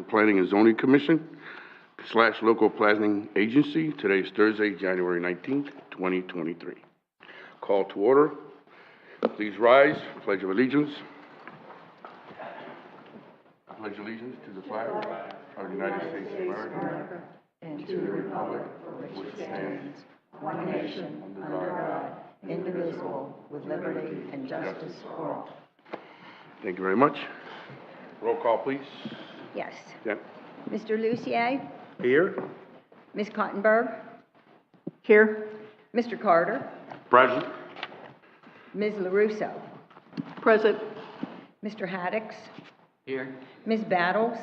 Planning and Zoning Commission / Local Planning Agency. Today is Thursday, January 19th, 2023. Call to order. Please rise. Pledge of Allegiance. I pledge allegiance to the flag of the United States of America and to the republic for which it stands, one nation, under God, indivisible, with liberty and justice for all. Thank you very much. Roll call, please. Yes. Yeah. Mr. Lucier? Here. Ms. Cottenberg? Here. Mr. Carter? Present. Ms. LaRusso? Present. Mr. Haddix? Here. Ms. Battles?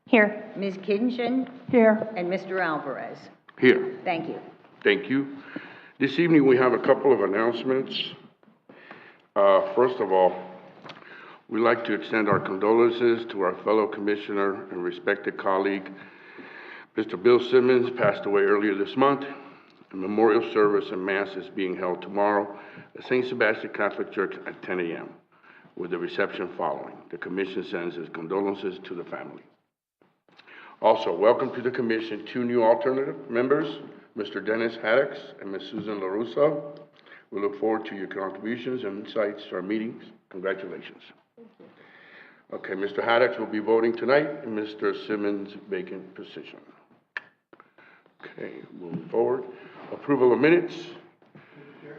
Here. Ms. Kinchin? Here. And Mr. Alvarez? Here. Thank you. Thank you. This evening we have a couple of announcements. First of all, we'd like to extend our condolences to our fellow commissioner and respected colleague, Mr. Bill Simmons, passed away earlier this month. A memorial service and mass is being held tomorrow at St. Sebastian Catholic Church at 10 a.m. with the reception following. The commission sends its condolences to the family. Also, welcome to the commission two new alternative members, Mr. Dennis Haddix and Ms. Susan LaRusso. We look forward to your contributions and insights to our meetings. Congratulations. Okay, Mr. Haddix will be voting tonight in Mr. Simmons' vacant position. Okay, moving forward. Approval of minutes. Mr. Chair,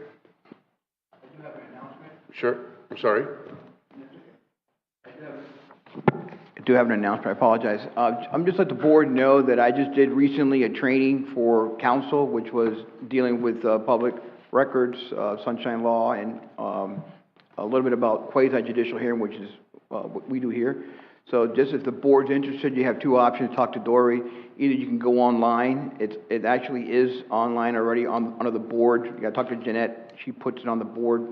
I do have an announcement. Sure, I'm sorry. I do have an announcement. I apologize. I'm just let the board know that I just did recently a training for council, which was dealing with public records, sunshine law, and a little bit about quasi-judicial hearing, which is what we do here. So just if the board's interested, you have two options. Talk to Dory. Either you can go online. It actually is online already under the board. You got to talk to Jeanette. She puts it on the board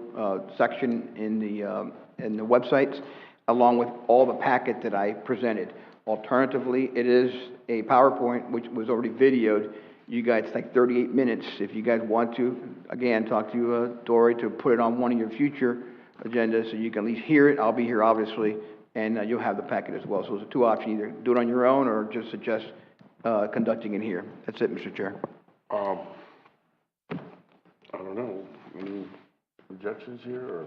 section in the websites, along with all the packet that I presented. Alternatively, it is a PowerPoint, which was already videoed. You guys, it's like 38 minutes. If you guys want to, again, talk to Dory to put it on one of your future agendas so you can at least hear it. I'll be here, obviously, and you'll have the packet as well. So there's two options: either do it on your own or just suggest conducting it here. That's it, Mr. Chair. I don't know. Any objections here, or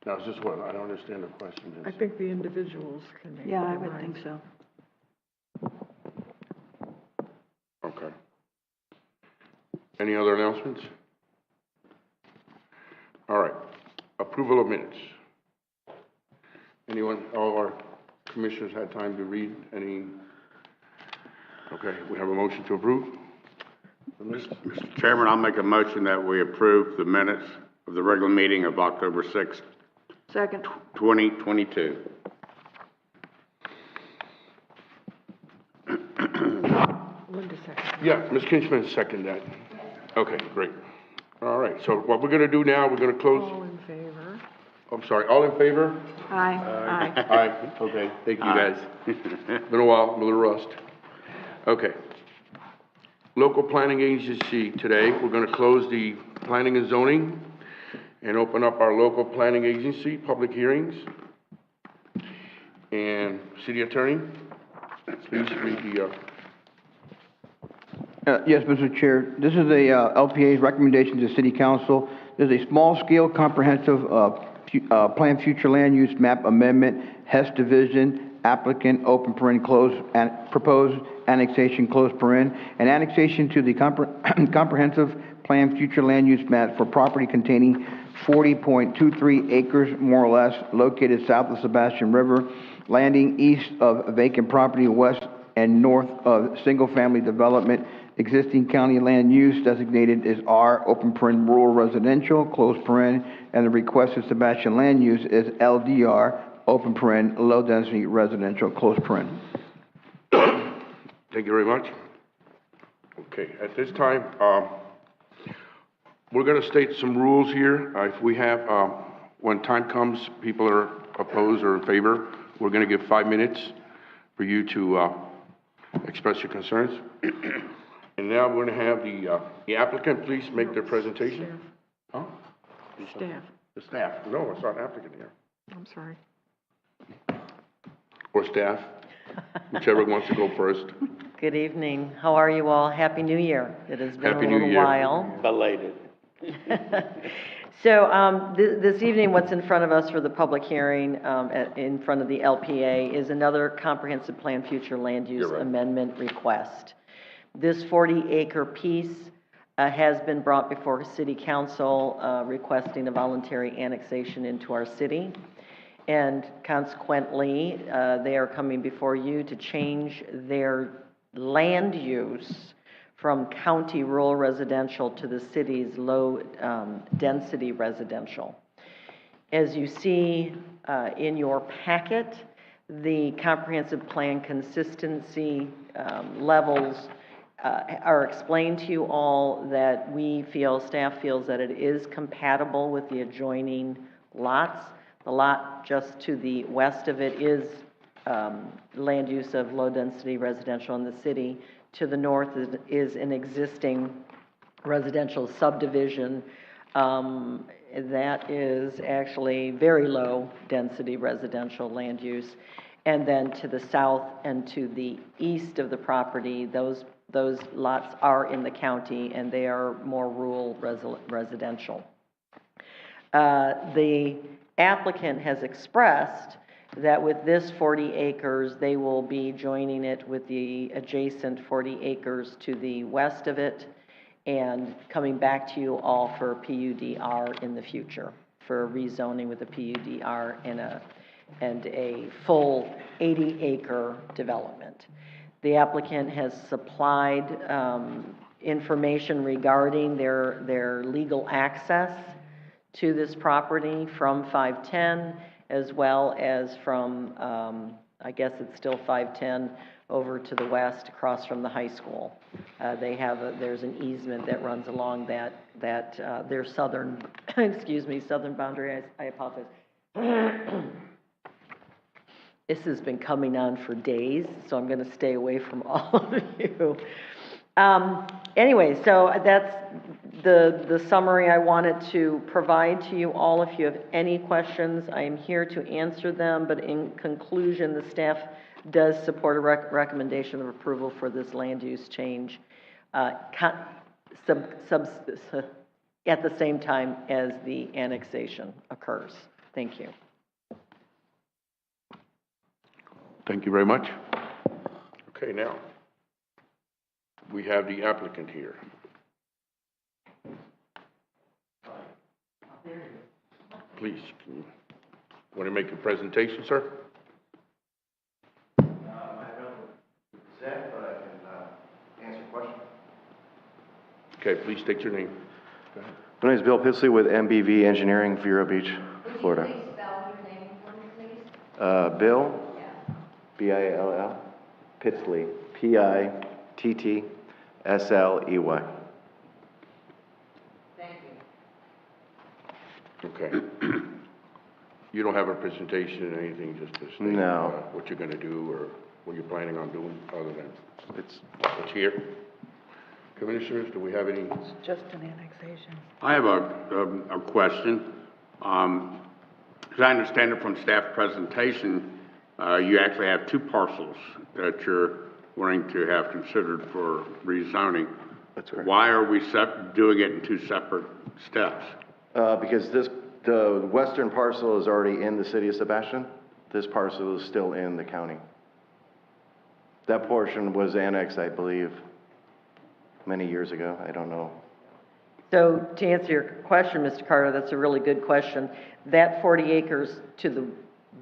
now is this what? I don't understand the question. I think the individuals can make. Yeah, I would think so. Okay. Any other announcements? All right. Approval of minutes. Anyone? All our commissioners had time to read any? Okay. We have a motion to approve. Mr. Chairman, I'll make a motion that we approve the minutes of the regular meeting of October 6th, Second. 2022. Linda second. Yeah, Ms. Kinchman seconded that. Okay, great. All right. So what we're going to do now, we're going to close. All in favor? I'm sorry. All in favor? Aye. Aye. Aye. Okay. Thank you, guys. Been a while. I'm a little rust. Okay. Local Planning Agency today. We're going to close the Planning and Zoning and open up our Local Planning Agency public hearings. And City Attorney, please read the... Yes, Mr. Chair. This is a LPA's recommendation to City Council. There's a small-scale comprehensive planned future land use map amendment, Hess Division, applicant, open paren, close, and proposed annexation, close paren, and annexation to the comprehensive planned future land use map for property containing 40.23 acres, more or less, located south of Sebastian River, landing east of vacant property, west and north of single-family development. Existing county land use designated as R, open paren, rural residential, close paren, and the requested Sebastian land use is LDR, open paren, low density residential, close paren. Thank you very much. Okay, at this time, we're going to state some rules here. If we have, when time comes, people are opposed or in favor, we're going to give 5 minutes for you to express your concerns. And now we're going to have the applicant please make their presentation. Staff. Huh? Staff. The staff. No, it's not applicant here. I'm sorry. Or staff. Whichever wants to go first. Good evening. How are you all? Happy New Year. It has been Happy a New little Year. while. Belated. So, this evening, what's in front of us for the public hearing, in front of the LPA is another comprehensive plan future land use You're right. amendment request. This 40-acre piece has been brought before City Council, requesting a voluntary annexation into our city. And consequently, they are coming before you to change their land use from county rural residential to the city's low density residential. As you see in your packet, the comprehensive plan consistency levels are explained to you all, that staff feels that it is compatible with the adjoining lots. The lot just to the west of it is land use of low-density residential in the city. To the north is an existing residential subdivision that is actually very low-density residential land use. And then to the south and to the east of the property, those lots are in the county, and they are more rural residential. The applicant has expressed that with this 40 acres, they will be joining it with the adjacent 40 acres to the west of it, and coming back to you all for PUDR in the future, for rezoning with a PUDR and a full 80-acre development. The applicant has supplied information regarding their legal access to this property from 510, as well as from, I guess it's still 510, over to the west, across from the high school. There's an easement that runs along their southern, southern boundary. I apologize. This has been coming on for days, so I'm going to stay away from all of you. Anyway, so that's the summary I wanted to provide to you all. If you have any questions, I am here to answer them, but in conclusion, the staff does support a recommendation of approval for this land use change at the same time as the annexation occurs. Thank you. Thank you very much. Okay, now, we have the applicant here. Please, want to make a presentation, sir? I don't present, but I can answer questions. Okay, please state your name. My name is Bill Pisley with MBV Engineering, Vero Beach, Florida. Please spell your name for me, please? Bill, Yeah. B-I-L-L, Pitzley, P-I-T-T-S-L-E-Y. Thank you. Okay. You don't have a presentation or anything, just to state No. What you're going to do or what you're planning on doing, other than It's what's here? Commissioners, do we have any? Just an annexation. I have a question. As I understand it from staff presentation, you actually have two parcels that you're wanting to have considered for rezoning. That's correct. Why are we doing it in two separate steps? because the western parcel is already in the city of Sebastian. This parcel is still in the county. That portion was annexed, I believe, many years ago. I don't know. So to answer your question, Mr. Carter, that's a really good question. That 40 acres to the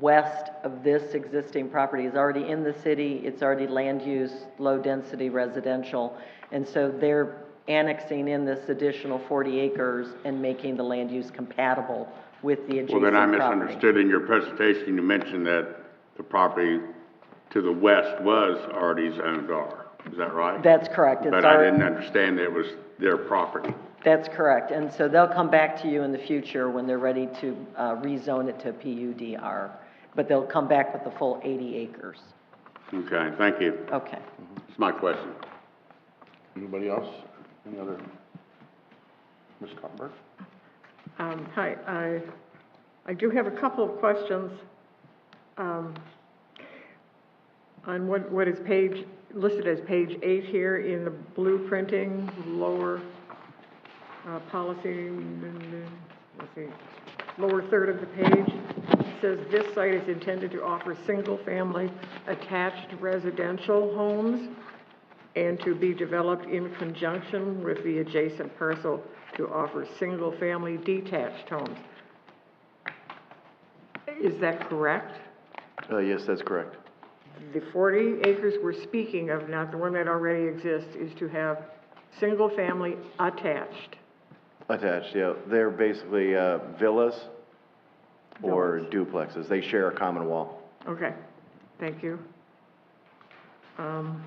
west of this existing property is already in the city. It's already land use, low density residential. And so they're annexing in this additional 40 acres and making the land use compatible with the adjacent Well, then I property. misunderstood in your presentation. You mentioned that the property to the west was already zoned R. Is that right? That's correct. But I didn't understand that it was their property. That's correct. And so they'll come back to you in the future when they're ready to rezone it to PUDR. But they'll come back with the full 80 acres. Okay, thank you. Okay. That's my question. Anybody else? Any other? Ms. Cockburn? Hi, I do have a couple of questions. On what is listed as page 8 here in the blueprinting, lower, policy, let's see, lower third of the page, it says this site is intended to offer single-family attached residential homes and to be developed in conjunction with the adjacent parcel to offer single-family detached homes. Is that correct? Yes, that's correct. The 40 acres we're speaking of, not the one that already exists, is to have single-family attached. Attached, yeah. They're basically villas or duplexes. They share a common wall. Okay, thank you. And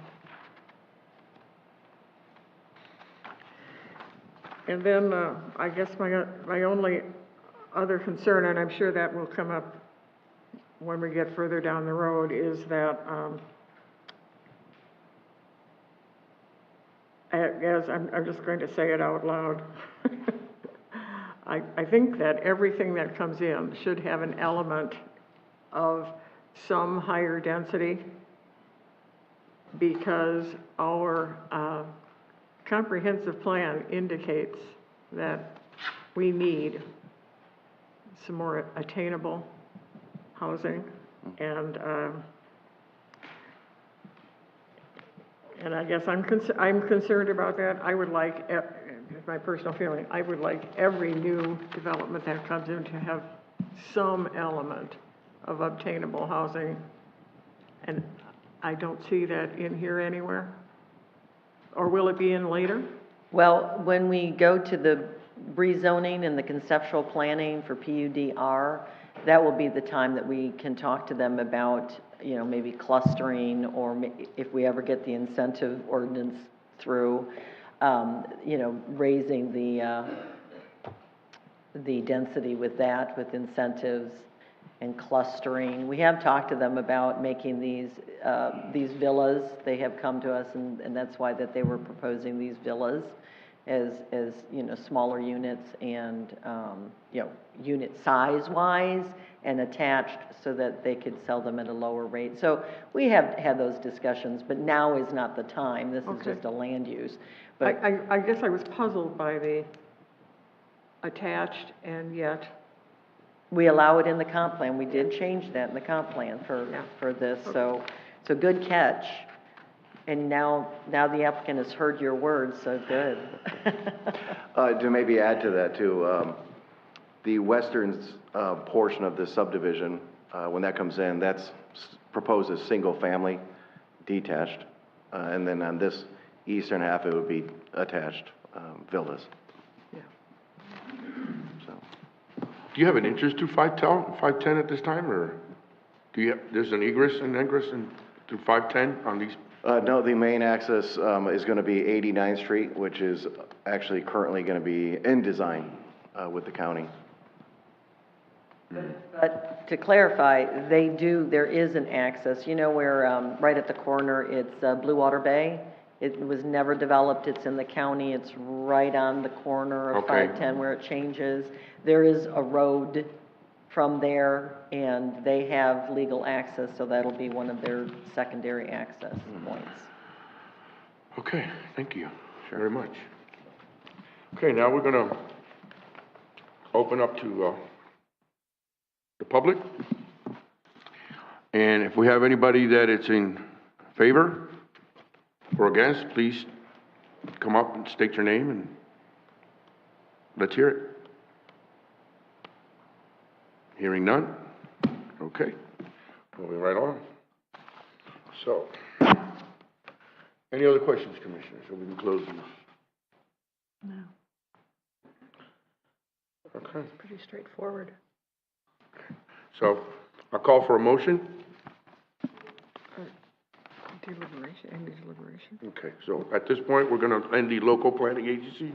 then, I guess my only other concern, and I'm sure that will come up when we get further down the road, is that, as I'm just going to say it out loud, I think that everything that comes in should have an element of some higher density, because our comprehensive plan indicates that we need some more attainable housing, and I guess I'm concerned about that. I would like, my personal feeling, I would like every new development that comes in to have some element of obtainable housing, and I don't see that in here anywhere. Or will it be in later? Well, when we go to the rezoning and the conceptual planning for PUDR, that will be the time that we can talk to them about, you know, maybe clustering, or if we ever get the incentive ordinance through, you know, raising the density with that, with incentives and clustering. We have talked to them about making these villas. They have come to us, and that's why that they were proposing these villas as you know, smaller units, and you know, unit size wise and attached, so that they could sell them at a lower rate. So we have had those discussions, but now is not the time. This is just a land use. But I guess I was puzzled by the attached, and yet we allow it in the comp plan. We did change that in the comp plan for this. So good catch. And now the applicant has heard your words, so good. To maybe add to that too, the western portion of the subdivision, when that comes in, that's proposed as single-family detached. And then on this eastern half, it would be attached villas. Yeah. So. Do you have an interest to 510 at this time, or do you have, there's an egress and egress to 510 on these? No, the main access is going to be 89th Street, which is actually currently going to be in design with the county. But to clarify, there is an access, you know, where, right at the corner, it's Blue Water Bay. It was never developed. It's in the county. It's right on the corner of Okay. 510 where it changes. There is a road from there, and they have legal access, so that'll be one of their secondary access points. Okay, thank you very much. Okay, now we're gonna open up to the public. And if we have anybody that is in favor or against, please come up and state your name, and let's hear it. Hearing none? Okay, moving right on. So, any other questions, Commissioners, or we can close this? No. Okay, It's pretty straightforward. so I'll call for a motion. Deliberation, end the deliberation. Okay, so at this point, we're gonna end the local planning agency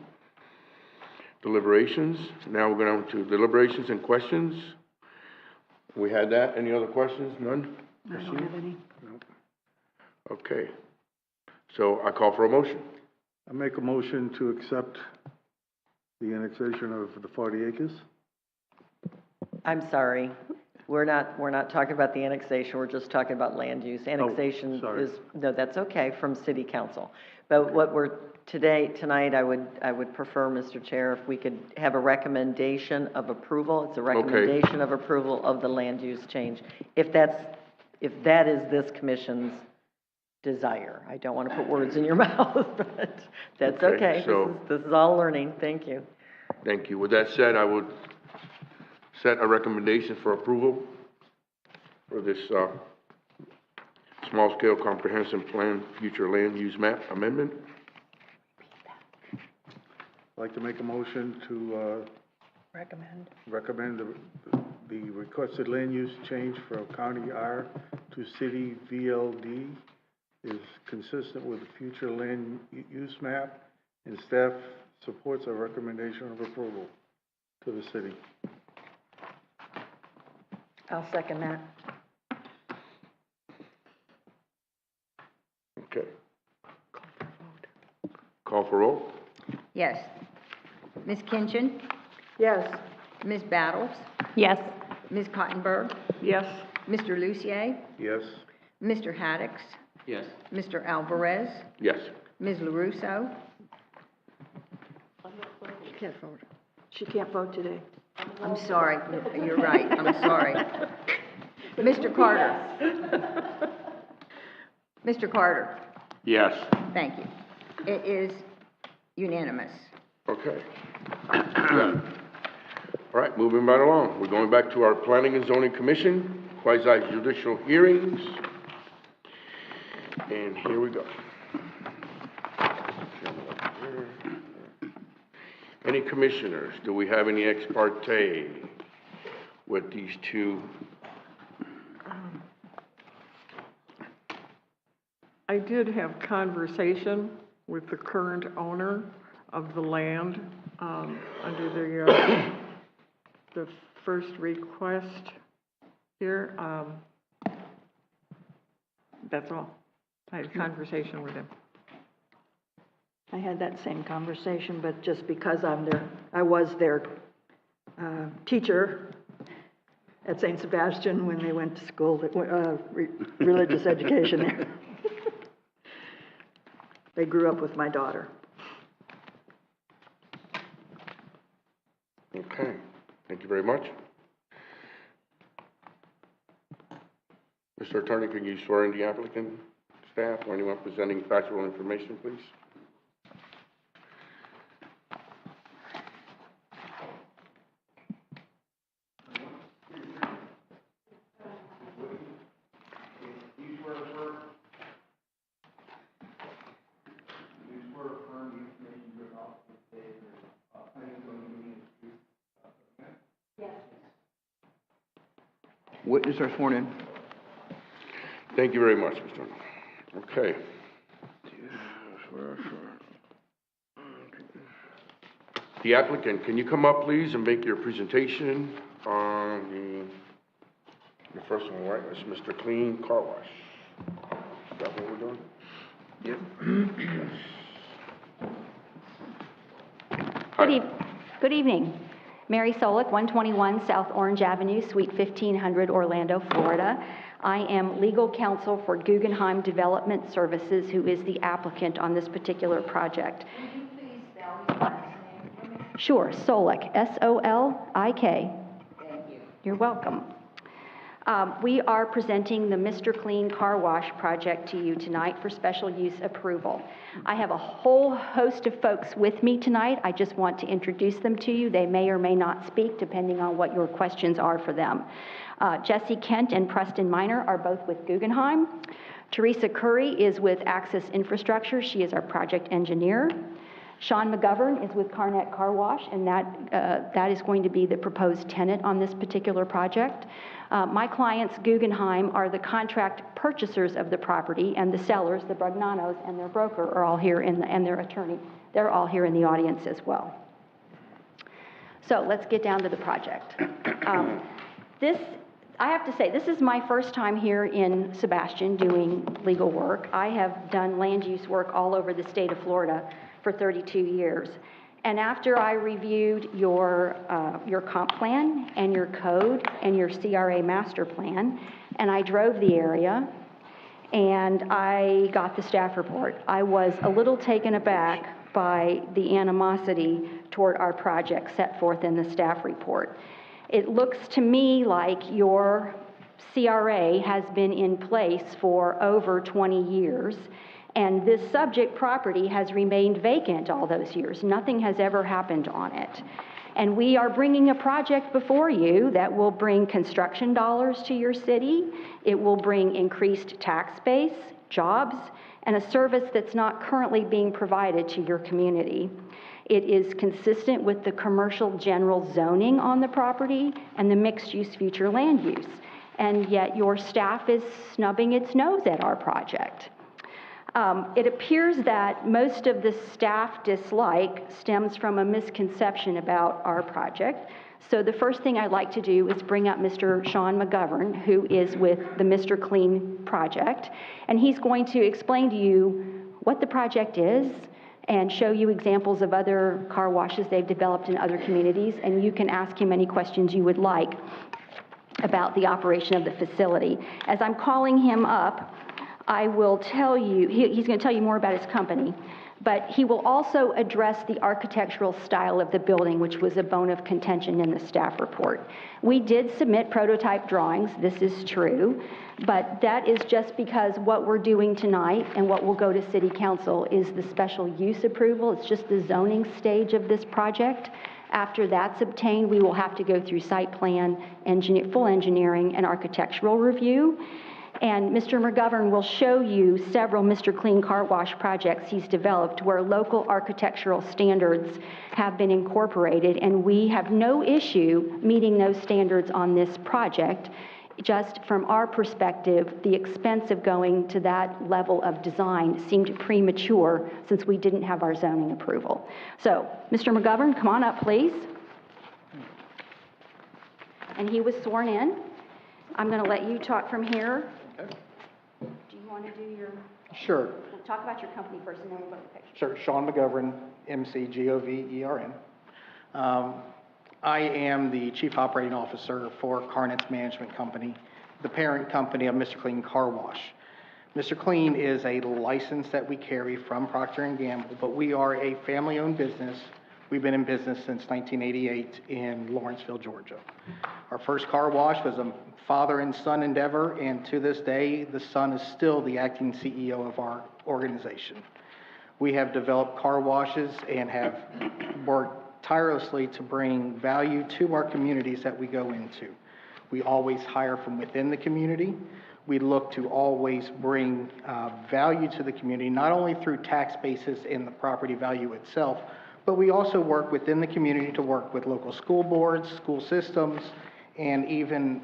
deliberations. Now we're going to deliberations and questions. We had that. Any other questions? None? I don't have any. No. Okay. So I call for a motion. I make a motion to accept the annexation of the 40 acres. I'm sorry. We're not talking about the annexation, we're just talking about land use. Annexation sorry. is, no, that's okay, from city council. But what we're, tonight, I would prefer, Mr. Chair, if we could have a recommendation of approval. It's a recommendation of approval of the land use change. If that is this commission's desire. I don't want to put words in your mouth, but that's okay. So- This is all learning. Thank you. Thank you. With that said, I would set a recommendation for approval for this, small-scale comprehensive plan, future land use map amendment. I'd like to make a motion to, recommend the requested land use change from County R to City VLD is consistent with the future land use map, and staff supports a recommendation of approval to the city. I'll second that. Okay. Call for roll? Yes. Ms. Kinchin, Yes. Ms. Battles, Yes. Ms. Cottenberg, Yes, Mr. Lucier, Yes? Mr. Haddix, Yes. Mr. Alvarez, Yes. Ms. LaRusso, She can't vote. She can't vote today. I'm sorry, you're right, I'm sorry. Mr. Carter. Mr. Carter, Yes. thank you. It is unanimous. Okay. All right, moving right along. We're going back to our Planning and Zoning Commission, quasi-judicial hearings. And here we go. Any commissioners, do we have any ex parte with these two? I did have conversation with the current owner of the land, under the first request here. That's all. I had a conversation with him. I had that same conversation, but just because I was their teacher at St. Sebastian when they went to school, religious education there. They grew up with my daughter. Okay, thank you very much. Mr. Attorney, can you swear in the applicant, staff, or anyone presenting factual information, please? Witnesses are sworn in. Thank you very much, Mr. Okay. The applicant, can you come up, please, and make your presentation on the first one, right? It's Mr. Clean Car Wash. Is that what we're doing? Yep. Good evening. Mary Solik, 121 South Orange Avenue, Suite 1500, Orlando, Florida. I am legal counsel for Guggenheim Development Services, who is the applicant on this particular project. Would you please spell your last name for me? Sure, Solik, S-O-L-I-K. Thank you. You're welcome. We are presenting the Mr. Clean Car Wash project to you tonight for special use approval. I have a whole host of folks with me tonight. I just want to introduce them to you. They may or may not speak, depending on what your questions are for them. Jesse Kent and Preston Miner are both with Guggenheim. Teresa Curry is with Access Infrastructure. She is our project engineer. Sean McGovern is with Carnet Car Wash, and that is going to be the proposed tenant on this particular project. My clients, Guggenheim, are the contract purchasers of the property, and the sellers, the Brugnanos and their broker, are all here, and their attorney. They're all here in the audience as well. So let's get down to the project. I have to say, this is my first time here in Sebastian doing legal work. I have done land use work all over the state of Florida for 32 years. And after I reviewed your comp plan and your code and your CRA master plan, and I drove the area, and I got the staff report, I was a little taken aback by the animosity toward our project set forth in the staff report. It looks to me like your CRA has been in place for over 20 years, and this subject property has remained vacant all those years. Nothing has ever happened on it. And we are bringing a project before you that will bring construction dollars to your city. It will bring increased tax base, jobs, and a service that's not currently being provided to your community. It is consistent with the commercial general zoning on the property and the mixed-use future land use. And yet your staff is snubbing its nose at our project. It appears that most of the staff dislike stems from a misconception about our project. So the first thing I'd like to do is bring up Mr. Sean McGovern, who is with the Mr. Clean project, and he's going to explain to you what the project is and show you examples of other car washes they've developed in other communities, and you can ask him any questions you would like about the operation of the facility. As I'm calling him up, I will tell you, he's going to tell you more about his company, but he will also address the architectural style of the building, which was a bone of contention in the staff report. We did submit prototype drawings, this is true, but that is just because what we're doing tonight and what will go to City Council is the special use approval. It's just the zoning stage of this project. After that's obtained, we will have to go through site plan, full engineering, and architectural review. And Mr. McGovern will show you several Mr. Clean Car Wash projects he's developed where local architectural standards have been incorporated, and we have no issue meeting those standards on this project. Just from our perspective, the expense of going to that level of design seemed premature since we didn't have our zoning approval. So, Mr. McGovern, come on up, please. And he was sworn in. I'm going to let you talk from here. Do you want to do your... Sure. We'll talk about your company first, and then we'll go to the picture. Sure. Sean McGovern, McGovern. I am the Chief Operating Officer for Carnets Management Company, the parent company of Mr. Clean Car Wash. Mr. Clean is a license that we carry from Procter & Gamble, but we are a family-owned business. We've been in business since 1988 in Lawrenceville, Georgia. Our first car wash was a father and son endeavor, and to this day, the son is still the acting CEO of our organization. We have developed car washes and have worked tirelessly to bring value to our communities that we go into. We always hire from within the community. We look to always bring value to the community, not only through tax basis and the property value itself, but we also work within the community to work with local school boards, school systems, and even,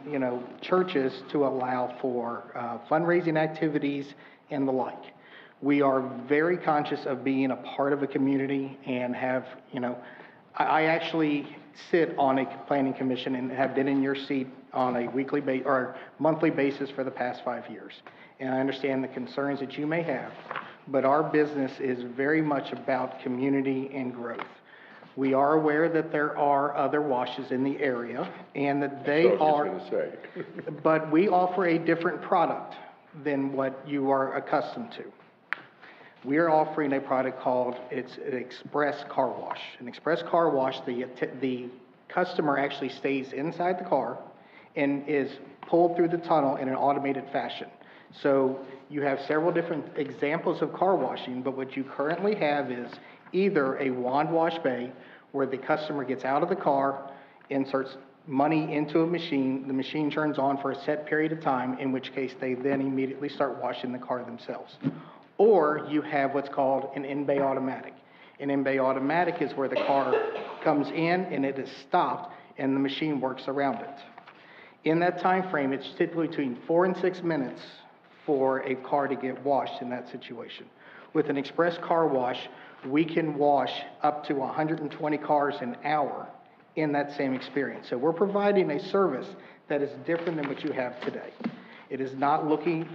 churches to allow for fundraising activities and the like. We are very conscious of being a part of a community and have, I actually sit on a planning commission and have been in your seat on a weekly or monthly basis for the past 5 years. And I understand the concerns that you may have, but our business is very much about community and growth. We are aware that there are other washes in the area and that they are, but we offer a different product than what you are accustomed to. We are offering a product called, it's an express car wash. An express car wash, the customer actually stays inside the car and is pulled through the tunnel in an automated fashion. So you have several different examples of car washing, but what you currently have is either a wand wash bay where the customer gets out of the car, inserts money into a machine, the machine turns on for a set period of time, in which case they then immediately start washing the car themselves. Or you have what's called an in-bay automatic. An in-bay automatic is where the car comes in and it is stopped and the machine works around it. In that time frame, it's typically between 4 and 6 minutes for a car to get washed in that situation. With an express car wash, we can wash up to 120 cars an hour in that same experience. So we're providing a service that is different than what you have today. It is not looking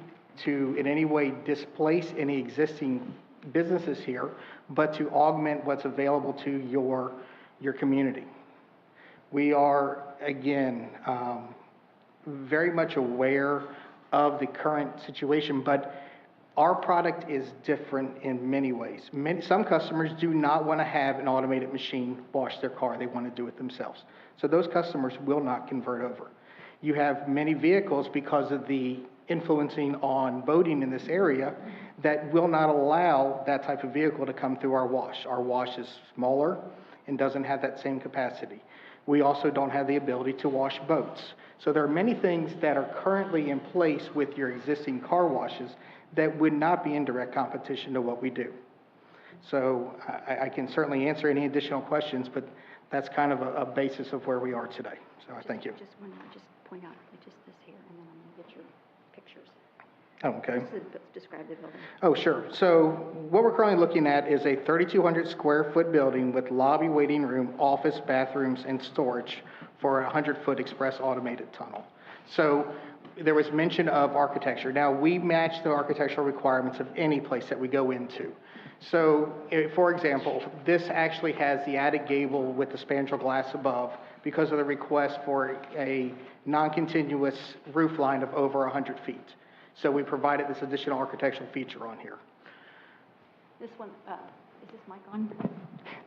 to in any way displace any existing businesses here, but to augment what's available to your community. We are, again, very much aware of the current situation, but our product is different in many ways. Some customers do not want to have an automated machine wash their car. They want to do it themselves. So those customers will not convert over. You have many vehicles, because of the influencing on boating in this area, that will not allow that type of vehicle to come through our wash. Our wash is smaller and doesn't have that same capacity. We also don't have the ability to wash boats. So there are many things that are currently in place with your existing car washes that would not be in direct competition to what we do. So I can certainly answer any additional questions, but that's kind of a basis of where we are today. So I thank you. Just want to point out, just this here, and then I'm going to get your pictures. Oh, okay. Describe the building. Oh, sure. So what we're currently looking at is a 3,200 square foot building with lobby, waiting room, office, bathrooms, and storage for a 100-foot express automated tunnel. So there was mention of architecture. Now, we match the architectural requirements of any place that we go into. So, for example, this actually has the added gable with the spandrel glass above because of the request for a non-continuous roof line of over 100 feet. So we provided this additional architectural feature on here. This one, is this mic on?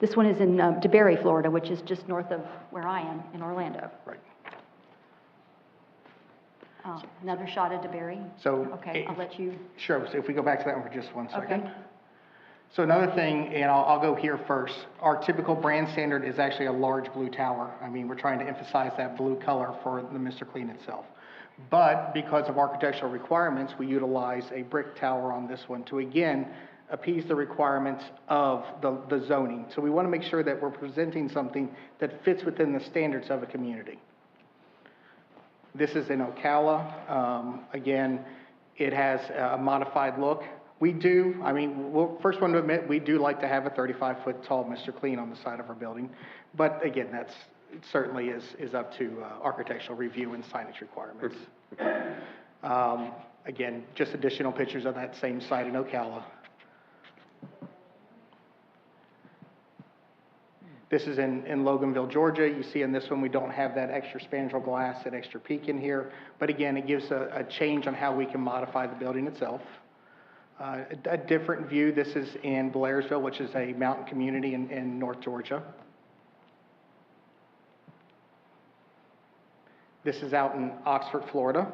This one is in DeBerry, Florida, which is just north of where I am in Orlando. Right. Another shot of DeBerry? So, okay, I'll let you. Sure. So if we go back to that one for just one second. Okay. So another thing, and I'll go here first, our typical brand standard is actually a large blue tower. I mean, we're trying to emphasize that blue color for the Mr. Clean itself. But because of architectural requirements, we utilize a brick tower on this one to, again, appease the requirements of the zoning. So we want to make sure that we're presenting something that fits within the standards of a community. This is in Ocala. Again, it has a modified look. We do, first one to admit, we do like to have a 35-foot tall Mr. Clean on the side of our building. But again, it certainly is up to architectural review and signage requirements. Again, just additional pictures of that same site in Ocala. This is in Loganville, Georgia. You see in this one, we don't have that extra spandrel glass, that extra peak in here. But again, it gives a change on how we can modify the building itself. A different view, this is in Blairsville, which is a mountain community in North Georgia. This is out in Oxford, Florida.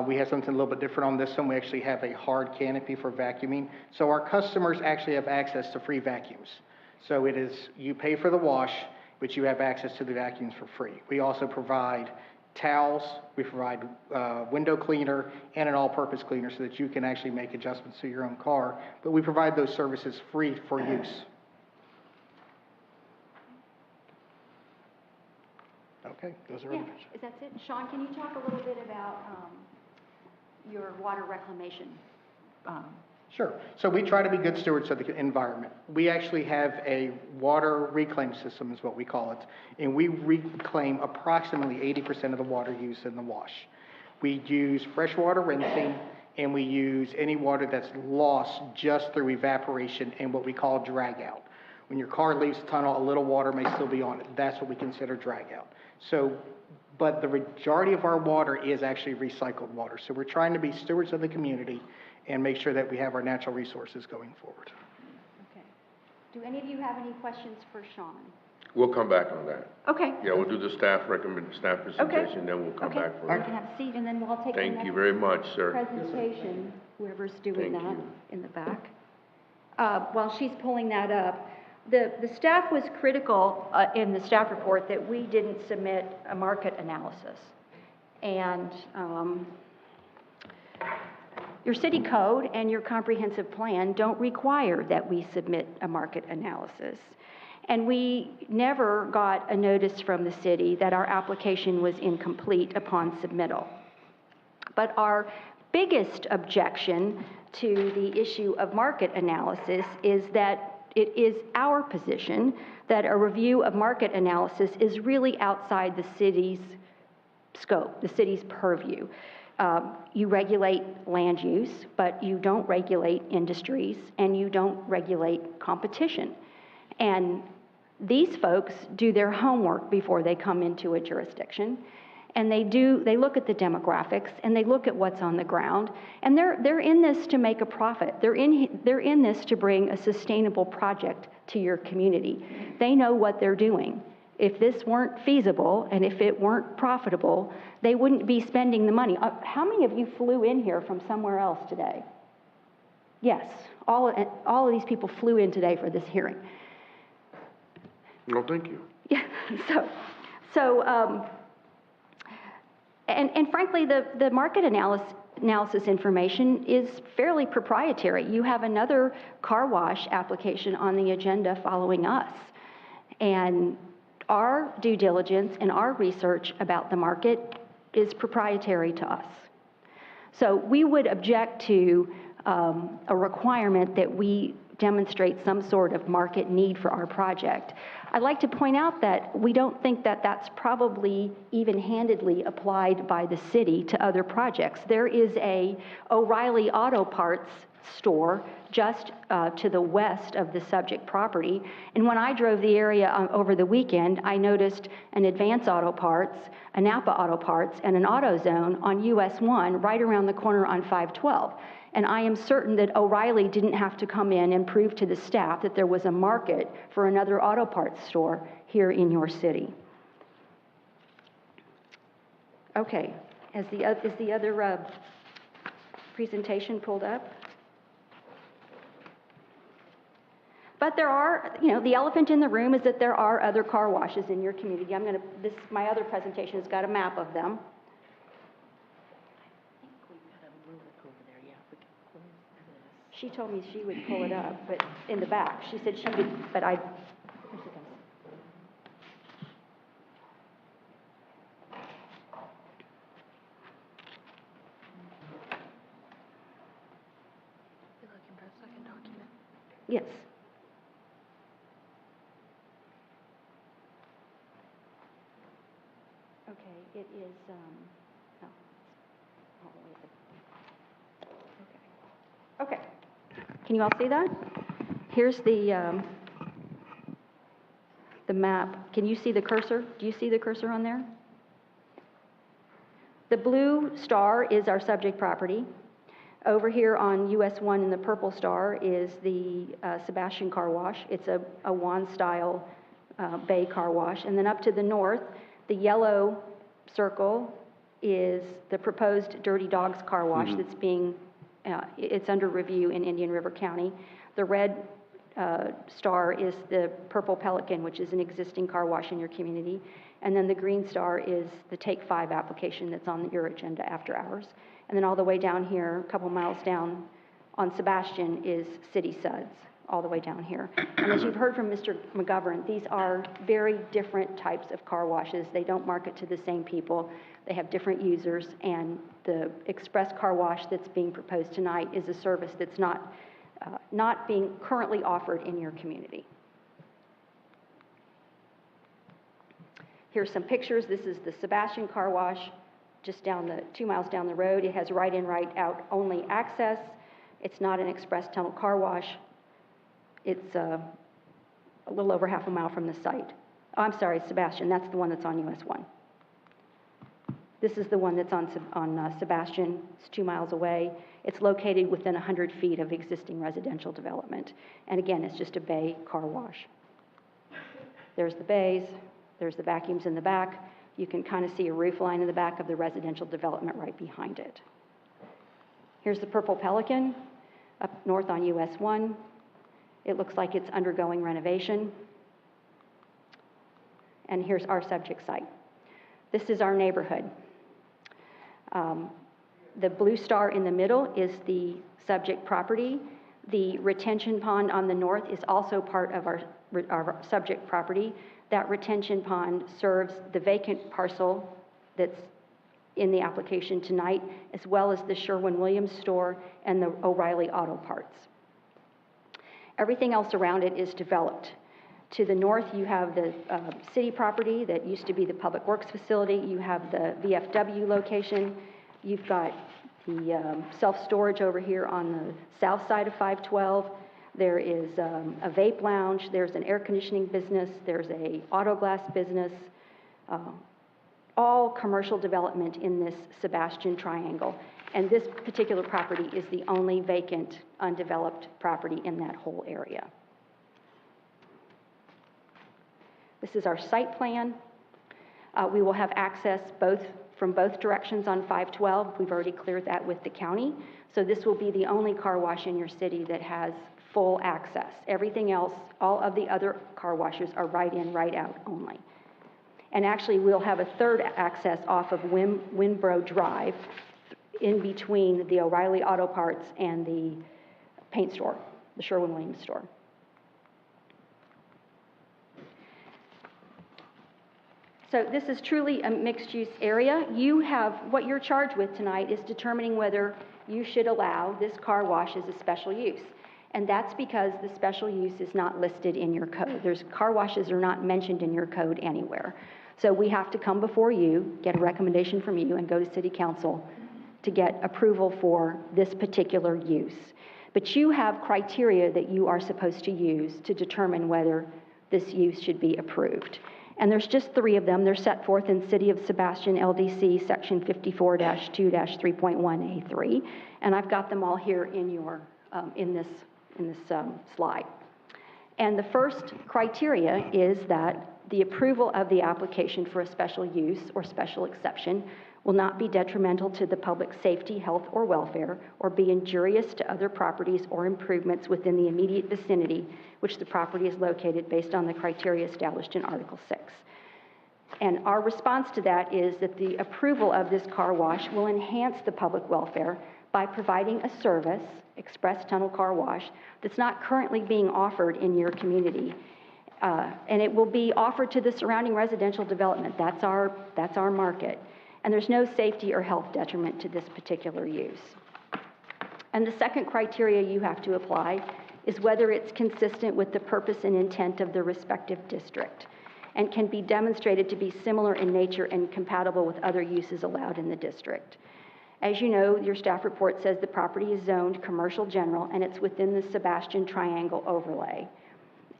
We have something a little bit different on this one. We actually have a hard canopy for vacuuming. So our customers actually have access to free vacuums. So it is, you pay for the wash, but you have access to the vacuums for free. We also provide towels, we provide window cleaner, and an all-purpose cleaner so that you can actually make adjustments to your own car. But we provide those services free for use. Okay, those are all the pictures. That's it. Sean, can you talk a little bit about your water reclamation? Sure. So we try to be good stewards of the environment. We actually have a water reclaim system is what we call it. And we reclaim approximately 80% of the water used in the wash. We use freshwater rinsing, and we use any water that's lost just through evaporation and what we call drag out. When your car leaves the tunnel, a little water may still be on it. That's what we consider drag out. So, but the majority of our water is actually recycled water. So we're trying to be stewards of the community and make sure that we have our natural resources going forward. Okay. Do any of you have any questions for Sean? We'll come back on that. Okay. Yeah, we'll do the staff presentation, then we'll come back for You it. can have a seat, and then we'll take the Thank you next very much, sir. presentation, whoever's doing Thank that you. in the back. While she's pulling that up, the staff was critical in the staff report that we didn't submit a market analysis. And your city code and your comprehensive plan don't require that we submit a market analysis. And we never got a notice from the city that our application was incomplete upon submittal. But our biggest objection to the issue of market analysis is that it is our position that a review of market analysis is really outside the city's scope, the city's purview. You regulate land use, but you don't regulate industries, and you don't regulate competition. And these folks do their homework before they come into a jurisdiction, and they look at the demographics, and they look at what's on the ground, and they're in this to make a profit. They're in this to bring a sustainable project to your community. They know what they're doing. If this weren't feasible and if it weren't profitable, they wouldn't be spending the money. How many of you flew in here from somewhere else today? Yes, all of these people flew in today for this hearing. No, thank you. Yeah, and frankly, the market analysis information is fairly proprietary. You have another car wash application on the agenda following us. And our due diligence and our research about the market is proprietary to us. So we would object to a requirement that we demonstrate some sort of market need for our project. I'd like to point out that we don't think that that's probably even-handedly applied by the city to other projects. There is a O'Reilly Auto Parts store just to the west of the subject property. And when I drove the area over the weekend, I noticed an Advance Auto Parts, a Napa Auto Parts, and an AutoZone on US 1 right around the corner on 512. And I am certain that O'Reilly didn't have to come in and prove to the staff that there was a market for another auto parts store here in your city. Okay, is the other presentation pulled up? But there are, the elephant in the room is that there are other car washes in your community. My other presentation has got a map of them. She told me she would pull it up, but in the back. She said she would, but I... Here she comes. You're looking for a second document? Yes. Okay, it is, no, all the way there. Okay. Can you all see that? Here's the map. Can you see the cursor? Do you see the cursor on there? The blue star is our subject property. Over here on US 1 in the purple star is the Sebastian Car Wash. It's a Juan-style bay car wash. And then up to the north, the yellow circle is the proposed Dirty Dogs Car Wash that's being it's under review in Indian River County. The red star is the Purple Pelican, which is an existing car wash in your community. And then the green star is the Take 5 application that's on your agenda after hours. And then all the way down here, a couple miles down on Sebastian, is City Suds, all the way down here. And as you've heard from Mr. McGovern, these are very different types of car washes. They don't market to the same people. They have different users, and the express car wash that's being proposed tonight is a service that's not being currently offered in your community. Here's some pictures. This is the Sebastian Car Wash, just 2 miles down the road. It has right-in, right-out only access. It's not an express tunnel car wash. It's a little over half a mile from the site. Oh, I'm sorry, Sebastian. That's the one that's on US 1. This is the one that's on Sebastian. It's 2 miles away. It's located within 100 feet of existing residential development. And again, it's just a bay car wash. There's the bays. There's the vacuums in the back. You can kind of see a roof line in the back of the residential development right behind it. Here's the Purple Pelican up north on US 1. It looks like it's undergoing renovation. And here's our subject site. This is our neighborhood. The blue star in the middle is the subject property. The retention pond on the north is also part of our subject property. That retention pond serves the vacant parcel that's in the application tonight, as well as the Sherwin-Williams store and the O'Reilly Auto Parts. Everything else around it is developed. To the north, you have the city property that used to be the Public Works facility. You have the VFW location. You've got the self-storage over here on the south side of 512. There is a vape lounge. There's an air conditioning business. There's a auto glass business. All commercial development in this Sebastian triangle. And this particular property is the only vacant, undeveloped property in that whole area. This is our site plan. We will have access from both directions on 512. We've already cleared that with the county. So this will be the only car wash in your city that has full access. Everything else, all of the other car washes are right in, right out only. And actually, we'll have a third access off of Winbro Drive in between the O'Reilly Auto Parts and the paint store, the Sherwin-Williams store. So this is truly a mixed-use area. What you're charged with tonight is determining whether you should allow this car wash as a special use. And that's because the special use is not listed in your code. Car washes are not mentioned in your code anywhere. So we have to come before you, get a recommendation from you, and go to City Council to get approval for this particular use. But you have criteria that you are supposed to use to determine whether this use should be approved. And there's just 3 of them. They're set forth in City of Sebastian LDC section 54-2-3.1A3. And I've got them all here in your, in this slide. And the first criteria is that the approval of the application for a special use or special exception will not be detrimental to the public safety, health, or welfare, or be injurious to other properties or improvements within the immediate vicinity which the property is located based on the criteria established in Article 6. And our response to that is that the approval of this car wash will enhance the public welfare by providing a service, express tunnel car wash, that's not currently being offered in your community. And it will be offered to the surrounding residential development. That's our market. And there's no safety or health detriment to this particular use. And the second criteria you have to apply is whether it's consistent with the purpose and intent of the respective district and can be demonstrated to be similar in nature and compatible with other uses allowed in the district. As you know, your staff report says the property is zoned commercial general and it's within the Sebastian Triangle overlay.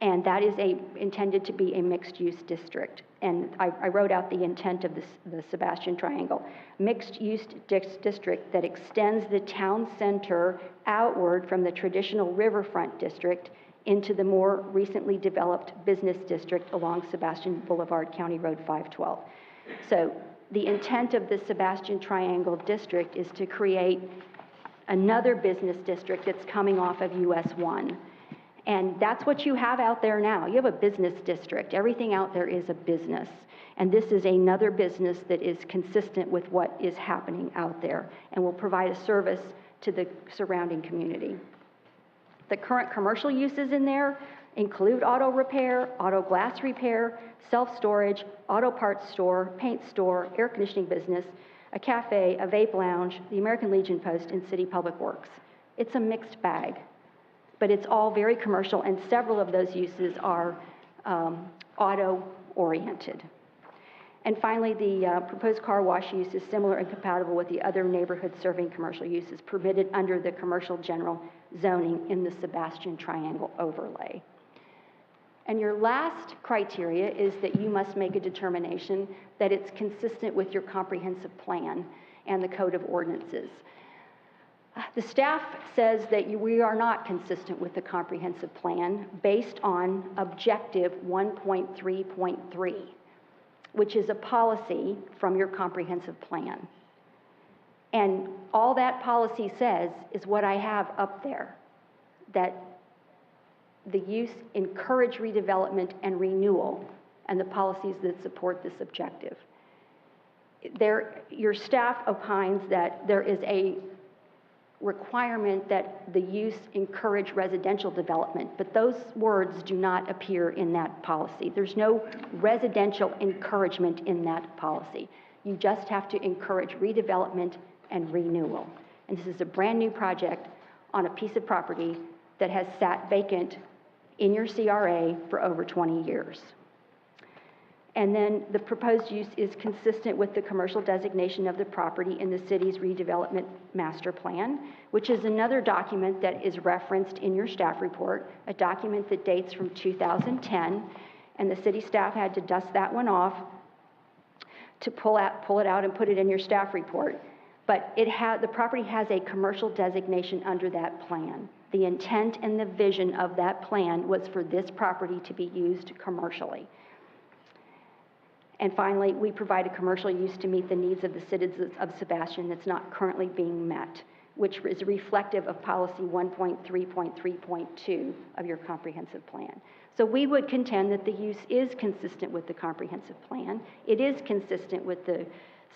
And that is intended to be a mixed-use district. And I wrote out the intent of the Sebastian Triangle. Mixed-use district that extends the town center outward from the traditional riverfront district into the more recently developed business district along Sebastian Boulevard, County Road 512. So the intent of the Sebastian Triangle district is to create another business district that's coming off of US 1. And that's what you have out there now. You have a business district. Everything out there is a business. And this is another business that is consistent with what is happening out there and will provide a service to the surrounding community. The current commercial uses in there include auto repair, auto glass repair, self-storage, auto parts store, paint store, air conditioning business, a cafe, a vape lounge, the American Legion Post, and City Public Works. It's a mixed bag. But it's all very commercial, and several of those uses are auto-oriented. And finally, the proposed car wash use is similar and compatible with the other neighborhood-serving commercial uses permitted under the commercial general zoning in the Sebastian Triangle overlay. And your last criteria is that you must make a determination that it's consistent with your comprehensive plan and the Code of Ordinances. The staff says that we are not consistent with the comprehensive plan based on objective 1.3.3, which is a policy from your comprehensive plan. And all that policy says is what I have up there, that the use encourage redevelopment and renewal and the policies that support this objective. Your staff opines that there is a requirement that the use encourage residential development, but those words do not appear in that policy. There's no residential encouragement in that policy. You just have to encourage redevelopment and renewal. And this is a brand new project on a piece of property that has sat vacant in your CRA for over 20 years. And then the proposed use is consistent with the commercial designation of the property in the city's redevelopment master plan, which is another document that is referenced in your staff report, a document that dates from 2010, and the city staff had to dust that one off to pull it out and put it in your staff report. But the property has a commercial designation under that plan. The intent and the vision of that plan was for this property to be used commercially. And finally, we provide a commercial use to meet the needs of the citizens of Sebastian that's not currently being met, which is reflective of policy 1.3.3.2 of your comprehensive plan. So we would contend that the use is consistent with the comprehensive plan. It is consistent with the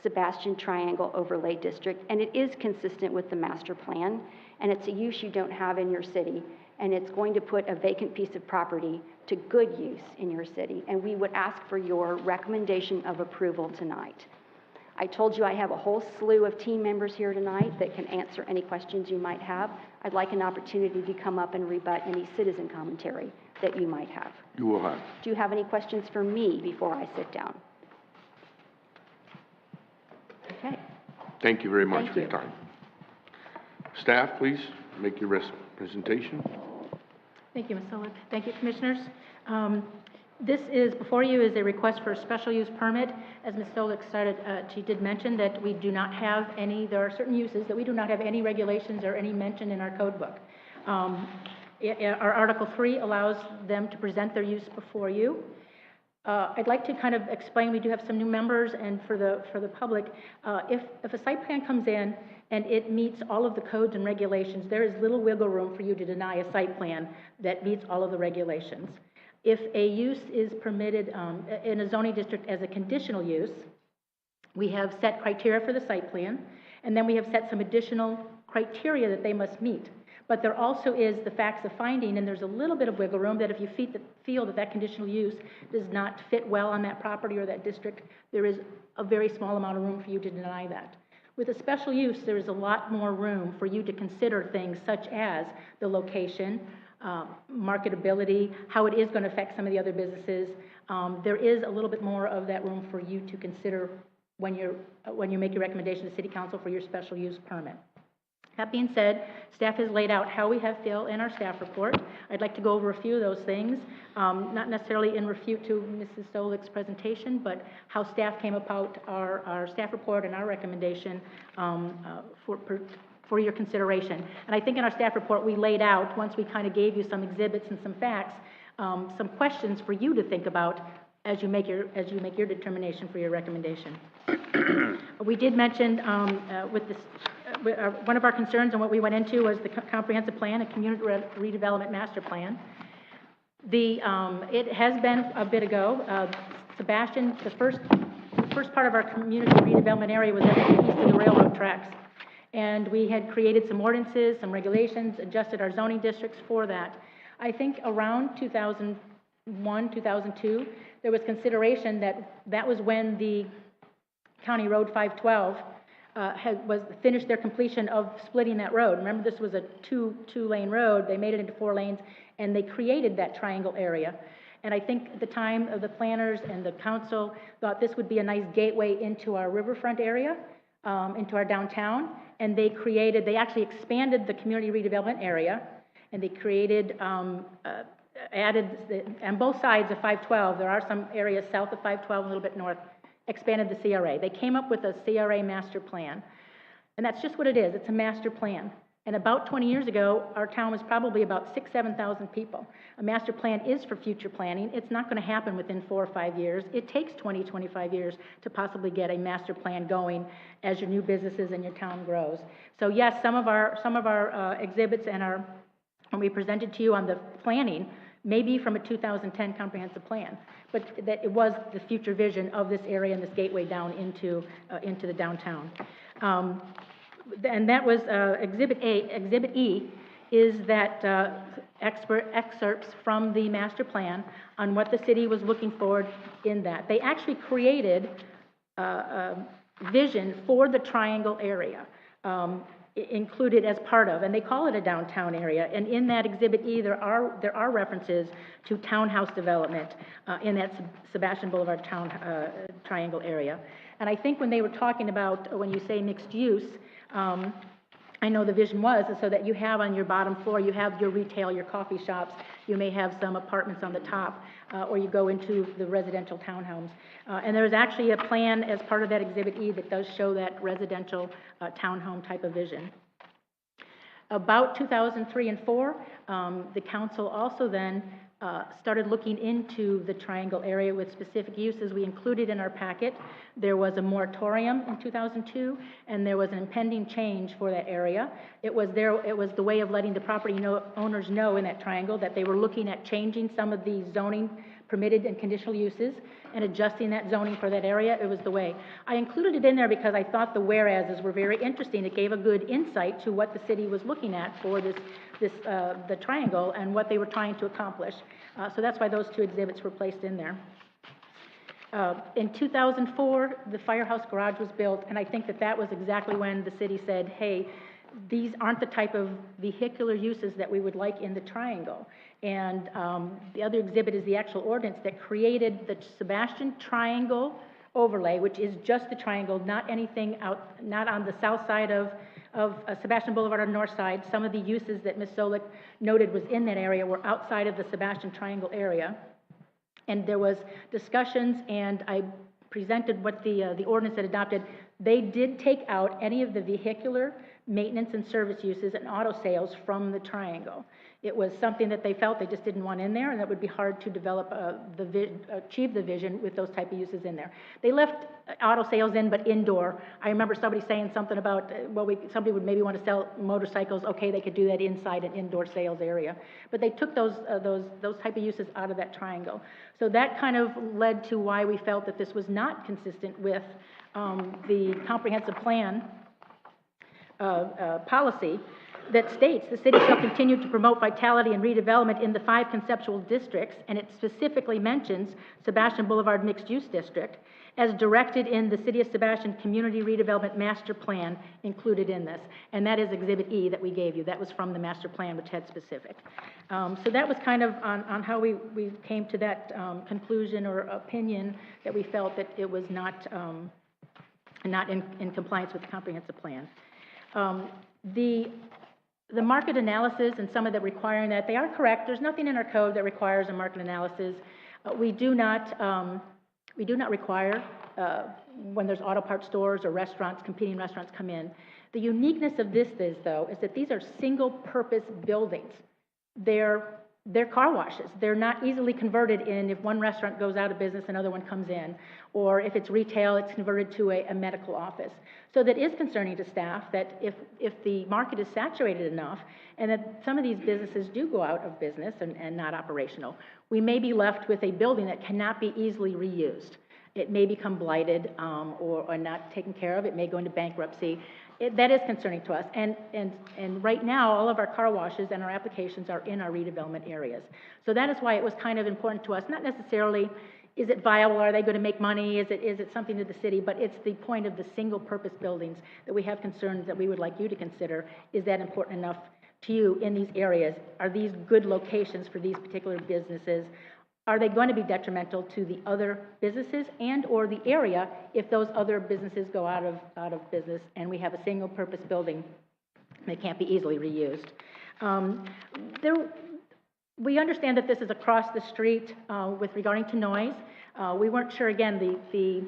Sebastian Triangle Overlay District, and it is consistent with the master plan, and it's a use you don't have in your city, and it's going to put a vacant piece of property to good use in your city, and we would ask for your recommendation of approval tonight. I told you I have a whole slew of team members here tonight that can answer any questions you might have. I'd like an opportunity to come up and rebut any citizen commentary that you might have. You will have. Do you have any questions for me before I sit down? Okay. Thank you very much Thank for your you. time. Staff, please make your presentation. Thank you, Ms. Solik. Thank you, Commissioners. This is, before you, is a request for a special use permit. As Ms. Solik started, she did mention that we do not have any, there are certain uses that we do not have any regulations or any mention in our code book. Our Article 3 allows them to present their use before you. I'd like to kind of explain, we do have some new members, and for the public, if a site plan comes in and it meets all of the codes and regulations, there is little wiggle room for you to deny a site plan that meets all of the regulations. If a use is permitted in a zoning district as a conditional use, we have set criteria for the site plan, and then we have set some additional criteria that they must meet. But there also is the facts of finding, and there's a little bit of wiggle room that if you feel that that conditional use does not fit well on that property or that district, there is a very small amount of room for you to deny that. With a special use, there is a lot more room for you to consider things such as the location, marketability, how it is going to affect some of the other businesses. There is a little bit more of that room for you to consider when you make your recommendation to City Council for your special use permit. That being said, staff has laid out how we have feel in our staff report. I'd like to go over a few of those things, not necessarily in refute to Mrs. Solik's presentation, but how staff came about our staff report and our recommendation for your consideration. And I think in our staff report we laid out, once we kind of gave you some exhibits and some facts, some questions for you to think about as you make your determination for your recommendation. We did mention one of our concerns and what we went into was the comprehensive plan, a community redevelopment master plan. It has been a bit ago. Sebastian, the first part of our community redevelopment area was at the east of the railroad tracks. And we had created some ordinances, some regulations, adjusted our zoning districts for that. I think around 2001, 2002, there was consideration that was when the County Road 512 was finished their completion of splitting that road. Remember, this was a two-lane road. They made it into 4 lanes, and they created that triangle area. And I think at the time of the planners and the council thought this would be a nice gateway into our riverfront area, into our downtown. And they actually expanded the community redevelopment area, and they created, added, on both sides of 512, there are some areas south of 512, a little bit north, expanded the CRA. They came up with a CRA master plan, and that's just what it is. It's a master plan. And about 20 years ago, our town was probably about 6,000 to 7,000 people. A master plan is for future planning. It's not going to happen within 4 or 5 years. It takes 20, 25 years to possibly get a master plan going as your new businesses and your town grows. So yes, some of our exhibits and when we presented to you on the planning may be from a 2010 comprehensive plan, but that it was the future vision of this area and this gateway down into the downtown. And that was Exhibit A. Exhibit E is that excerpts from the master plan on what the city was looking for in that. They actually created a vision for the triangle area. included as part of, and they call it a downtown area. And in that Exhibit E, there are references to townhouse development in that Sebastian Boulevard triangle area. And I think when they were talking about, when you say mixed use, I know the vision was so that you have on your bottom floor, you have your retail, your coffee shops, you may have some apartments on the top, or you go into the residential townhomes. And there is actually a plan as part of that Exhibit E that does show that residential townhome type of vision. About 2003 and 4, the council also then started looking into the triangle area with specific uses we included in our packet. There was a moratorium in 2002, and there was an impending change for that area. It was the way of letting the property owners know in that triangle that they were looking at changing some of the zoning permitted and conditional uses and adjusting that zoning for that area. It was the way. I included it in there because I thought the whereases were very interesting. It gave a good insight to what the city was looking at for the triangle and what they were trying to accomplish. So that's why those two exhibits were placed in there. In 2004, the firehouse garage was built, and I think that was exactly when the city said, hey, these aren't the type of vehicular uses that we would like in the triangle. And the other exhibit is the actual ordinance that created the Sebastian Triangle overlay, which is just the triangle, not anything out, not on the south side of Sebastian Boulevard on the north side. Some of the uses that Ms. Solik noted was in that area were outside of the Sebastian Triangle area. And there was discussions, and I presented what the ordinance had adopted. They did take out any of the vehicular maintenance and service uses and auto sales from the triangle. It was something that they felt they just didn't want in there, and that would be hard to develop achieve the vision with those type of uses in there. They left auto sales in, but indoor. I remember somebody saying something about, somebody would maybe want to sell motorcycles. Okay, they could do that inside an indoor sales area. But they took those type of uses out of that triangle. So that kind of led to why we felt that this was not consistent with the comprehensive plan policy that states the city shall continue to promote vitality and redevelopment in the 5 conceptual districts, and it specifically mentions Sebastian Boulevard Mixed Use District as directed in the City of Sebastian Community Redevelopment Master Plan included in this. And that is Exhibit E that we gave you. That was from the master plan, which had specific. So that was kind of on how we came to that conclusion or opinion that we felt that it was not in compliance with the comprehensive plan. The market analysis and some of the requiring that, they are correct. There's nothing in our code that requires a market analysis. We do not require when there's auto parts stores or restaurants, competing restaurants come in. The uniqueness of this is, though, is that these are single-purpose buildings. They're car washes. They're not easily converted in if one restaurant goes out of business, another one comes in. Or if it's retail, it's converted to a medical office. So that is concerning to staff that if the market is saturated enough and that some of these businesses do go out of business and not operational, we may be left with a building that cannot be easily reused. It may become blighted or not taken care of. It may go into bankruptcy. That is concerning to us. And right now, all of our car washes and our applications are in our redevelopment areas. So that is why it was kind of important to us, not necessarily, is it viable, are they going to make money, is it something to the city, but it's the point of the single-purpose buildings that we have concerns that we would like you to consider. Is that important enough to you in these areas? Are these good locations for these particular businesses? Are they going to be detrimental to the other businesses and or the area if those other businesses go out of business and we have a single-purpose building that can't be easily reused? We understand that this is across the street with regarding to noise. We weren't sure, again, the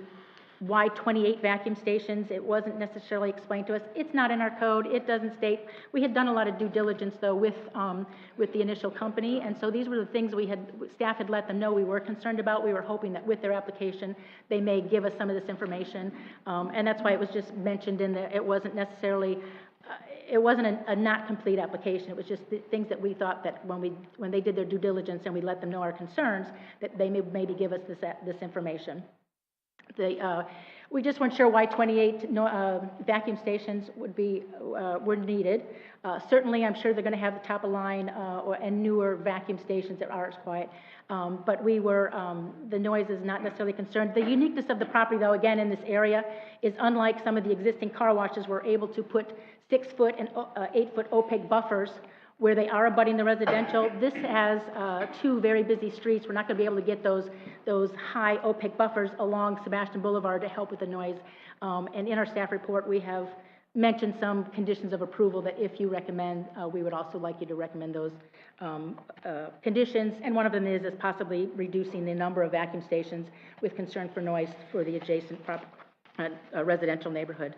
why 28 vacuum stations. It wasn't necessarily explained to us. It's not in our code. It doesn't state. We had done a lot of due diligence, though, with the initial company, and so these were the things staff had let them know we were concerned about. We were hoping that with their application, they may give us some of this information, and that's why it was just mentioned in there. It wasn't necessarily it wasn't a not complete application. It was just things that we thought that when they did their due diligence and we let them know our concerns, that they may maybe give us this information. We just weren't sure why 28 vacuum stations were needed. Certainly, I'm sure they're going to have the top of line and newer vacuum stations that are as quiet. But the noise is not necessarily concerned. The uniqueness of the property, though, again, in this area, is unlike some of the existing car washes, we're able to put 6-foot and 8-foot opaque buffers where they are abutting the residential. This has 2 very busy streets. We're not going to be able to get those high opaque buffers along Sebastian Boulevard to help with the noise. And in our staff report, we have mentioned some conditions of approval that if you recommend, we would also like you to recommend those conditions. And one of them is possibly reducing the number of vacuum stations with concern for noise for the adjacent residential neighborhood.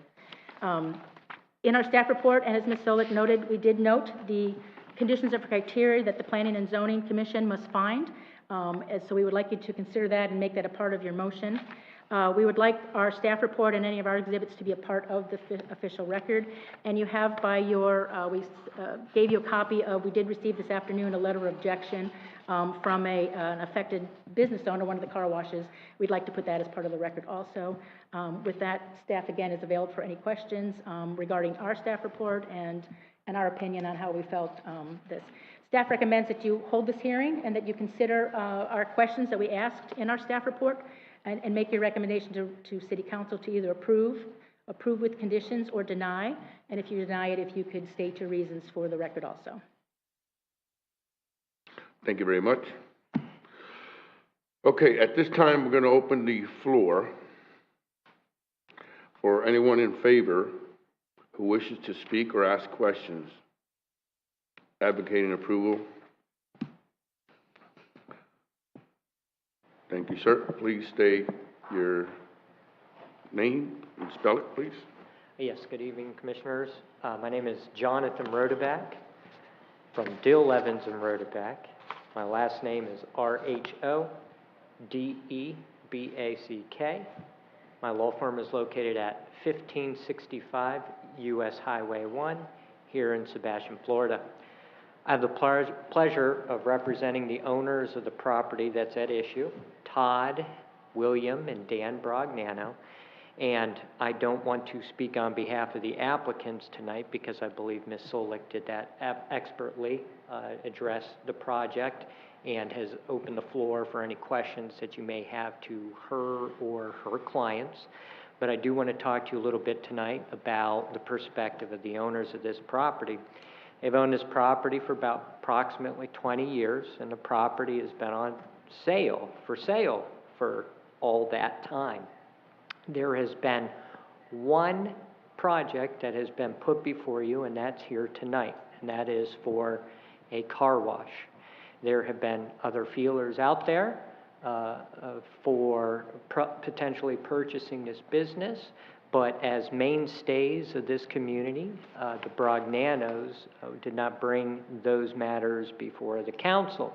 In our staff report, and as Ms. Solik noted, we did note the conditions of criteria that the Planning and Zoning Commission must find. And so we would like you to consider that and make that a part of your motion. We would like our staff report and any of our exhibits to be a part of the official record. And you have by your, we gave you a copy of, we did receive this afternoon a letter of objection from an affected business owner, one of the car washes. We'd like to put that as part of the record also. With that, staff again is available for any questions regarding our staff report and our opinion on how we felt this. Staff recommends that you hold this hearing and that you consider our questions that we asked in our staff report and make your recommendation to City Council to either approve with conditions, or deny. And if you deny it, if you could state your reasons for the record also. Thank you very much. Okay, at this time, we're going to open the floor for anyone in favor who wishes to speak or ask questions, advocating approval. Thank you, sir. Please state your name and spell it, please. Yes, good evening, Commissioners. My name is Jonathan Rodeback from Dill Evans and Rodeback. My last name is R-H-O-D-E-B-A-C-K. My law firm is located at 1565 U.S. Highway 1 here in Sebastian, Florida. I have the pleasure of representing the owners of the property that's at issue, Todd, William, and Dan Brognano. And I don't want to speak on behalf of the applicants tonight because I believe Ms. Solik did that expertly, address the project, and has opened the floor for any questions that you may have to her or her clients. But I do want to talk to you a little bit tonight about the perspective of the owners of this property. They've owned this property for about approximately 20 years, and the property has been on sale for all that time. There has been one project that has been put before you, and that's here tonight, and that is for a car wash. There have been other feelers out there for potentially purchasing this business, but as mainstays of this community, the Brognanos did not bring those matters before the council.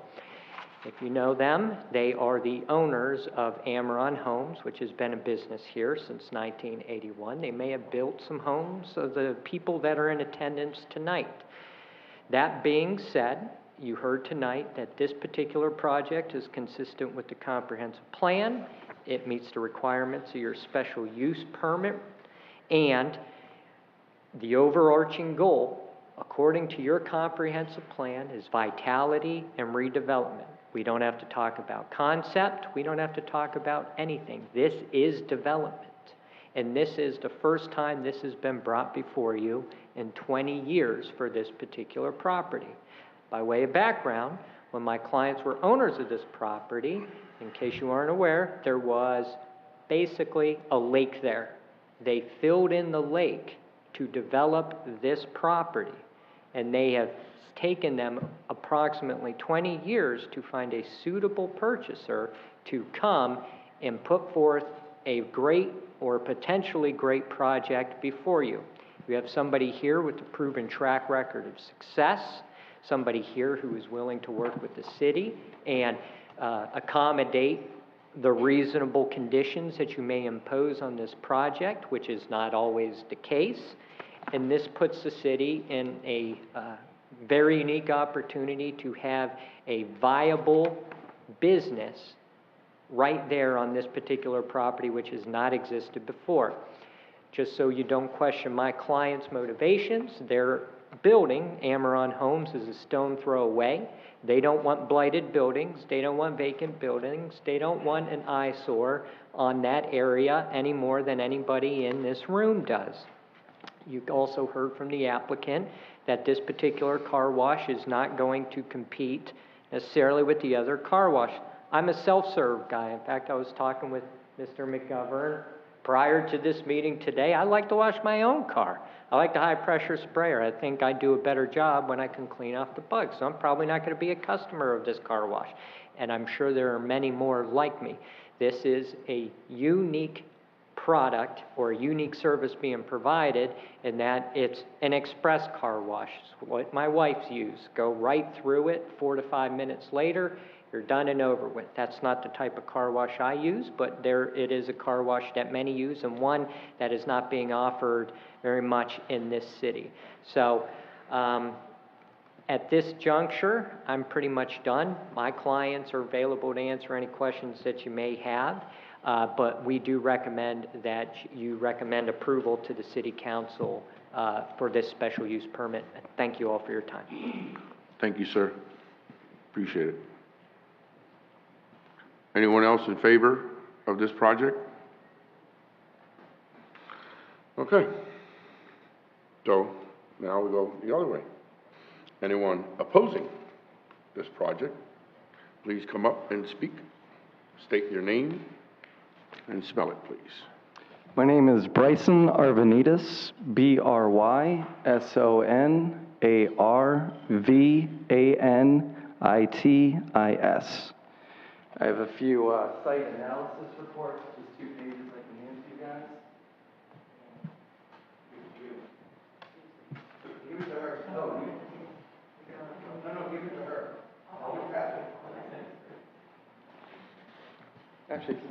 If you know them, they are the owners of Amaron Homes, which has been in business here since 1981. They may have built some homes of the people that are in attendance tonight. That being said, you heard tonight that this particular project is consistent with the comprehensive plan. It meets the requirements of your special use permit, and the overarching goal, according to your comprehensive plan, is vitality and redevelopment. We don't have to talk about concept. We don't have to talk about anything. This is development, and this is the first time this has been brought before you in 20 years for this particular property. By way of background, when my clients were owners of this property, in case you aren't aware, there was basically a lake there. They filled in the lake to develop this property, and they have taken them approximately 20 years to find a suitable purchaser to come and put forth a great or potentially great project before you. You have somebody here with a proven track record of success, somebody here who is willing to work with the city and accommodate the reasonable conditions that you may impose on this project, which is not always the case. And this puts the city in a very unique opportunity to have a viable business right there on this particular property, which has not existed before. Just so you don't question my client's motivations, their building, Amaron Homes, is a stone throw away. They don't want blighted buildings, they don't want vacant buildings, they don't want an eyesore on that area any more than anybody in this room does. You also heard from the applicant that this particular car wash is not going to compete necessarily with the other car wash. I'm a self-serve guy. In fact, I was talking with Mr. McGovern prior to this meeting today. I like to wash my own car. I like the high-pressure sprayer. I think I do a better job when I can clean off the bugs. So I'm probably not going to be a customer of this car wash. And I'm sure there are many more like me. This is a unique product or a unique service being provided in that it's an express car wash. It's what my wife's use. Go right through it, 4 to 5 minutes later, you're done and over with. That's not the type of car wash I use, but it is a car wash that many use and one that is not being offered very much in this city. So at this juncture, I'm pretty much done. My clients are available to answer any questions that you may have, but we do recommend that you recommend approval to the City Council for this special use permit. Thank you all for your time. Thank you, sir. Appreciate it. Anyone else in favor of this project? Okay. So now we go the other way. Anyone opposing this project, please come up and speak. State your name and spell it, please. My name is Bryson Arvanitis, BRYSON ARVANITIS. I have a few site analysis reports, just 2 pages I can hand to you guys. Give it to her. No, give it to her. I'll be happy. Actually, can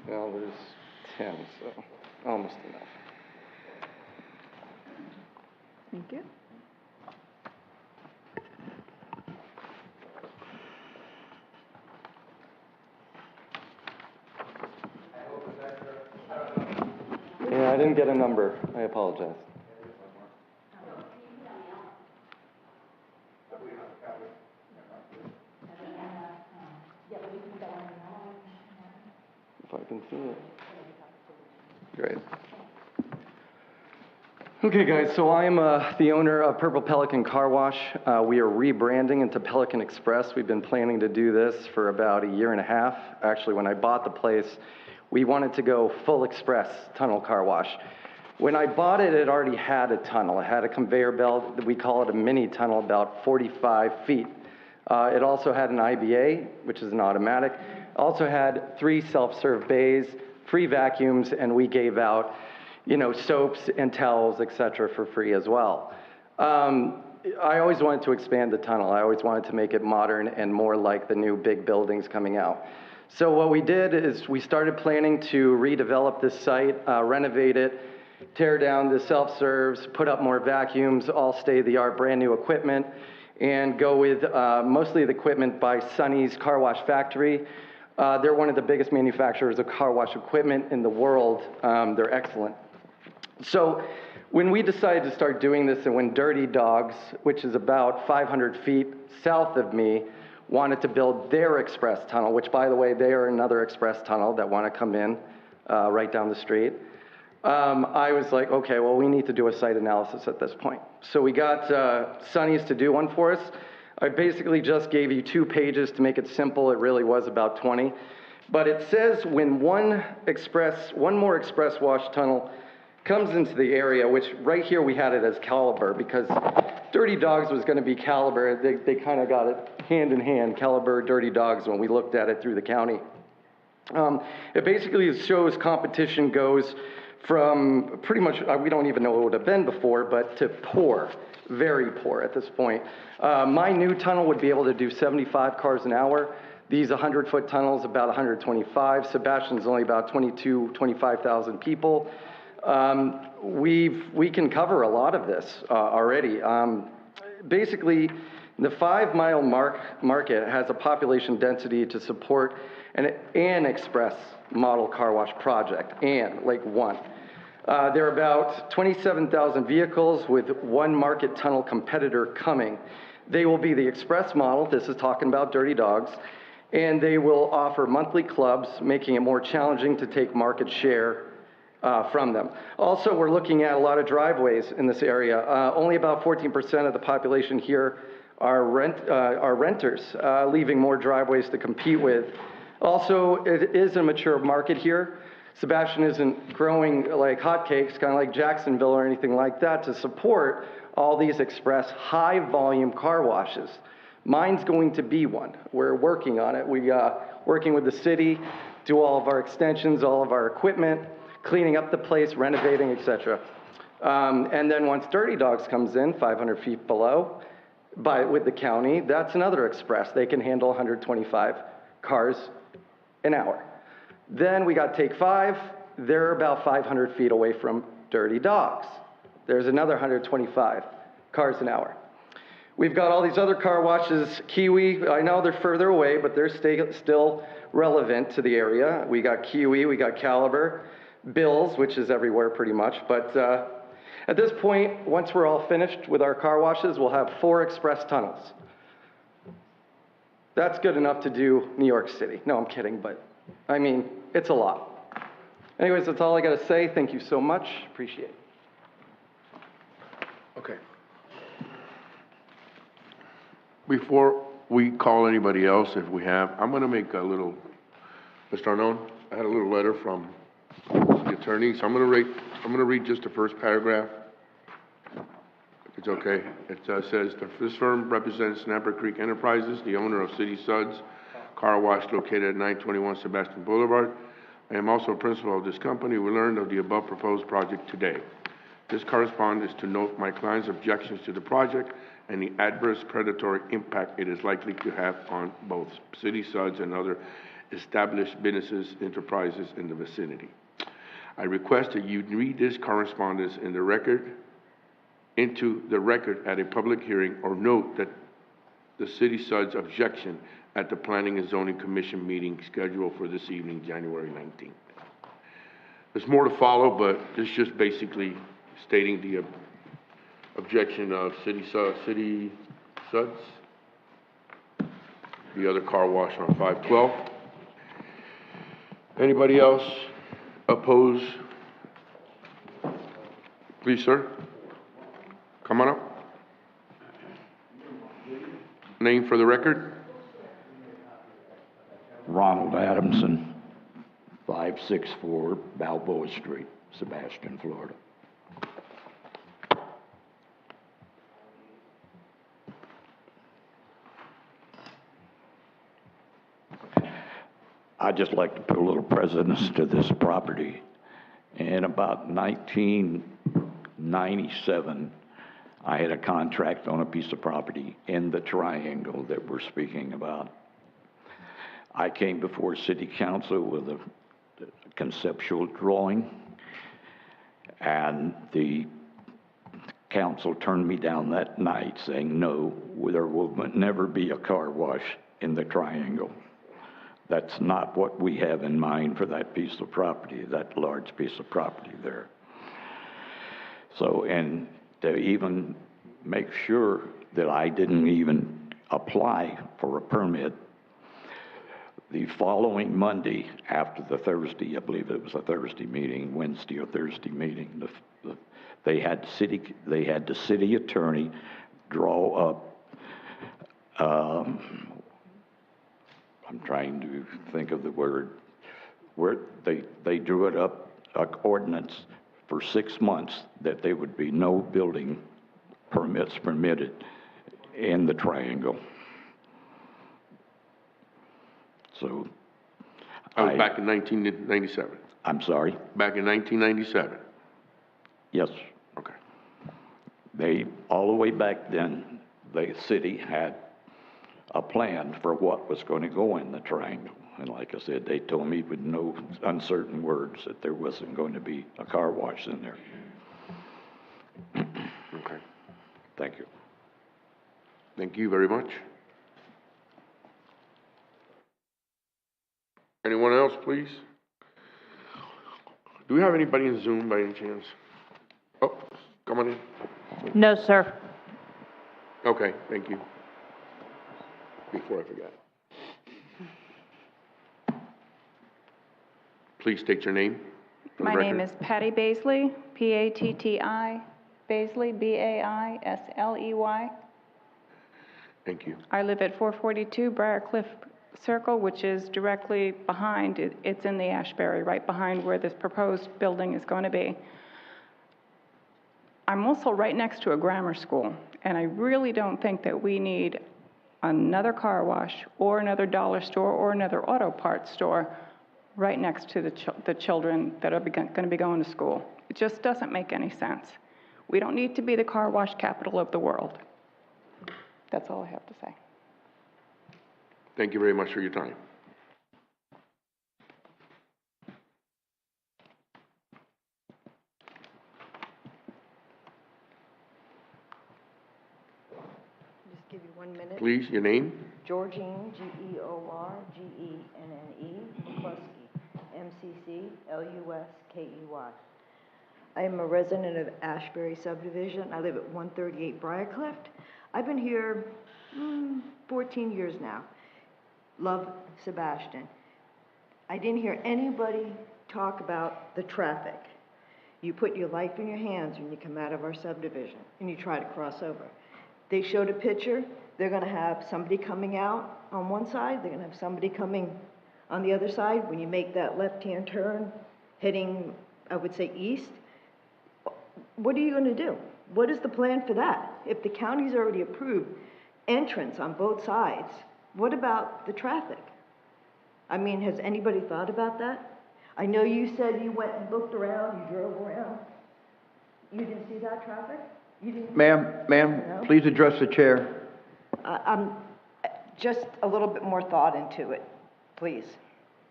I? Well, there's 10, so almost enough. Thank you. Yeah, I didn't get a number. I apologize. If I can see it. Great. Okay, guys, so I'm the owner of Purple Pelican Car Wash. We are rebranding into Pelican Express. We've been planning to do this for about 1.5 years. Actually, when I bought the place, we wanted to go full express tunnel car wash. When I bought it, it already had a tunnel. It had a conveyor belt. We call it a mini tunnel, about 45 feet. It also had an IBA, which is an automatic. Also had 3 self-serve bays, free vacuums, and we gave out, soaps and towels, etc., for free as well. I always wanted to expand the tunnel. I always wanted to make it modern and more like the new big buildings coming out. So what we did is we started planning to redevelop this site, renovate it, tear down the self-serves, put up more vacuums, all state-of-the-art brand new equipment, and go with mostly the equipment by Sonny's Car Wash Factory. They're one of the biggest manufacturers of car wash equipment in the world. They're excellent. So when we decided to start doing this, and when Dirty Dogs, which is about 500 feet south of me, wanted to build their express tunnel, which, by the way, they are another express tunnel that want to come in right down the street. I was like, okay, well, we need to do a site analysis at this point. So we got Sonny's to do one for us. I basically just gave you 2 pages to make it simple. It really was about 20. But it says when one more express wash tunnel comes into the area, which right here we had it as Caliber, because Dirty Dogs was going to be Caliber. They kind of got it hand in hand, Caliber, Dirty Dogs, when we looked at it through the county. It basically shows competition goes from pretty much, we don't even know what it would have been before, but to poor, very poor at this point. My new tunnel would be able to do 75 cars an hour. These 100-foot tunnels, about 125. Sebastian's only about 25,000 people. We can cover a lot of this already. Basically, The 5-mile market has a population density to support an express model car wash project, and like one. There are about 27,000 vehicles with one market tunnel competitor coming. They will be the express model, this is talking about Dirty Dogs, and they will offer monthly clubs, making it more challenging to take market share from them. Also, we're looking at a lot of driveways in this area. Only about 14% of the population here are renters, leaving more driveways to compete with. Also, it is a mature market here. Sebastian isn't growing like hotcakes, kind of like Jacksonville or anything like that, to support all these express high-volume car washes. Mine's going to be one. We're working on it. We working with the city, do all of our extensions, all of our equipment, cleaning up the place, renovating, etc. And then once Dirty Dogs comes in, 500 feet below, with the county, that's another express. They can handle 125 cars an hour. Then we got Take 5. They're about 500 feet away from Dirty Dogs. There's another 125 cars an hour. We've got all these other car washes. Kiwi, I know they're further away, but they're still relevant to the area. We got Kiwi, we got Caliber, Bills, which is everywhere pretty much. But at this point, once we're all finished with our car washes, we'll have 4 express tunnels. That's good enough to do New York City. No, I'm kidding, but I mean, it's a lot. Anyways, that's all I got to say. Thank you so much. Appreciate it. Okay. Before we call anybody else, if we have, I'm going to make a little, Mr. Arnone, I had a little letter from the attorney, so I'm going to read just the first paragraph. If it's okay. It says, this firm represents Snapper Creek Enterprises, the owner of City Suds Car Wash located at 921 Sebastian Boulevard. I am also a principal of this company. We learned of the above proposed project today. This correspondence to note my client's objections to the project and the adverse predatory impact it is likely to have on both City Suds and other established businesses, enterprises in the vicinity. I request that you read this correspondence into the record at a public hearing, or note that the City Suds objection at the Planning and Zoning Commission meeting scheduled for this evening, January 19th. There's more to follow, but this is just basically stating the objection of City Suds, the other car wash on 512. Anybody else oppose? Please, sir. Come on up. Name for the record? Ronald Adamson, 564 Balboa Street, Sebastian, Florida. I'd just like to put a little precedence to this property. In about 1997, I had a contract on a piece of property in the triangle that we're speaking about. I came before City Council with a conceptual drawing, and the council turned me down that night saying, no, there will never be a car wash in the triangle. That's not what we have in mind for that piece of property, that large piece of property there. So, and to even make sure that I didn't even apply for a permit, the following Monday after the Thursday, I believe it was a Thursday meeting, Wednesday or Thursday meeting, they had the city attorney draw up, I'm trying to think of the word, where they drew it up, ordinance for 6 months that there would be no building permits permitted in the triangle. So that was back in 1997. I'm sorry? Back in 1997. Yes. Okay. All the way back then, the city had a plan for what was going to go in the triangle. And like I said, they told me with no uncertain words that there wasn't going to be a car wash in there. Okay. Thank you. Thank you very much. Anyone else, please? Do we have anybody in Zoom by any chance? Oh, come on in. No, sir. Okay, thank you. Before I forget. Please state your name. for the My name record. is Patty Baisley, P-A-T-T-I, Baisley, B-A-I-S-L-E-Y. Thank you. I live at 442 Briarcliff Circle, which is directly behind, it's in the Ashbury, right behind where this proposed building is going to be. I'm also right next to a grammar school, and I really don't think that we need another car wash or another dollar store or another auto parts store right next to the children that are going to be going to school. It just doesn't make any sense. We don't need to be the car wash capital of the world. That's all I have to say. Thank you very much for your time. Just give you 1 minute. Please, your name? Georgine, Georgene, McCluskey, McCluskey. I am a resident of Ashbury subdivision. I live at 138 Briarcliff. I've been here 14 years now. Love Sebastian. I didn't hear anybody talk about the traffic. You put your life in your hands when you come out of our subdivision and you try to cross over. They showed a picture. They're going to have somebody coming out on one side. They're going to have somebody coming on the other side. When you make that left-hand turn, heading, I would say, east, what are you going to do? What is the plan for that? If the county's already approved entrance on both sides, what about the traffic? I mean, has anybody thought about that? I know you said you went and looked around, you drove around. You didn't see that traffic? You didn't? Ma'am, No? please address the chair. Just a little bit more thought into it, please.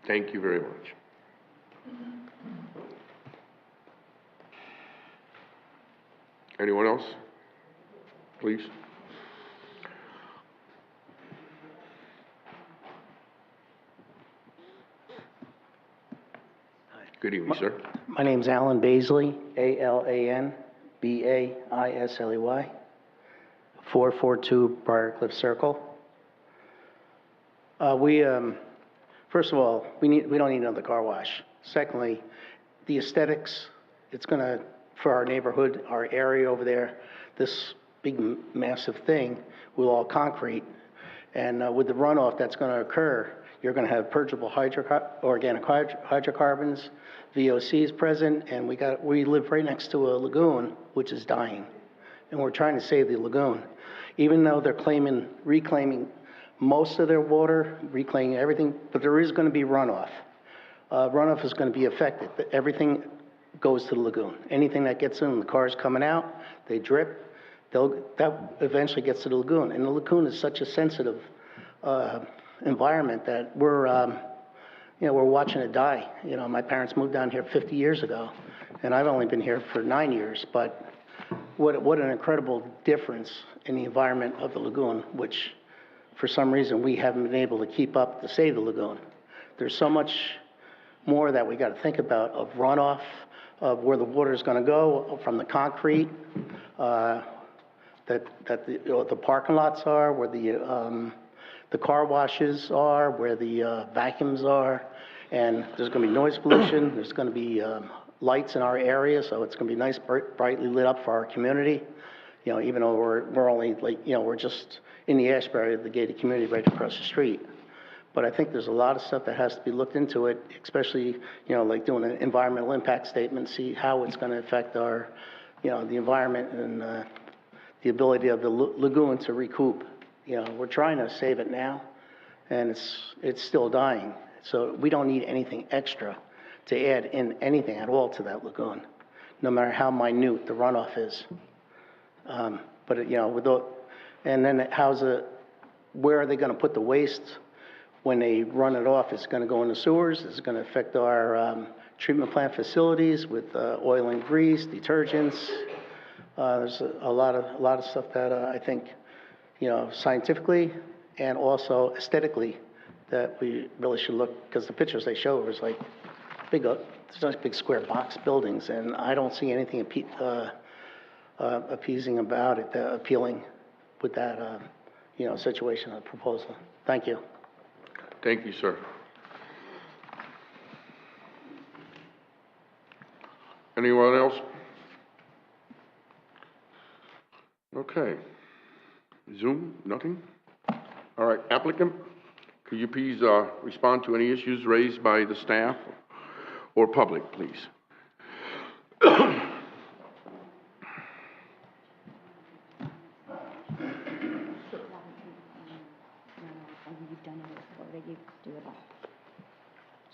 Thank you very much. Anyone else? Please. Good evening, sir. My name's Alan Baisley, A-L-A-N, B-A-I-S-L-E-Y, 442 Briarcliff Circle. First of all, we don't need another car wash. Secondly, the aesthetics, it's gonna, for our neighborhood, our area over there, this big massive thing with all concrete, and with the runoff that's gonna occur, you're gonna have purgeable organic hydrocarbons, VOCs present, and we live right next to a lagoon, which is dying. And we're trying to save the lagoon. Even though they're reclaiming most of their water, reclaiming everything, but there is gonna be runoff. Runoff is gonna be affected. Everything goes to the lagoon. Anything that gets in, the cars coming out, they drip, that eventually gets to the lagoon. And the lagoon is such a sensitive environment that we're watching it die. You know, my parents moved down here 50 years ago, and I've only been here for 9 years, but what an incredible difference in the environment of the lagoon, which for some reason we haven't been able to keep up to save the lagoon. There's so much more that we got to think about of runoff, of where the water is going to go from the concrete, that the parking lots are, where the car washes are, where the vacuums are, and there's going to be noise pollution. There's going to be lights in our area, so it's going to be nice, brightly lit up for our community. You know, even though we're only we're just in the Ashbury, the gated community right across the street. But I think there's a lot of stuff that has to be looked into it, especially, like doing an environmental impact statement, see how it's going to affect our, the environment and the ability of the lagoon to recoup. We're trying to save it now, and it's still dying. So we don't need anything extra to add in anything at all to that lagoon, no matter how minute the runoff is. But and then where are they going to put the waste? When they run it off, it's going to go in the sewers. It's going to affect our treatment plant facilities with oil and grease, detergents. There's a lot of stuff that I think you know, scientifically and also aesthetically, that we really should look, because the pictures they show is like big, it's like big square box buildings, and I don't see anything appeasing about it, appealing with that, you know, situation or proposal. Thank you. Thank you, sir. Anyone else? Okay. Zoom, nothing? All right, applicant, could you please respond to any issues raised by the staff or public, please?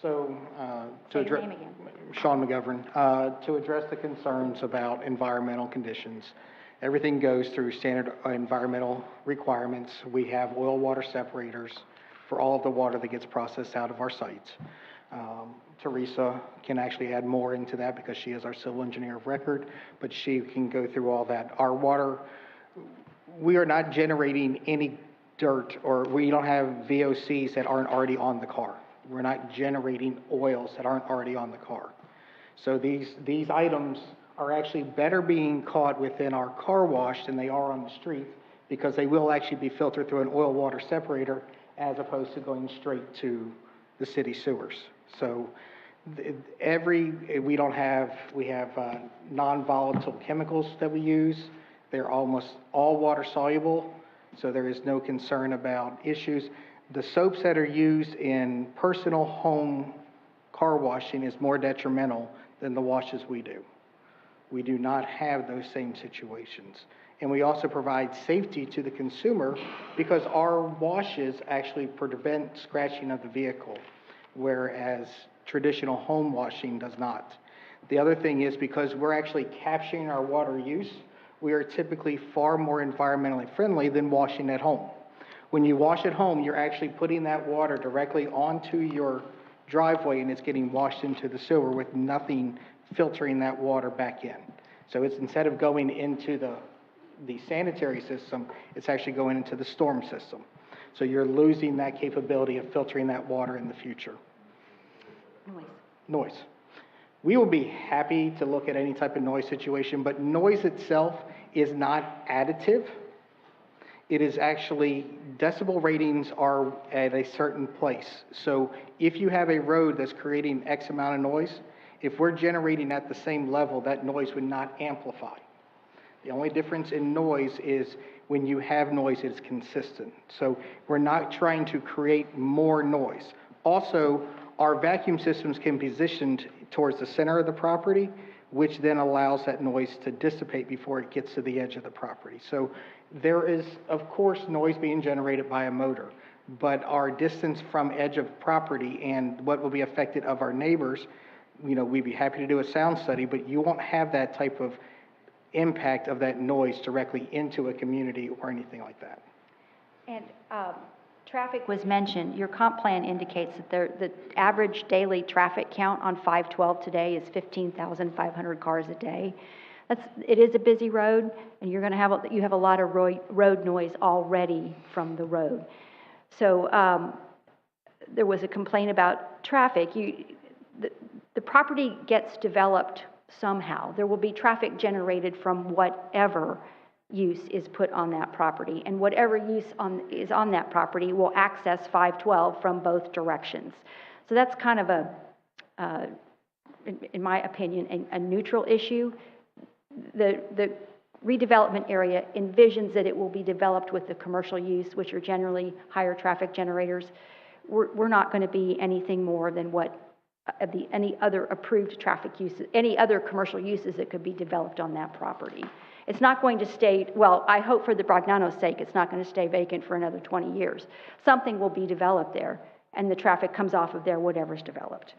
So, Say your name again. Sean McGovern, to address the concerns about environmental conditions, everything goes through standard environmental requirements. We have oil water separators for all of the water that gets processed out of our sites. Teresa can actually add more into that because she is our civil engineer of record, but she can go through all that. Our water, we are not generating any dirt, or we don't have VOCs that aren't already on the car. We're not generating oils that aren't already on the car. So these items are actually better being caught within our car wash than they are on the street, because they will actually be filtered through an oil water separator as opposed to going straight to the city sewers. So we have non-volatile chemicals that we use. They're almost all water soluble, so there is no concern about issues. The soaps that are used in personal home car washing is more detrimental than the washes we do. We do not have those same situations. And we also provide safety to the consumer because our washes actually prevent scratching of the vehicle, whereas traditional home washing does not. The other thing is, because we're actually capturing our water use, we are typically far more environmentally friendly than washing at home. When you wash at home, you're actually putting that water directly onto your driveway, and it's getting washed into the sewer with nothing filtering that water back in. So it's, instead of going into the sanitary system, it's actually going into the storm system. So you're losing that capability of filtering that water in the future. Noise. We will be happy to look at any type of noise situation, but noise itself is not additive. It is actually, decibel ratings are at a certain place. So if you have a road that's creating X amount of noise, if we're generating at the same level, that noise would not amplify. The only difference in noise is when you have noise, it's consistent. So we're not trying to create more noise. Also, our vacuum systems can be positioned towards the center of the property, which then allows that noise to dissipate before it gets to the edge of the property. So there is, of course, noise being generated by a motor, but our distance from edge of property and what will be affected of our neighbors, you know, we'd be happy to do a sound study, but you won't have that type of impact of that noise directly into a community or anything like that. And traffic was mentioned. Your comp plan indicates that the average daily traffic count on 512 today is 15,500 cars a day. It is a busy road, and you have a lot of road noise already from the road. So there was a complaint about traffic. The property gets developed somehow. There will be traffic generated from whatever use is put on that property, and whatever use is on that property will access 512 from both directions. So that's kind of in my opinion, a neutral issue. The redevelopment area envisions that it will be developed with the commercial use, which are generally higher traffic generators. We're not going to be anything more than what any other approved traffic uses, any other commercial uses that could be developed on that property. It's not going to stay, well, I hope for the Bragnano's sake, it's not going to stay vacant for another 20 years. Something will be developed there, and the traffic comes off of there, whatever's developed.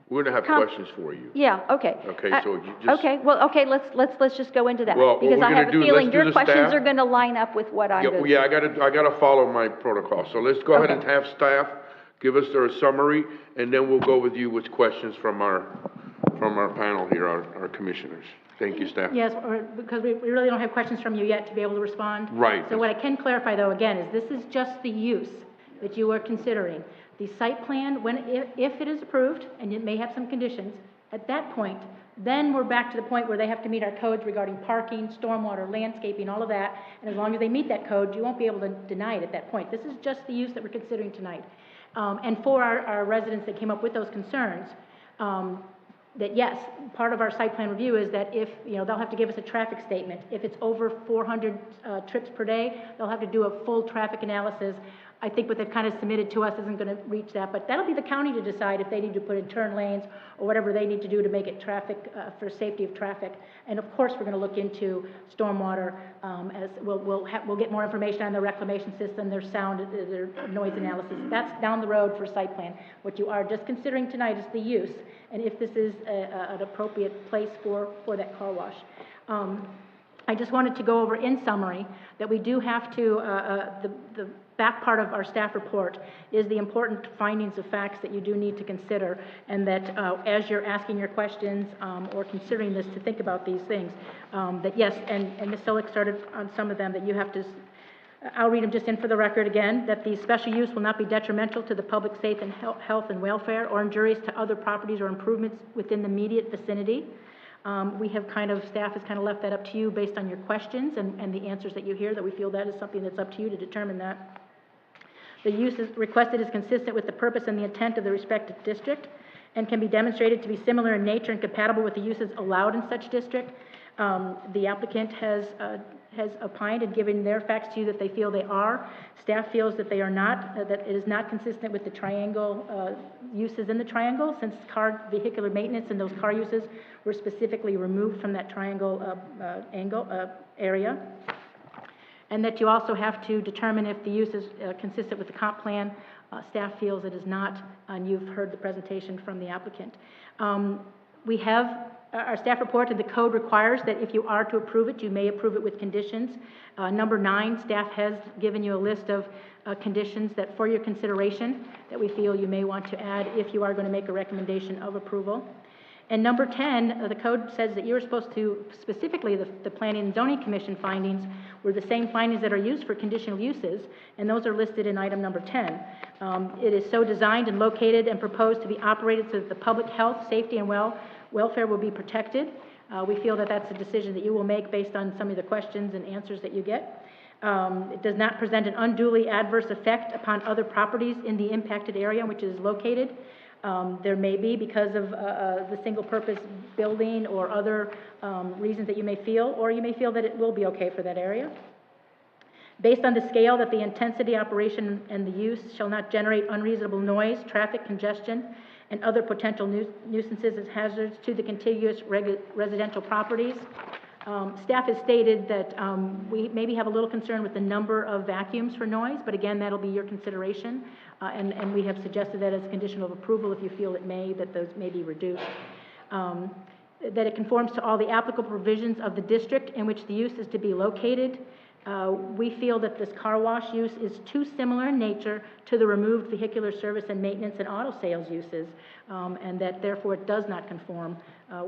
We're going to have questions for you. Yeah, okay. Okay, so you just... Okay, well, okay, let's just go into that. Well, because I have a feeling your questions staff. are going to line up with what I'm going to Yeah, I gotta follow my protocol. So let's go ahead and have staff give us their summary, and then we'll go with you with questions from from our panel here, our commissioners. Thank you, staff. Yes, or because we really don't have questions from you yet to be able to respond. Right. So what I can clarify though, again, is this is just the use that you are considering. The site plan, if it is approved, and it may have some conditions, at that point, then we're back to the point where they have to meet our codes regarding parking, stormwater, landscaping, all of that. And as long as they meet that code, you won't be able to deny it at that point. This is just the use that we're considering tonight. And for our residents that came up with those concerns, that yes, part of our site plan review is that if, they'll have to give us a traffic statement. If it's over 400 trips per day, they'll have to do a full traffic analysis. I think what they've kind of submitted to us isn't going to reach that, but that'll be the county to decide if they need to put in turn lanes or whatever they need to do to make it traffic, for safety of traffic. And of course, we're going to look into stormwater, as we'll get more information on the reclamation system, their sound, their noise analysis. That's down the road for site plan. What you are just considering tonight is the use, and if this is an appropriate place for that car wash. I just wanted to go over in summary that we do have to, the back part of our staff report is the important findings of facts that you do need to consider, and that as you're asking your questions or considering this, to think about these things. That yes, and Ms. Solik started on some of them, that you have to, I'll read them just in for the record again, that the special use will not be detrimental to the public safety and health and welfare or injurious to other properties or improvements within the immediate vicinity. We have staff has kind of left that up to you based on your questions and the answers that you hear, that we feel that is something that's up to you to determine that. The use requested is consistent with the purpose and the intent of the respective district and can be demonstrated to be similar in nature and compatible with the uses allowed in such district. The applicant has opined and given their facts to you that they feel they are. Staff feels that they are not, that it is not consistent with the triangle uses in the triangle, since vehicular maintenance and those car uses were specifically removed from that triangle area. And that you also have to determine if the use is consistent with the comp plan. Staff feels it is not, and you've heard the presentation from the applicant. We have our staff report, and the code requires that if you are to approve it, you may approve it with conditions. Number 9, staff has given you a list of conditions that for your consideration that we feel you may want to add if you are going to make a recommendation of approval. And number 10, the code says that you're supposed to, specifically the Planning and Zoning Commission findings were the same findings that are used for conditional uses, and those are listed in item number 10. It is so designed and located and proposed to be operated so that the public health, safety, and welfare will be protected. We feel that that's a decision that you will make based on some of the questions and answers that you get. It does not present an unduly adverse effect upon other properties in the impacted area in which it is located. There may be, because of the single-purpose building or other reasons that you may feel, or you may feel that it will be okay for that area. Based on the scale that the intensity, operation, and the use shall not generate unreasonable noise, traffic congestion, and other potential nuisances as hazards to the contiguous residential properties. Staff has stated that we maybe have a little concern with the number of vacuums for noise, but again, that'll be your consideration. And we have suggested that as a condition of approval, if you feel it may, that those may be reduced. That it conforms to all the applicable provisions of the district in which the use is to be located. We feel that this car wash use is too similar in nature to the removed vehicular service and maintenance and auto sales uses, and that therefore it does not conform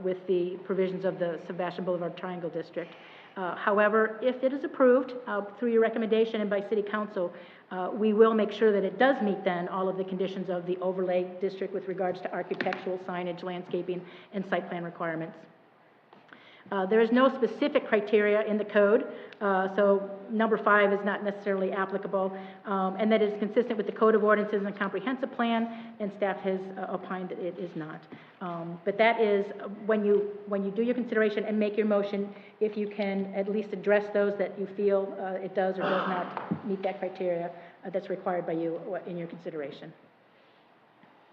with the provisions of the Sebastian Boulevard Triangle District. However, if it is approved through your recommendation and by City Council, we will make sure that it does meet then all of the conditions of the overlay district with regards to architectural, signage, landscaping, and site plan requirements. There is no specific criteria in the code, so number 5 is not necessarily applicable, and that is consistent with the Code of Ordinances and Comprehensive Plan, and staff has opined that it is not. But that is, when you do your consideration and make your motion, if you can at least address those that you feel it does or does not meet that criteria that's required by you in your consideration.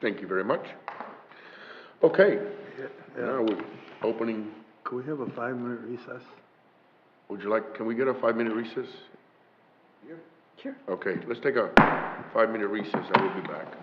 Thank you very much. Okay, now we're opening. Could we have a 5-minute recess? Would you like, can we get a 5-minute recess? Sure. Okay, let's take a 5-minute recess. I will be back.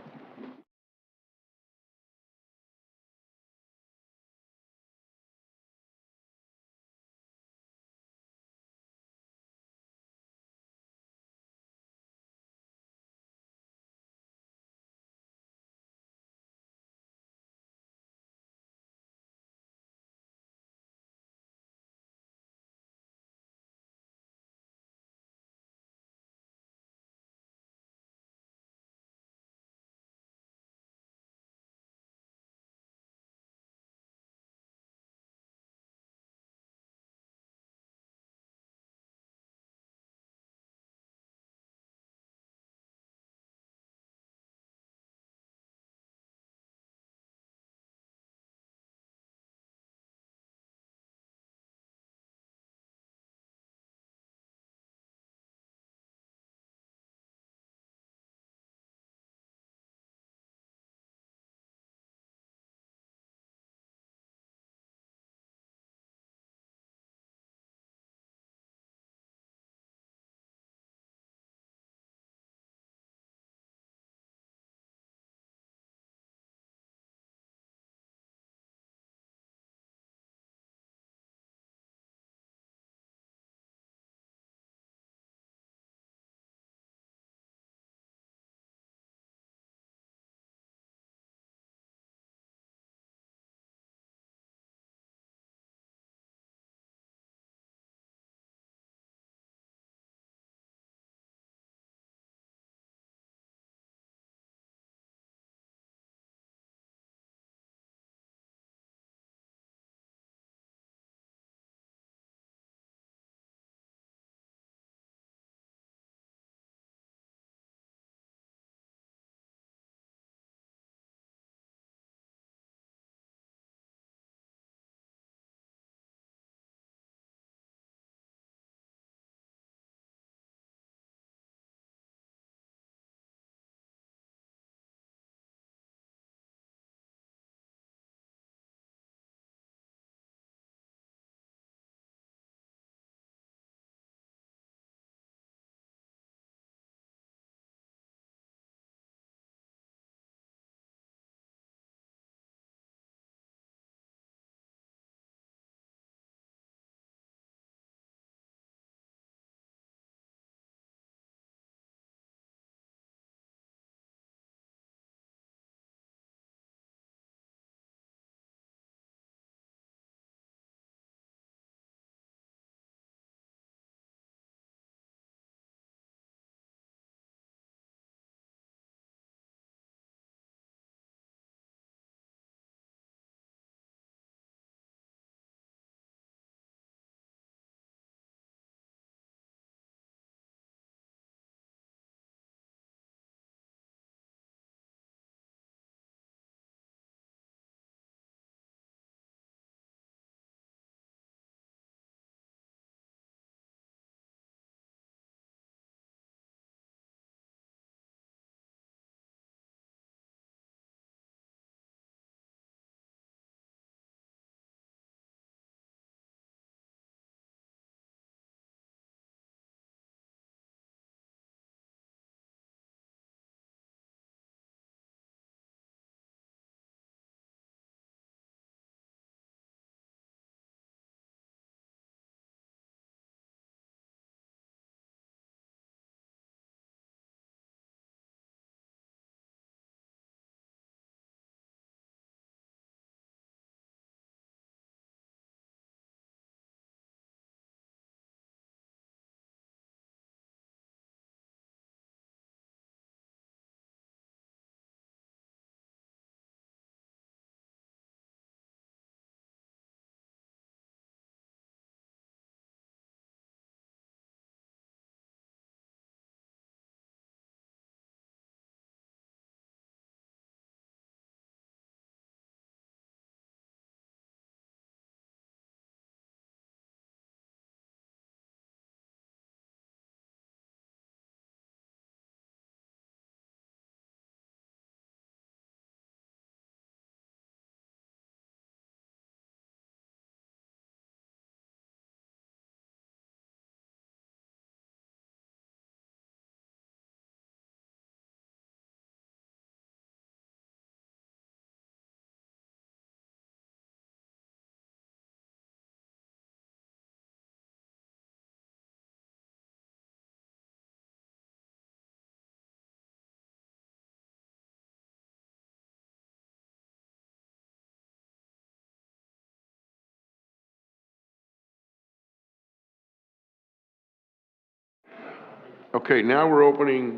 Okay, now we're opening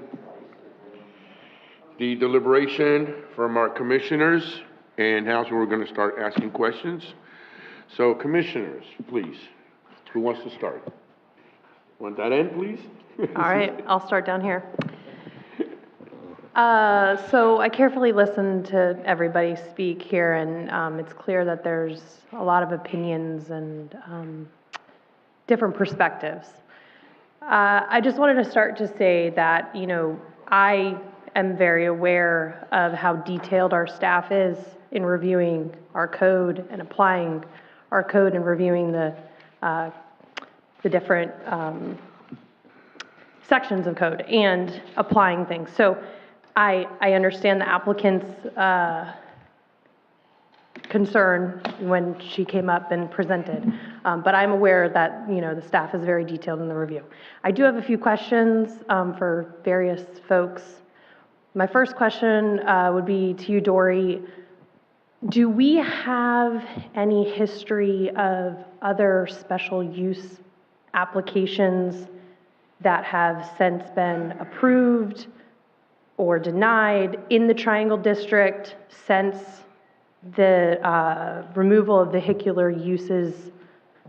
the deliberation from our commissioners, and now's where we're gonna start asking questions. So commissioners, please, who wants to start? Want that end, please? All right, I'll start down here. So I carefully listened to everybody speak here, and it's clear that there's a lot of opinions and different perspectives. I just wanted to start to say that, you know, I am very aware of how detailed our staff is in reviewing our code and applying our code and reviewing the different sections of code and applying things. So I understand the applicant's concern when she came up and presented, but I'm aware that, you know, the staff is very detailed in the review. I do have a few questions for various folks. My first question would be to you, Dory. Do we have any history of other special use applications that have since been approved or denied in the Triangle District since the removal of vehicular uses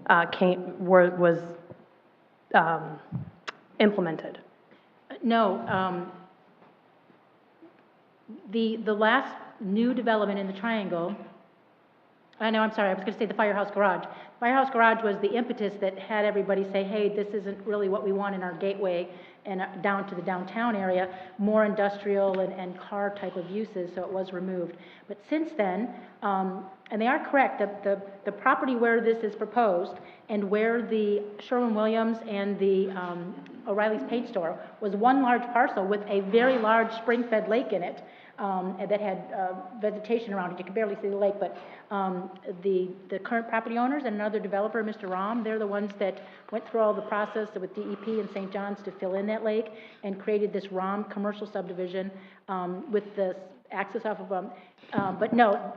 was implemented? No. The last new development in the Triangle, I'm sorry, I was going to say the Firehouse Garage. Firehouse Garage was the impetus that had everybody say, hey, this isn't really what we want in our gateway and down to the downtown area, more industrial and car type of uses, so it was removed. But since then, and they are correct, the property where this is proposed and where the Sherwin-Williams and the O'Reilly's paint store was one large parcel with a very large spring-fed lake in it, that had vegetation around it. You can barely see the lake, but the current property owners and another developer, Mr. Rahm, they're the ones that went through all the process with DEP and St. John's to fill in that lake and created this Rahm commercial subdivision with the access off of but no,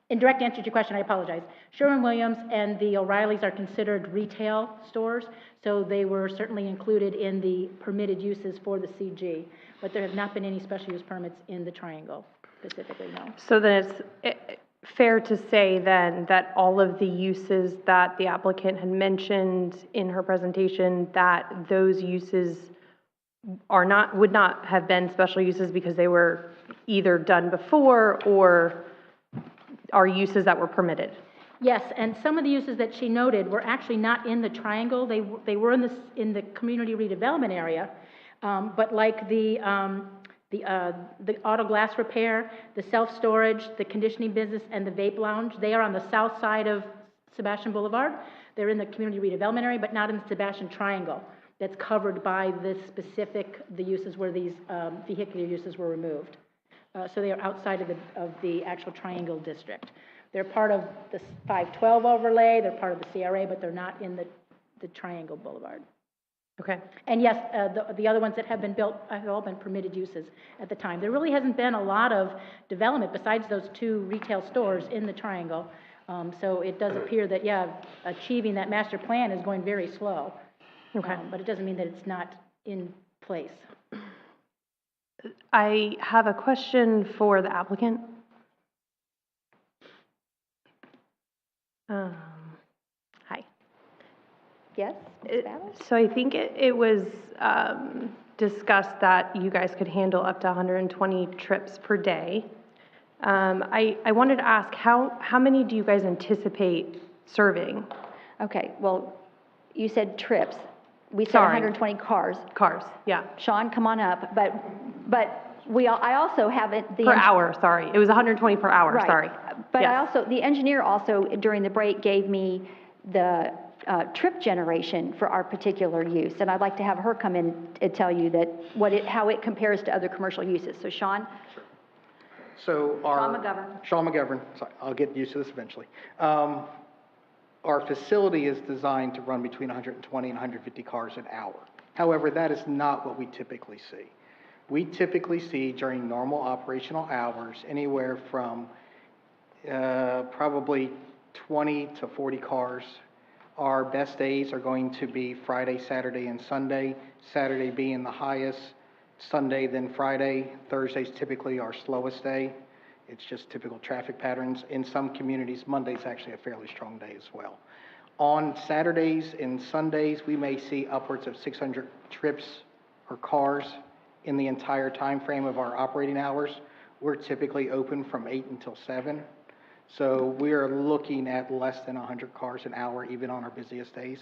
in direct answer to your question, I apologize. Sherwin-Williams and the O'Reillys are considered retail stores, so they were certainly included in the permitted uses for the CG, but there have not been any special use permits in the Triangle specifically, no. So then it's fair to say then that all of the uses that the applicant had mentioned in her presentation, that those uses would not have been special uses because they were either done before or are uses that were permitted? Yes, and some of the uses that she noted were actually not in the Triangle. They were in the community redevelopment area, but like the auto glass repair, the self-storage, the conditioning business, and the vape lounge, they are on the south side of Sebastian Boulevard. They're in the community redevelopment area, but not in the Sebastian Triangle. That's covered by the uses where these vehicular uses were removed. So they are outside of the actual Triangle District. They're part of the 512 overlay, they're part of the CRA, but they're not in the Triangle Boulevard. Okay. And yes, the other ones that have been built have all been permitted uses at the time. There really hasn't been a lot of development besides those two retail stores in the Triangle. So it does appear that, yeah, achieving that master plan is going very slow. Okay. But it doesn't mean that it's not in place. I have a question for the applicant. Hi. Yes, Ms. Battles? So I think it was discussed that you guys could handle up to 120 trips per day. I wanted to ask, how many do you guys anticipate serving? Okay, well, you said trips. We said Sorry. 120 cars. Cars, yeah. Sean, come on up. But I also have it. Per hour, sorry. It was 120 per hour, Right. sorry. But Yes. the engineer also, during the break, gave me the trip generation for our particular use. And I'd like to have her come in and tell you that how it compares to other commercial uses. So Sean? So Sean McGovern. Sean McGovern, sorry, I'll get used to this eventually. Our facility is designed to run between 120 and 150 cars an hour. However, that is not what we typically see. We typically see during normal operational hours anywhere from probably 20 to 40 cars Our best days are going to be Friday, Saturday, and Sunday. Saturday being the highest, Sunday then Friday. Thursday's typically our slowest day. It's just typical traffic patterns. In some communities, Monday's actually a fairly strong day as well. On Saturdays and Sundays, we may see upwards of 600 trips or cars in the entire time frame of our operating hours. We're typically open from 8 until 7. So we are looking at less than 100 cars an hour, even on our busiest days.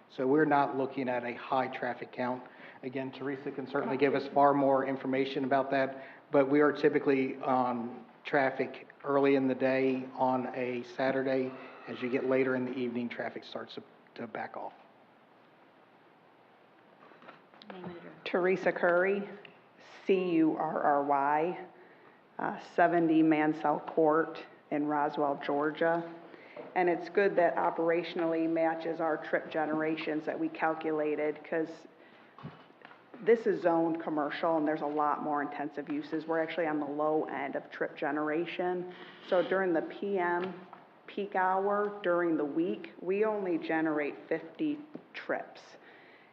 So we're not looking at a high traffic count. Again, Teresa can certainly give us far more information about that, but we are typically on traffic early in the day on a Saturday. As you get later in the evening, traffic starts to back off. Teresa Curry, Curry, 70 Mansell Court in Roswell, Georgia. And it's good that operationally matches our trip generations that we calculated, because this is zoned commercial and there's a lot more intensive uses. We're actually on the low end of trip generation. So during the PM peak hour, during the week, we only generate 50 trips.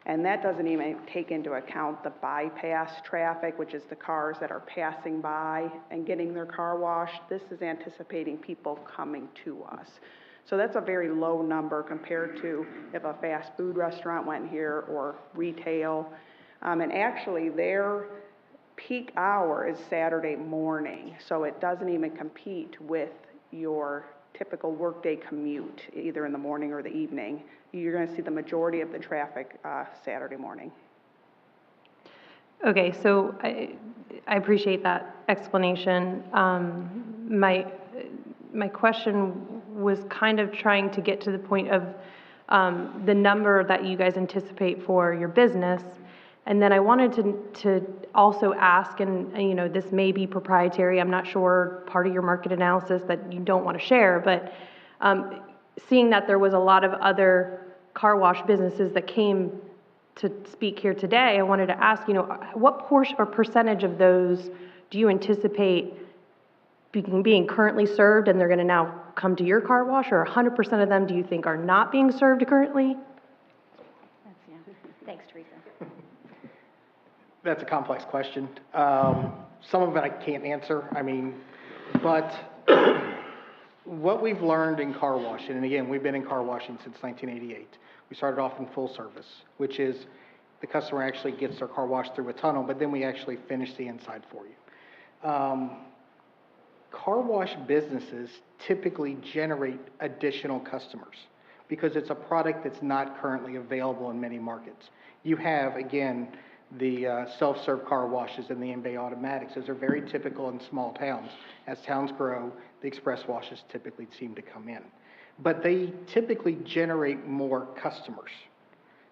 And that doesn't even take into account the bypass traffic, which is the cars that are passing by and getting their car washed. This is anticipating people coming to us. So that's a very low number compared to if a fast food restaurant went here or retail. And actually their peak hour is Saturday morning, so it doesn't even compete with your typical workday commute, either in the morning or the evening. You're going to see the majority of the traffic Saturday morning. Okay, so I appreciate that explanation. My question was kind of trying to get to the point of the number that you guys anticipate for your business. And then I wanted to also ask, and you know, this may be proprietary, I'm not sure, part of your market analysis that you don't want to share, but seeing that there was a lot of other car wash businesses that came to speak here today, I wanted to ask, you know, what portion or percentage of those do you anticipate being currently served and they're going to now come to your car wash, or 100% of them do you think are not being served currently? Thanks, Teresa. That's a complex question. Some of it I can't answer. I mean, but what we've learned in car washing, and again, we've been in car washing since 1988. We started off in full service, which is the customer actually gets their car washed through a tunnel, but then we actually finish the inside for you. Car wash businesses typically generate additional customers because it's a product that's not currently available in many markets. You have, again, the self-serve car washes and the in-bay automatics. Those are very typical in small towns. As towns grow, the express washes typically seem to come in. But they typically generate more customers.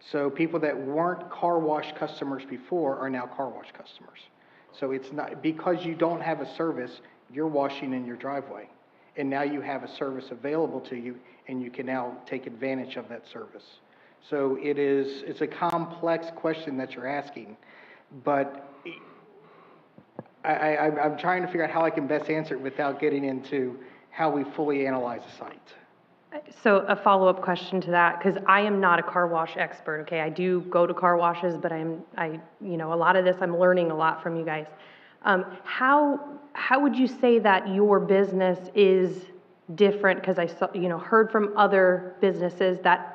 So people that weren't car wash customers before are now car wash customers. So it's not, because you don't have a service, you're washing in your driveway. And now you have a service available to you, and you can now take advantage of that service. So it's a complex question that you're asking, but I'm trying to figure out how I can best answer it without getting into how we fully analyze a site. So a follow-up question to that, because I am not a car wash expert, okay? I do go to car washes, but you know, a lot of this I'm learning a lot from you guys. How would you say that your business is different? Because I saw, you know, heard from other businesses that,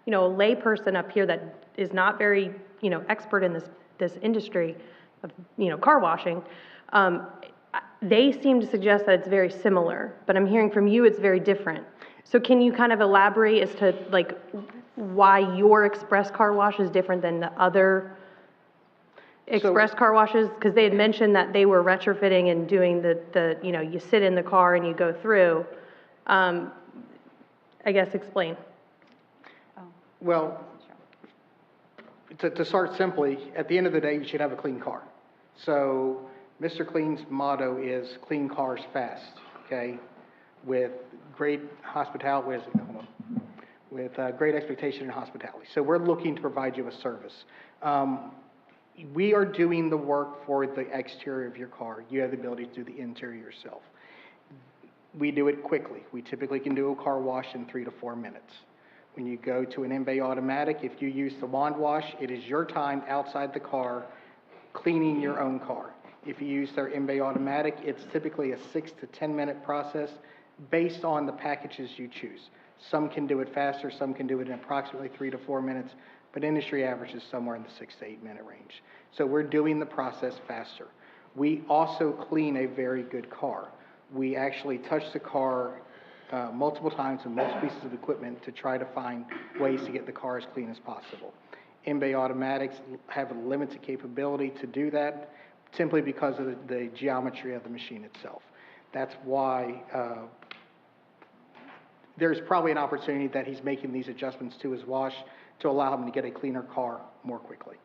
you know, a lay person up here that is not very, you know, expert in this industry of, you know, car washing, they seem to suggest that it's very similar, but I'm hearing from you it's very different. So can you kind of elaborate as to like why your express car wash is different than the other express car washes? Because they had mentioned that they were retrofitting and doing the you know, you sit in the car and you go through. I guess explain. Well, to start simply, at the end of the day, you should have a clean car. So Mr. Clean's motto is clean cars fast, okay? With great hospitality, with great expectation and hospitality. So we're looking to provide you a service. We are doing the work for the exterior of your car. You have the ability to do the interior yourself. We do it quickly. We typically can do a car wash in 3 to 4 minutes. When you go to an in-bay automatic, if you use the wand wash, it is your time outside the car cleaning your own car. If you use their in-bay automatic, it's typically a 6 to 10 minute process based on the packages you choose. Some can do it faster, some can do it in approximately 3 to 4 minutes, but industry average is somewhere in the 6 to 8 minute range. So we're doing the process faster. We also clean a very good car. We actually touch the car multiple times with multiple pieces of equipment to try to find ways to get the car as clean as possible. In-bay automatics have a limited capability to do that simply because of the geometry of the machine itself. That's why there's probably an opportunity that he's making these adjustments to his wash to allow him to get a cleaner car more quickly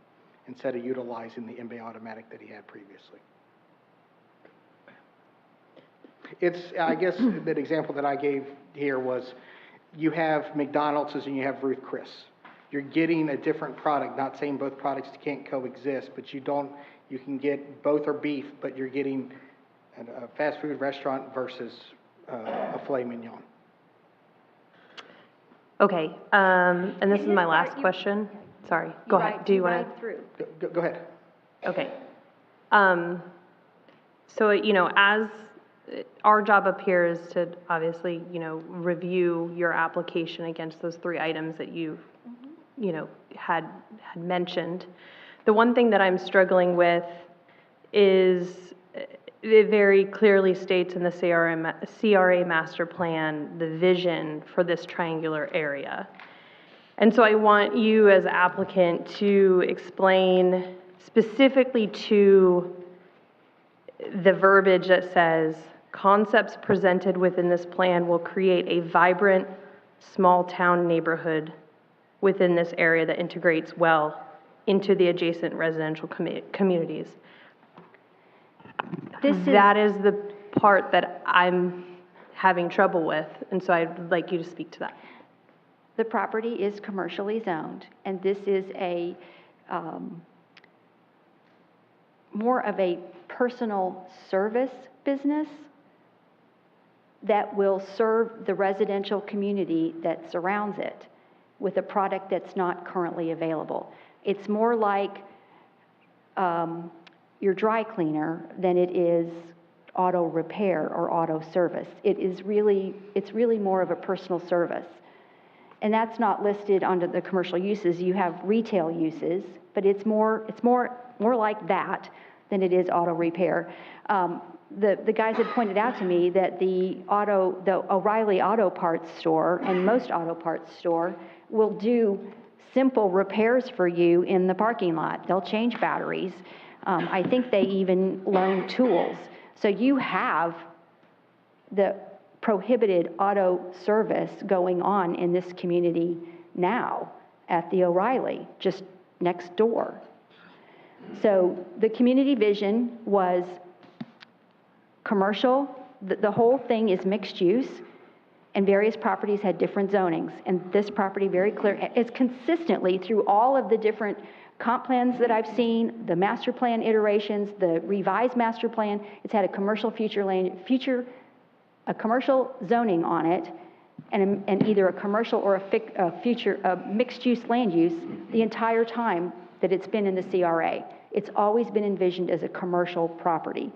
instead of utilizing the in-bay automatic that he had previously. It's, I guess, that example that I gave here was you have McDonald's and you have Ruth Chris. You're getting a different product, not saying both products can't coexist, but you can get both are beef, but you're getting a fast food restaurant versus a filet mignon. Okay, and this is my last question. Sorry, go ahead. Do you want to? Go ahead. Okay. So, as our job up here is to obviously, review your application against those 3 items that you've, had mentioned. The one thing that I'm struggling with is it very clearly states in the CRA master plan the vision for this triangular area. And so I want you as applicant to explain specifically to the verbiage that says concepts presented within this plan will create a vibrant small town neighborhood within this area that integrates well into the adjacent residential communities. That is the part that I'm having trouble with, and so I'd like you to speak to that. The property is commercially zoned, and this is a more of a personal service business that will serve the residential community that surrounds it with a product that's not currently available. It's more like your dry cleaner than it is auto repair or auto service. It's really more of a personal service. And that's not listed under the commercial uses. You have retail uses, but it's more like that than it is auto repair. The guys had pointed out to me that the O'Reilly Auto Parts store and most auto parts store will do simple repairs for you in the parking lot. They'll change batteries. I think they even loan tools. So you have the prohibited auto service going on in this community now at the O'Reilly, just next door. So the community vision was commercial. The whole thing is mixed use, and various properties had different zonings. And this property very clear, it's consistently through all of the different comp plans that I've seen, the master plan iterations, the revised master plan, it's had a commercial a commercial zoning on it, and either a commercial or a mixed use land use the entire time that it's been in the CRA. It's always been envisioned as a commercial property.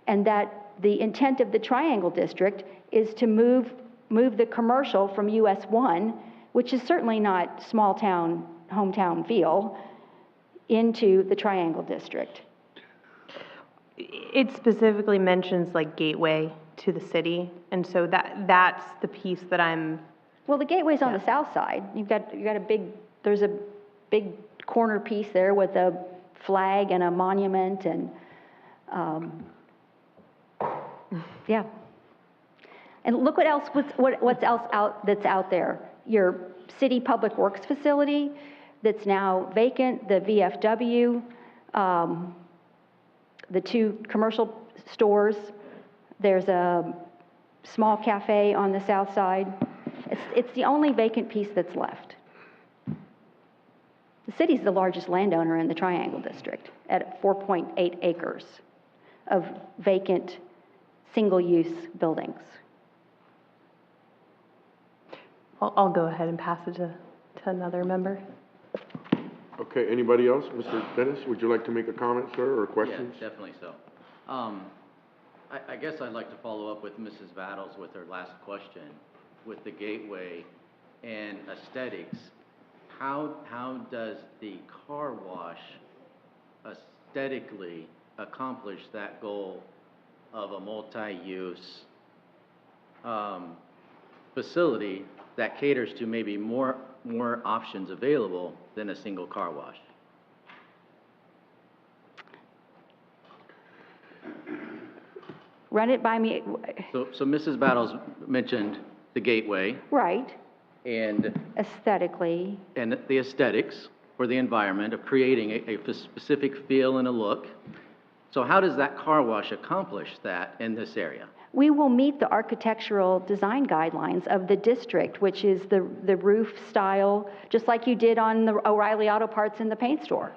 And that the intent of the Triangle District is to move the commercial from US 1, which is certainly not small town, hometown feel, into the Triangle District. It specifically mentions like gateway to the city, and so that's the piece that I'm. Well, the gateway's on the south side. There's a big corner piece there with a flag and a monument and, yeah. And look what's else that's out there. Your city public works facility that's now vacant, the VFW, the 2 commercial stores. There's a small cafe on the south side. It's the only vacant piece that's left. The city's the largest landowner in the Triangle District at 4.8 acres of vacant single-use buildings. I'll go ahead and pass it to another member. Okay, anybody else? Mr. Dennis, would you like to make a comment, sir, or questions? Yeah, definitely so. I guess I'd like to follow up with Mrs. Battles with her last question, with the gateway and aesthetics. How does the car wash aesthetically accomplish that goal of a multi-use facility that caters to maybe more options available than a single car wash? Run it by me. So Mrs. Battles mentioned the gateway Right, and aesthetically. the aesthetics for the environment of creating a specific feel and a look. So how does that car wash accomplish that in this area? We will meet the architectural design guidelines of the district, which is the roof style, just like you did on the O'Reilly Auto Parts in the paint store.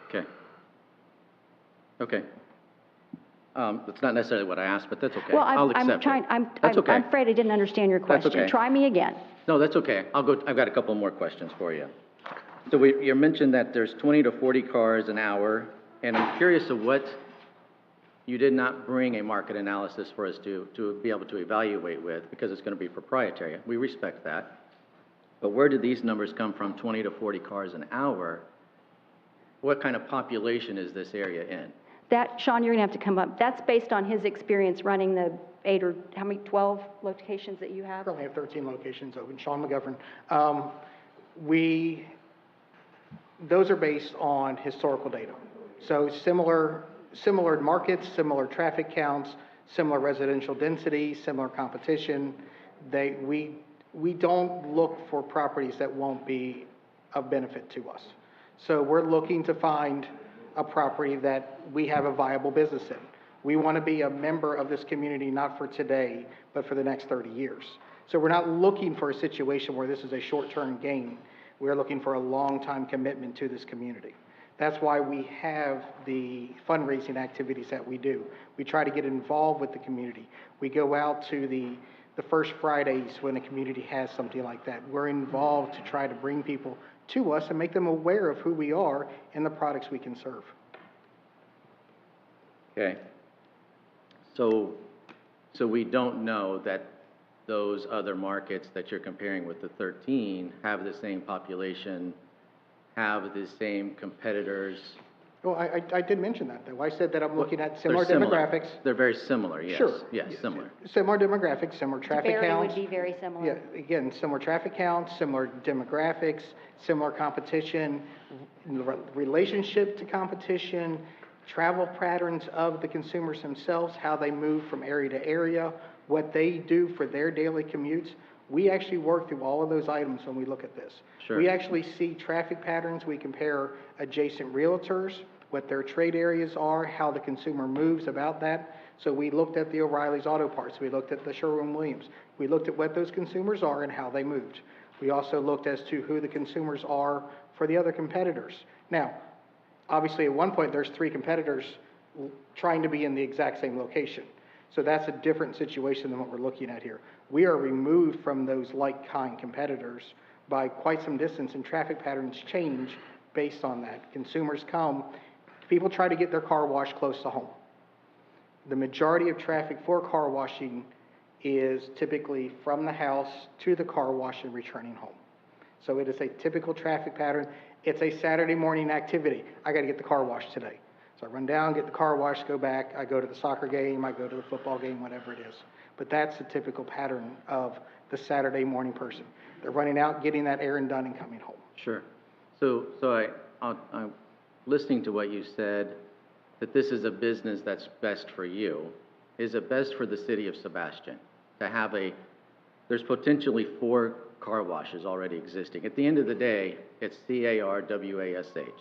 Okay. Okay. That's not necessarily what I asked, but that's okay. Well, I'll accept That's okay. I'm afraid I didn't understand your That's question. okay. Try me again. No, that's okay. I've got a couple more questions for you. So you mentioned that there's 20 to 40 cars an hour, and I'm curious of what you did not bring a market analysis for us to be able to evaluate with, because it's going to be proprietary. We respect that. But where did these numbers come from, 20 to 40 cars an hour? What kind of population is this area in? That, Sean, you're gonna have to come up. That's based on his experience running the 12 locations that you have? Currently have 13 locations open. Sean McGovern. Those are based on historical data. So similar markets, similar traffic counts, similar residential density, similar competition. We don't look for properties that won't be of benefit to us. So we're looking to find a property that we have a viable business in. We want to be a member of this community, not for today, but for the next 30 years. So we're not looking for a situation where this is a short-term gain. We're looking for a long-time commitment to this community. That's why we have the fundraising activities that we do. We try to get involved with the community. We go out to the first Fridays when a community has something like that. We're involved to try to bring people to us and make them aware of who we are and the products we can serve. Okay. So we don't know that those other markets that you're comparing with the 13 have the same population, have the same competitors. Well, I did mention that, though. I said that I'm looking at similar They're demographics. They're very similar, yes. Sure. Yes, similar. Similar demographics, similar traffic Barely counts. would be very similar. Yeah, again, similar traffic counts, similar demographics, similar competition, relationship to competition, travel patterns of the consumers themselves, how they move from area to area, what they do for their daily commutes. We actually work through all of those items when we look at this. Sure. We actually see traffic patterns. We compare adjacent realtors, what their trade areas are, how the consumer moves about that. So we looked at the O'Reilly's Auto Parts. We looked at the Sherwin-Williams. We looked at what those consumers are and how they moved. We also looked as to who the consumers are for the other competitors. Now, obviously at one point there's 3 competitors trying to be in the exact same location. So that's a different situation than what we're looking at here. We are removed from those like-kind competitors by quite some distance, and traffic patterns change based on that. Consumers come, people try to get their car washed close to home. The majority of traffic for car washing is typically from the house to the car wash and returning home. So it is a typical traffic pattern. It's a Saturday morning activity. I got to get the car washed today. So I run down, get the car washed, go back. I go to the soccer game, I go to the football game, whatever it is. But that's the typical pattern of the Saturday morning person. They're running out, getting that errand done, and coming home. Sure. So I'm listening to what you said, that this is a business that's best for you. Is it best for the city of Sebastian to have there's potentially 4 car washes already existing. At the end of the day, it's CARWASH.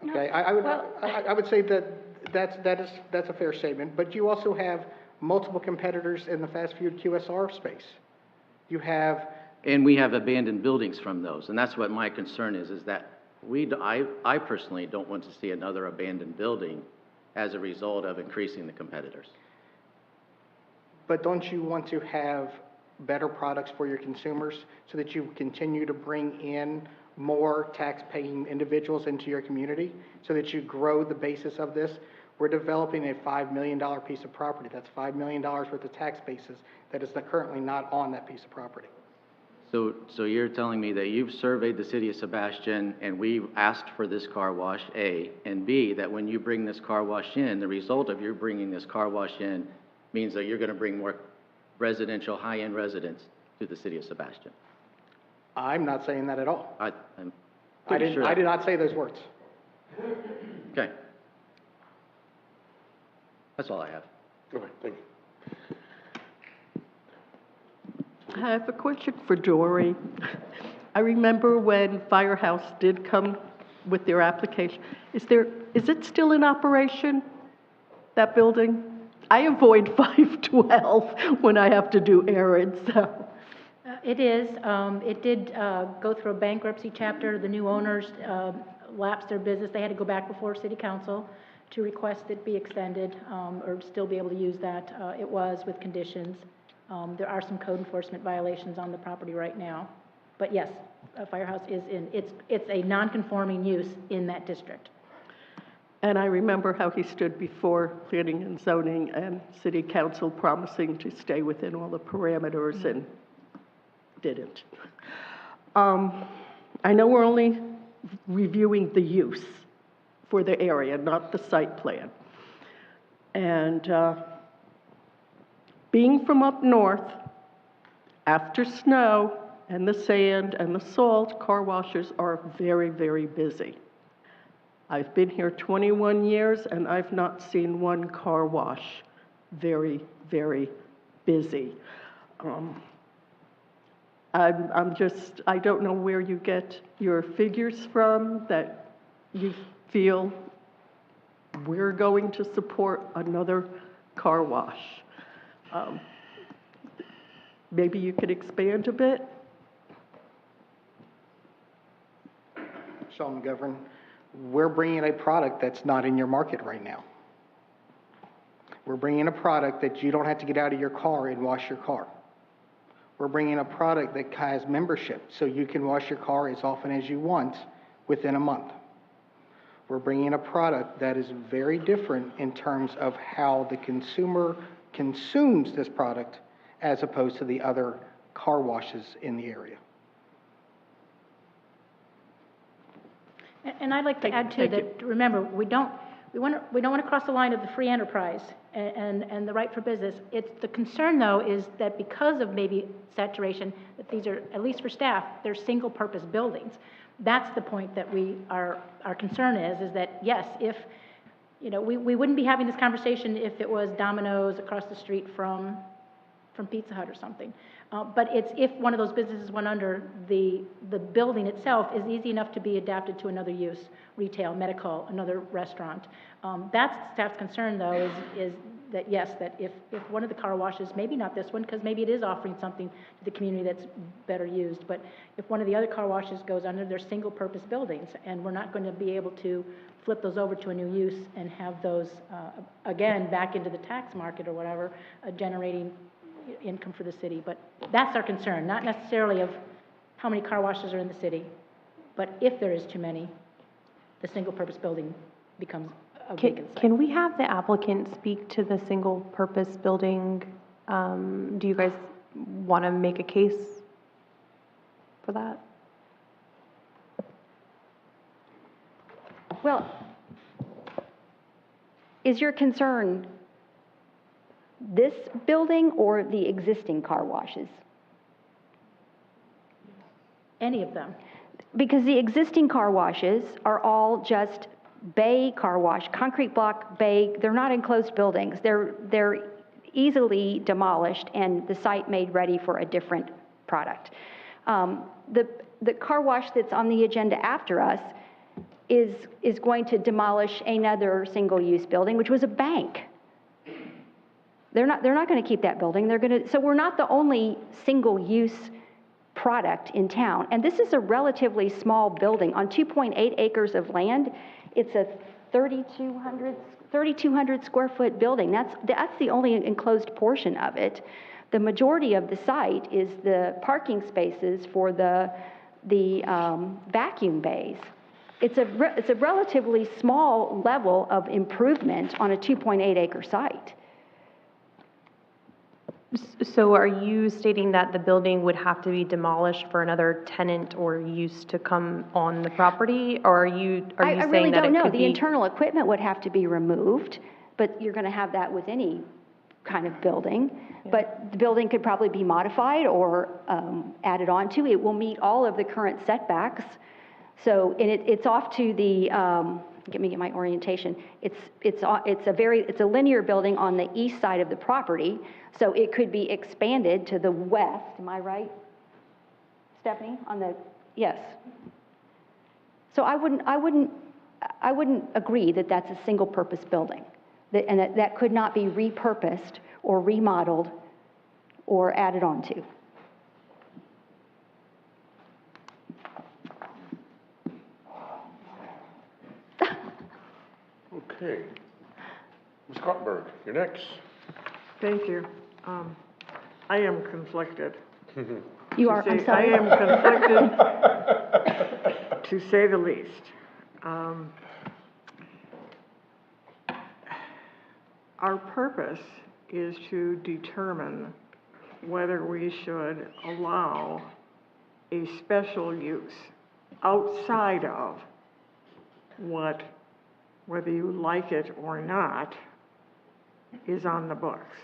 Okay, I would say that's a fair statement, but you also have multiple competitors in the fast food QSR space. You have... And we have abandoned buildings from those, and that's what my concern is that I personally don't want to see another abandoned building as a result of increasing the competitors. But don't you want to have better products for your consumers so that you continue to bring in more tax-paying individuals into your community, so that you grow the basis of this. We're developing a $5 million piece of property. That's $5 million worth of tax basis that is currently not on that piece of property. So you're telling me that you've surveyed the city of Sebastian and we've asked for this car wash, A, and B, that when you bring this car wash in, the result of your bringing this car wash in means that you're going to bring more residential, high-end residents to the city of Sebastian? I'm not saying that at all. I'm I pretty sure. did not say those words. Okay. That's all I have. Okay, thank you. I have a question for Dory. I remember when Firehouse did come with their application. Is it still in operation, that building? I avoid 512 when I have to do errands, so. It is. It did go through a bankruptcy chapter. The new owners lapsed their business. They had to go back before city council to request it be extended or still be able to use that. It was with conditions. There are some code enforcement violations on the property right now. But yes, Firehouse is it's a non-conforming use in that district. And I remember how he stood before planning and zoning and city council promising to stay within all the parameters and didn't. I know we're only reviewing the use for the area, not the site plan. And being from up north, after snow and the sand and the salt, car washers are very, very busy. I've been here 21 years and I've not seen one car wash very, very busy. I don't know where you get your figures from that you feel we're going to support another car wash. Maybe you could expand a bit? Sean McGovern, we're bringing a product that's not in your market right now. We're bringing a product that you don't have to get out of your car and wash your car. We're bringing a product that has membership, so you can wash your car as often as you want within a month. We're bringing a product that is very different in terms of how the consumer consumes this product as opposed to the other car washes in the area. And I'd like to add too that, remember, we don't want to cross the line of the free enterprise and the right for business. The concern though is that because of maybe saturation, that these are, at least for staff, they're single purpose buildings. That's the point that our concern is that yes, if, we wouldn't be having this conversation if it was Domino's across the street from Pizza Hut or something. But it's if one of those businesses went under, the building itself is easy enough to be adapted to another use, retail, medical, another restaurant. That's staff's concern though, is that yes, that if one of the car washes, maybe not this one, because maybe it is offering something to the community that's better used, but if one of the other car washes goes under, they're single purpose buildings, and we're not going to be able to flip those over to a new use and have those, again, back into the tax market or whatever, generating income for the city. But that's our concern, not necessarily of how many car washes are in the city, but if there is too many, the single-purpose building becomes a vacant site. Can we have the applicant speak to the single-purpose building? Do you guys want to make a case for that? Well, is your concern this building or the existing car washes? Any of them. Because the existing car washes are all just bay car wash, concrete block bay. They're not enclosed buildings. They're easily demolished and the site made ready for a different product. The car wash that's on the agenda after us is going to demolish another single-use building, which was a bank. They're not going to keep that building. So we're not the only single-use product in town. And this is a relatively small building on 2.8 acres of land. It's a 3,200 square foot building. That's the only enclosed portion of it. The majority of the site is the parking spaces for the vacuum bays. It's a relatively small level of improvement on a 2.8 acre site. So are you stating that the building would have to be demolished for another tenant or use to come on the property? Or are you I saying really that don't it know. could The be? internal equipment would have to be removed, but you're going to have that with any kind of building. But the building could probably be modified or added onto. It will meet all of the current setbacks. So, and it's off to the, let me get my orientation. It's a linear building on the east side of the property. So it could be expanded to the west. Am I right, Stephanie? Yes. So I wouldn't agree that that's a single purpose building, and that could not be repurposed or remodeled or added onto. Okay. Ms. Kottberg, you're next. Thank you. I am conflicted. You are, I'm sorry. I am conflicted, to say the least. Our purpose is to determine whether we should allow a special use outside of what, whether you like it or not, is on the books.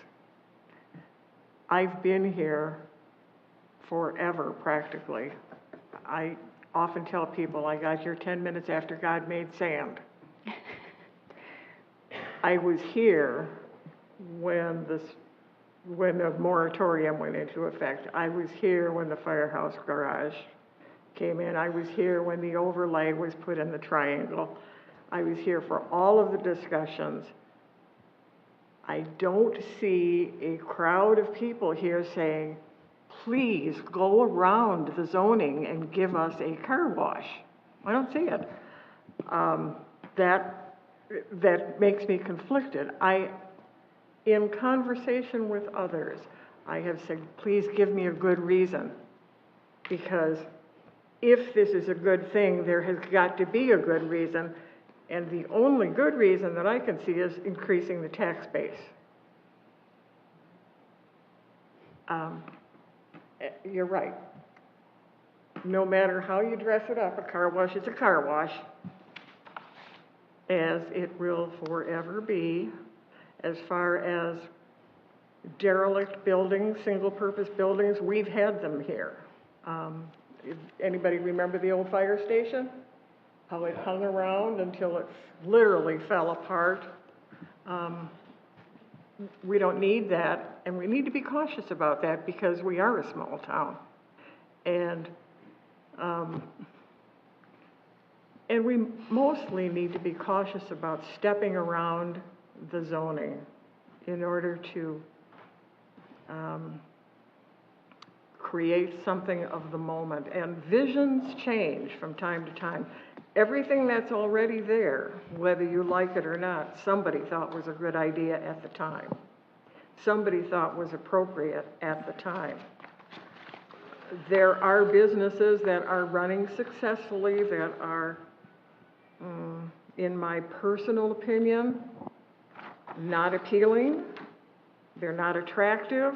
I've been here forever, practically. I often tell people I got here 10 minutes after God made sand. I was here when the moratorium went into effect. I was here when the firehouse garage came in. I was here when the overlay was put in the triangle. I was here for all of the discussions. I don't see a crowd of people here saying, please go around the zoning and give us a car wash. I don't see it. That makes me conflicted. In conversation with others, I have said, please give me a good reason, because if this is a good thing, there has got to be a good reason. And the only good reason that I can see is increasing the tax base. You're right. No matter how you dress it up, a car wash is a car wash, as it will forever be. As far as derelict buildings, single-purpose buildings, we've had them here. Anybody remember the old fire station? How it hung around until it literally fell apart. We don't need that, and we need to be cautious about that because we are a small town. And we mostly need to be cautious about stepping around the zoning in order to create something of the moment. And visions change from time to time. Everything that's already there, whether you like it or not, somebody thought was a good idea at the time. Somebody thought was appropriate at the time. There are businesses that are running successfully that are, in my personal opinion, not appealing. They're not attractive.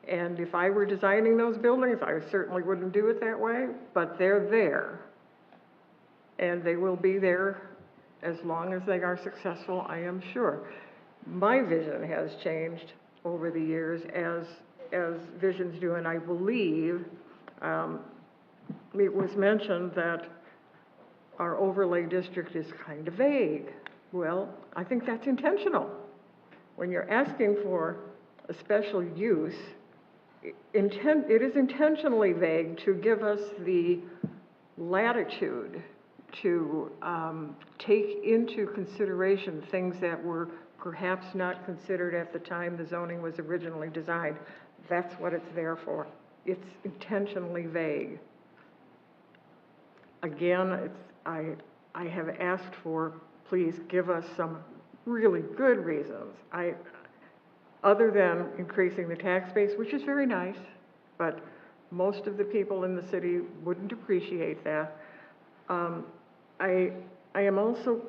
And if I were designing those buildings, I certainly wouldn't do it that way, but they're there. And they will be there as long as they are successful, I am sure. My vision has changed over the years as visions do, and I believe it was mentioned that our overlay district is kind of vague. Well, I think that's intentional. When you're asking for a special use, it is intentionally vague to give us the latitude to take into consideration things that were perhaps not considered at the time the zoning was originally designed. That's what it's there for. It's intentionally vague. Again, I have asked for, please give us some really good reasons. other than increasing the tax base, which is very nice, but most of the people in the city wouldn't appreciate that. I am also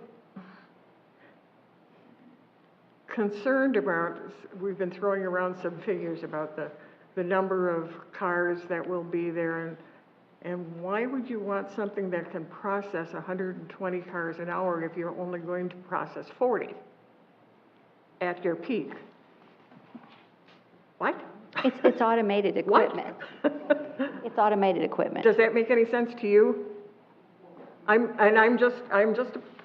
concerned about, we've been throwing around some figures about the number of cars that will be there, and why would you want something that can process 120 cars an hour if you're only going to process 40 at your peak? What? It's automated equipment. It's automated equipment. Does that make any sense to you? I'm just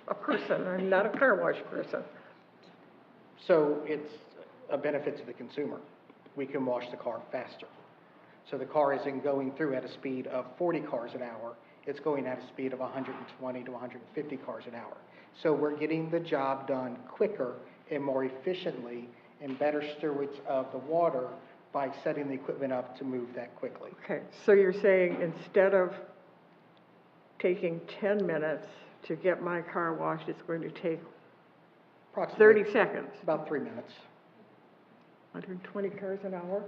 a person, I'm not a car wash person. So it's a benefit to the consumer. We can wash the car faster. So the car isn't going through at a speed of 40 cars an hour, it's going at a speed of 120 to 150 cars an hour. So we're getting the job done quicker and more efficiently and better stewards of the water by setting the equipment up to move that quickly. Okay, so you're saying instead of taking 10 minutes to get my car washed, it's going to take Approximately 30 seconds? About 3 minutes. 120 cars an hour?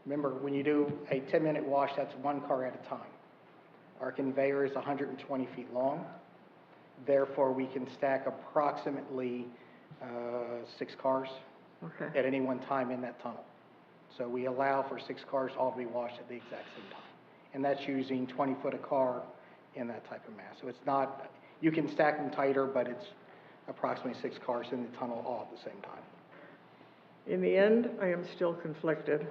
Remember, when you do a 10-minute wash, that's one car at a time. Our conveyor is 120 feet long. Therefore, we can stack approximately 6 cars at any one time in that tunnel. So we allow for 6 cars all to be washed at the exact same time. And that's using 20 foot a car in that type of mass. So it's not, you can stack them tighter, but it's approximately 6 cars in the tunnel all at the same time. In the end, I am still conflicted.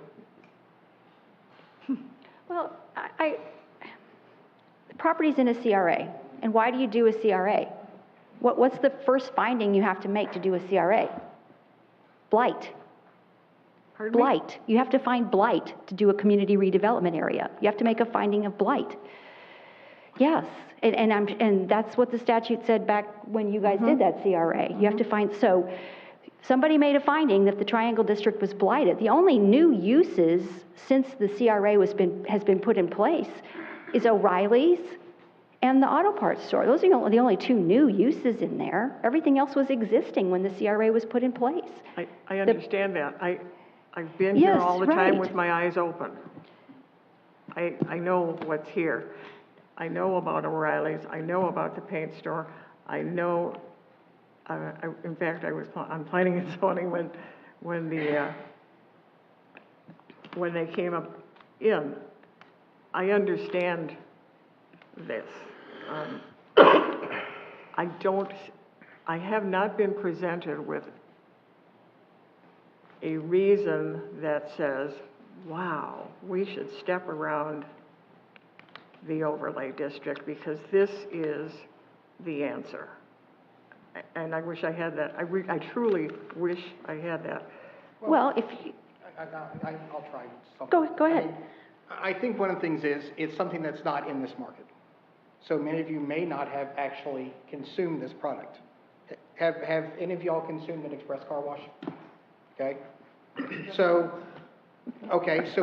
Well, the property's in a CRA, and why do you do a CRA? What's the first finding you have to make to do a CRA? Blight. Pardon me? Blight. You have to find blight to do a community redevelopment area. You have to make a finding of blight. Yes, and that's what the statute said back when you guys did that CRA. You have to find, so somebody made a finding that the Triangle District was blighted. The only new uses since the CRA has been put in place is O'Reilly's and the auto parts store. Those are the only 2 new uses in there. Everything else was existing when the CRA was put in place. I understand that. I've been here all the time with my eyes open. I know what's here. I know about O'Reilly's. I know about the paint store. I know, in fact, I'm planning and zoning when they came up in. I understand this. I have not been presented with a reason that says, wow, we should step around the overlay district because this is the answer. And I wish I had that. I truly wish I had that. Well, if you... I'll try something. Go ahead. I think one of the things is, it's something that's not in this market. So many of you may not have actually consumed this product. Have any of y'all consumed an express car wash? Okay. So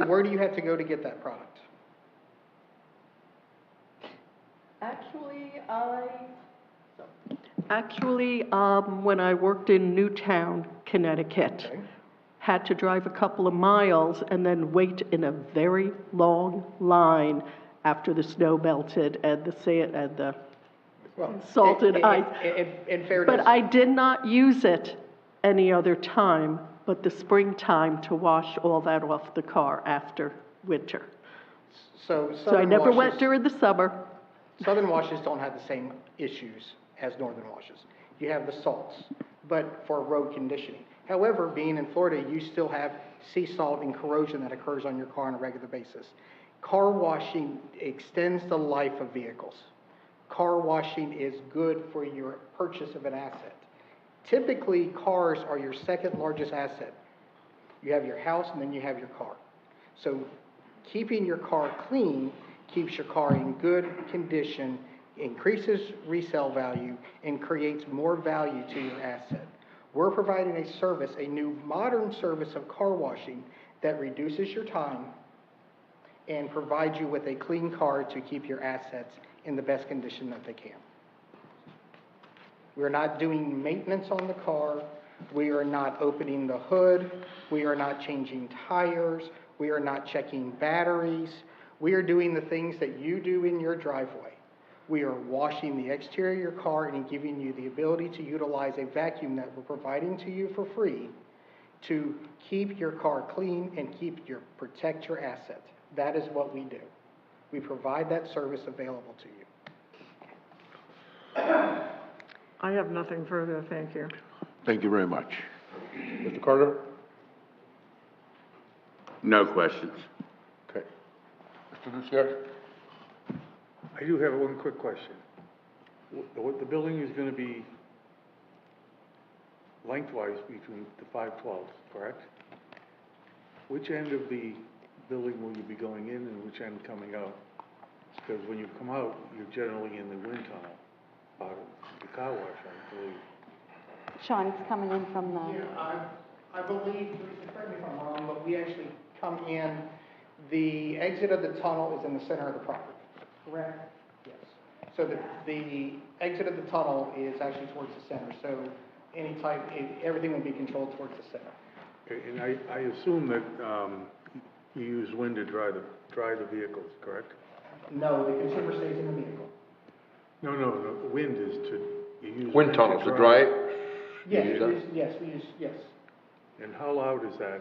where do you have to go to get that product? Actually, when I worked in Newtown, Connecticut, had to drive a couple of miles and then wait in a very long line after the snow melted and the sand and the salted ice. In fairness, but I did not use it any other time but the springtime to wash all that off the car after winter. So I never went during the summer. Southern washes don't have the same issues as northern washes. You have the salts, but for road conditioning. However, being in Florida, you still have sea salt and corrosion that occurs on your car on a regular basis. Car washing extends the life of vehicles. Car washing is good for your purchase of an asset. Typically, cars are your second largest asset. You have your house and then you have your car. So keeping your car clean keeps your car in good condition, increases resale value, and creates more value to your asset. We're providing a service, a new modern service of car washing that reduces your time and provides you with a clean car to keep your assets in the best condition that they can. We're not doing maintenance on the car. We are not opening the hood. We are not changing tires. We are not checking batteries. We are doing the things that you do in your driveway. We are washing the exterior of your car and giving you the ability to utilize a vacuum that we're providing to you for free to keep your car clean and protect your assets. That is what we do. We provide that service available to you. I have nothing further, thank you. Thank you very much. Mr. Carter? No questions. Okay. Mr. Lucier? I do have one quick question. The building is gonna be lengthwise between the 512s, correct? Which end of the building will you be going in and which end coming out? Because when you come out, you're generally in the wind tunnel out of the car wash, I believe. Sean, it's coming in from the... Yeah, I believe, correct me if I'm wrong, but we actually come in, the exit of the tunnel is in the center of the property, correct? Yes. So the exit of the tunnel is actually towards the center, so everything will be controlled towards the center. Okay, and I assume that you use wind to dry the vehicles, correct? No, the consumer stays in the vehicle. No, the wind is you use Wind tunnels to dry it? Yes, You use that? yes. And how loud is that?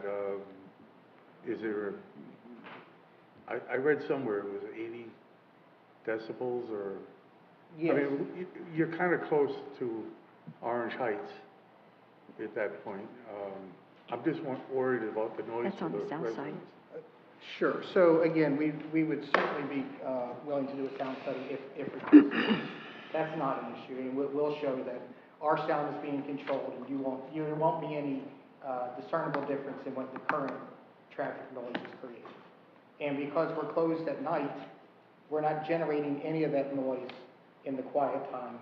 Is there I read somewhere it was 80 decibels or? Yes. I mean, you're kind of close to Orange Heights at that point. I'm just worried about the noise. That's on the south side. Sure. So again, we would certainly be willing to do a sound study if requested. That's not an issue, and we'll show that our sound is being controlled, and there won't be any discernible difference in what the current traffic noise is creating. And because we're closed at night, we're not generating any of that noise in the quiet time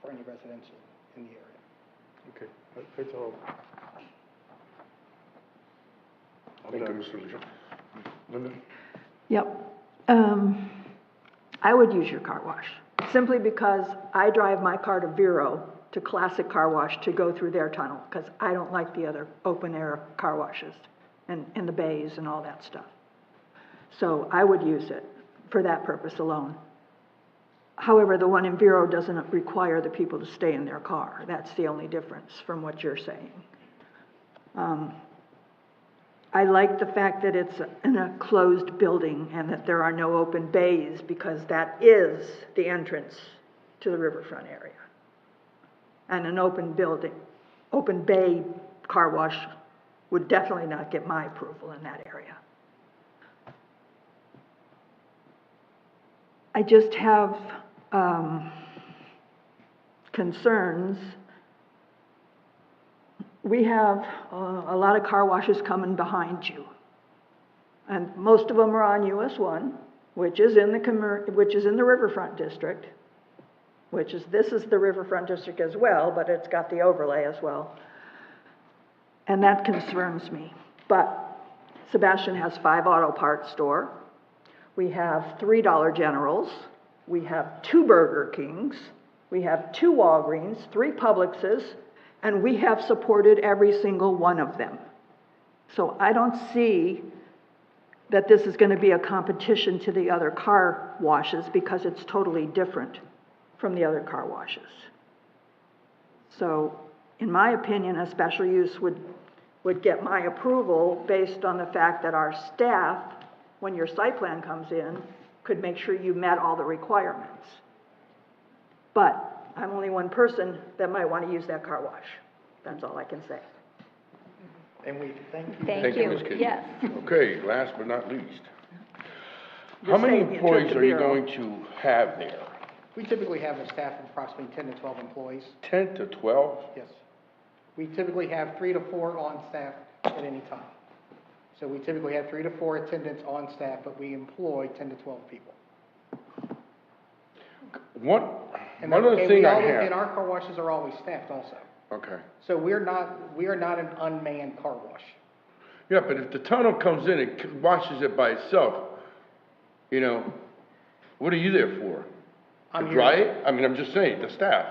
for any residential in the area. Okay, that's all. Thank you, Mr. Lucier. Linda? Yep. I would use your car wash, simply because I drive my car to Vero, to Classic Car Wash, to go through their tunnel, because I don't like the other open-air car washes and the bays and all that stuff. So I would use it for that purpose alone. However, the one in Vero doesn't require the people to stay in their car. That's the only difference from what you're saying. I like the fact that it's in a closed building and that there are no open bays, because that is the entrance to the riverfront area. And an open bay car wash would definitely not get my approval in that area. I just have concerns. We have a lot of car washes coming behind you, and most of them are on US 1, which is in the riverfront district, this is the riverfront district as well, but it's got the overlay as well, and that concerns me. But Sebastian has 5 auto parts store. We have $3 Generals. We have 2 Burger Kings. We have 2 Walgreens, 3 Publixes, and we have supported every single one of them. So I don't see that this is going to be a competition to the other car washes, because it's totally different from the other car washes. So in my opinion, a special use would get my approval based on the fact that our staff, when your site plan comes in, could make sure you met all the requirements. But I'm only one person that might want to use that car wash. That's all I can say. And we thank you. Thank you, Ms. Kitchen. Yes. Okay, last but not least. How Just many saved me a trip employees to are you Vero. going to have there? We typically have a staff of approximately 10 to 12 employees. 10 to 12? Yes. We typically have 3 to 4 on staff at any time. So we typically have 3 to 4 attendants on staff, but we employ 10 to 12 people. One other thing I have. And our car washes are always staffed also. Okay. So we are not an unmanned car wash. Yeah, but if the tunnel comes in and washes it by itself, you know, what are you there for? To dry it? I mean, I'm just saying, the staff.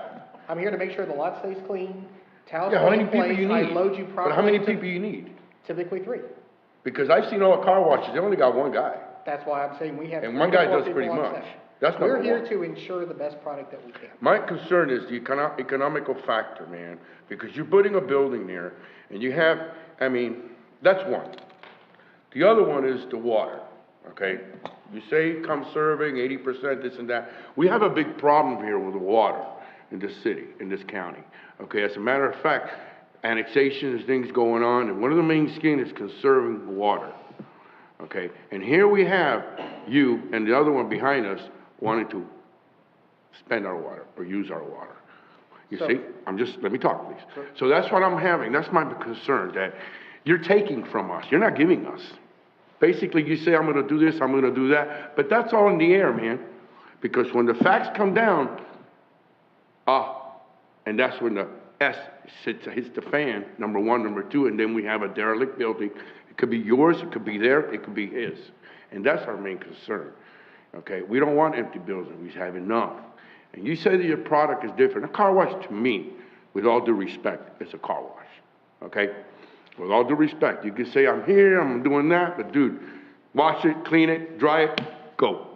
I'm here to make sure the lot stays clean, Towels Yeah, how many in people place, you I need? load you But how many properly. people you need? Typically 3. Because I've seen all the car washes, they only got one guy. That's why I'm saying we have. And 3 one to guy 4 does people pretty on much. staff. That's number We're here one. to ensure the best product that we can. My concern is the economical factor, man, because you're putting a building there, and you have, I mean, that's one. The other one is the water, okay? You say come serving, 80%, this and that. We have a big problem here with the water in this city, in this county, okay? As a matter of fact, annexations, things going on, and one of the main schemes is conserving water, okay? And here we have you and the other one behind us wanting to spend our water or use our water. You see, let me talk, please. So that's what I'm having, that's my concern, that you're taking from us, you're not giving us. Basically, you say, I'm gonna do this, I'm gonna do that, but that's all in the air, man. Because when the facts come down, and that's when the S hits the fan, number one, number two, and then we have a derelict building. It could be yours, it could be there, it could be his. And that's our main concern, okay? We don't want empty buildings, we have enough. And you say that your product is different. A car wash, to me, with all due respect, is a car wash, okay? With all due respect, you can say, I'm here, I'm doing that, but dude, wash it, clean it, dry it, go.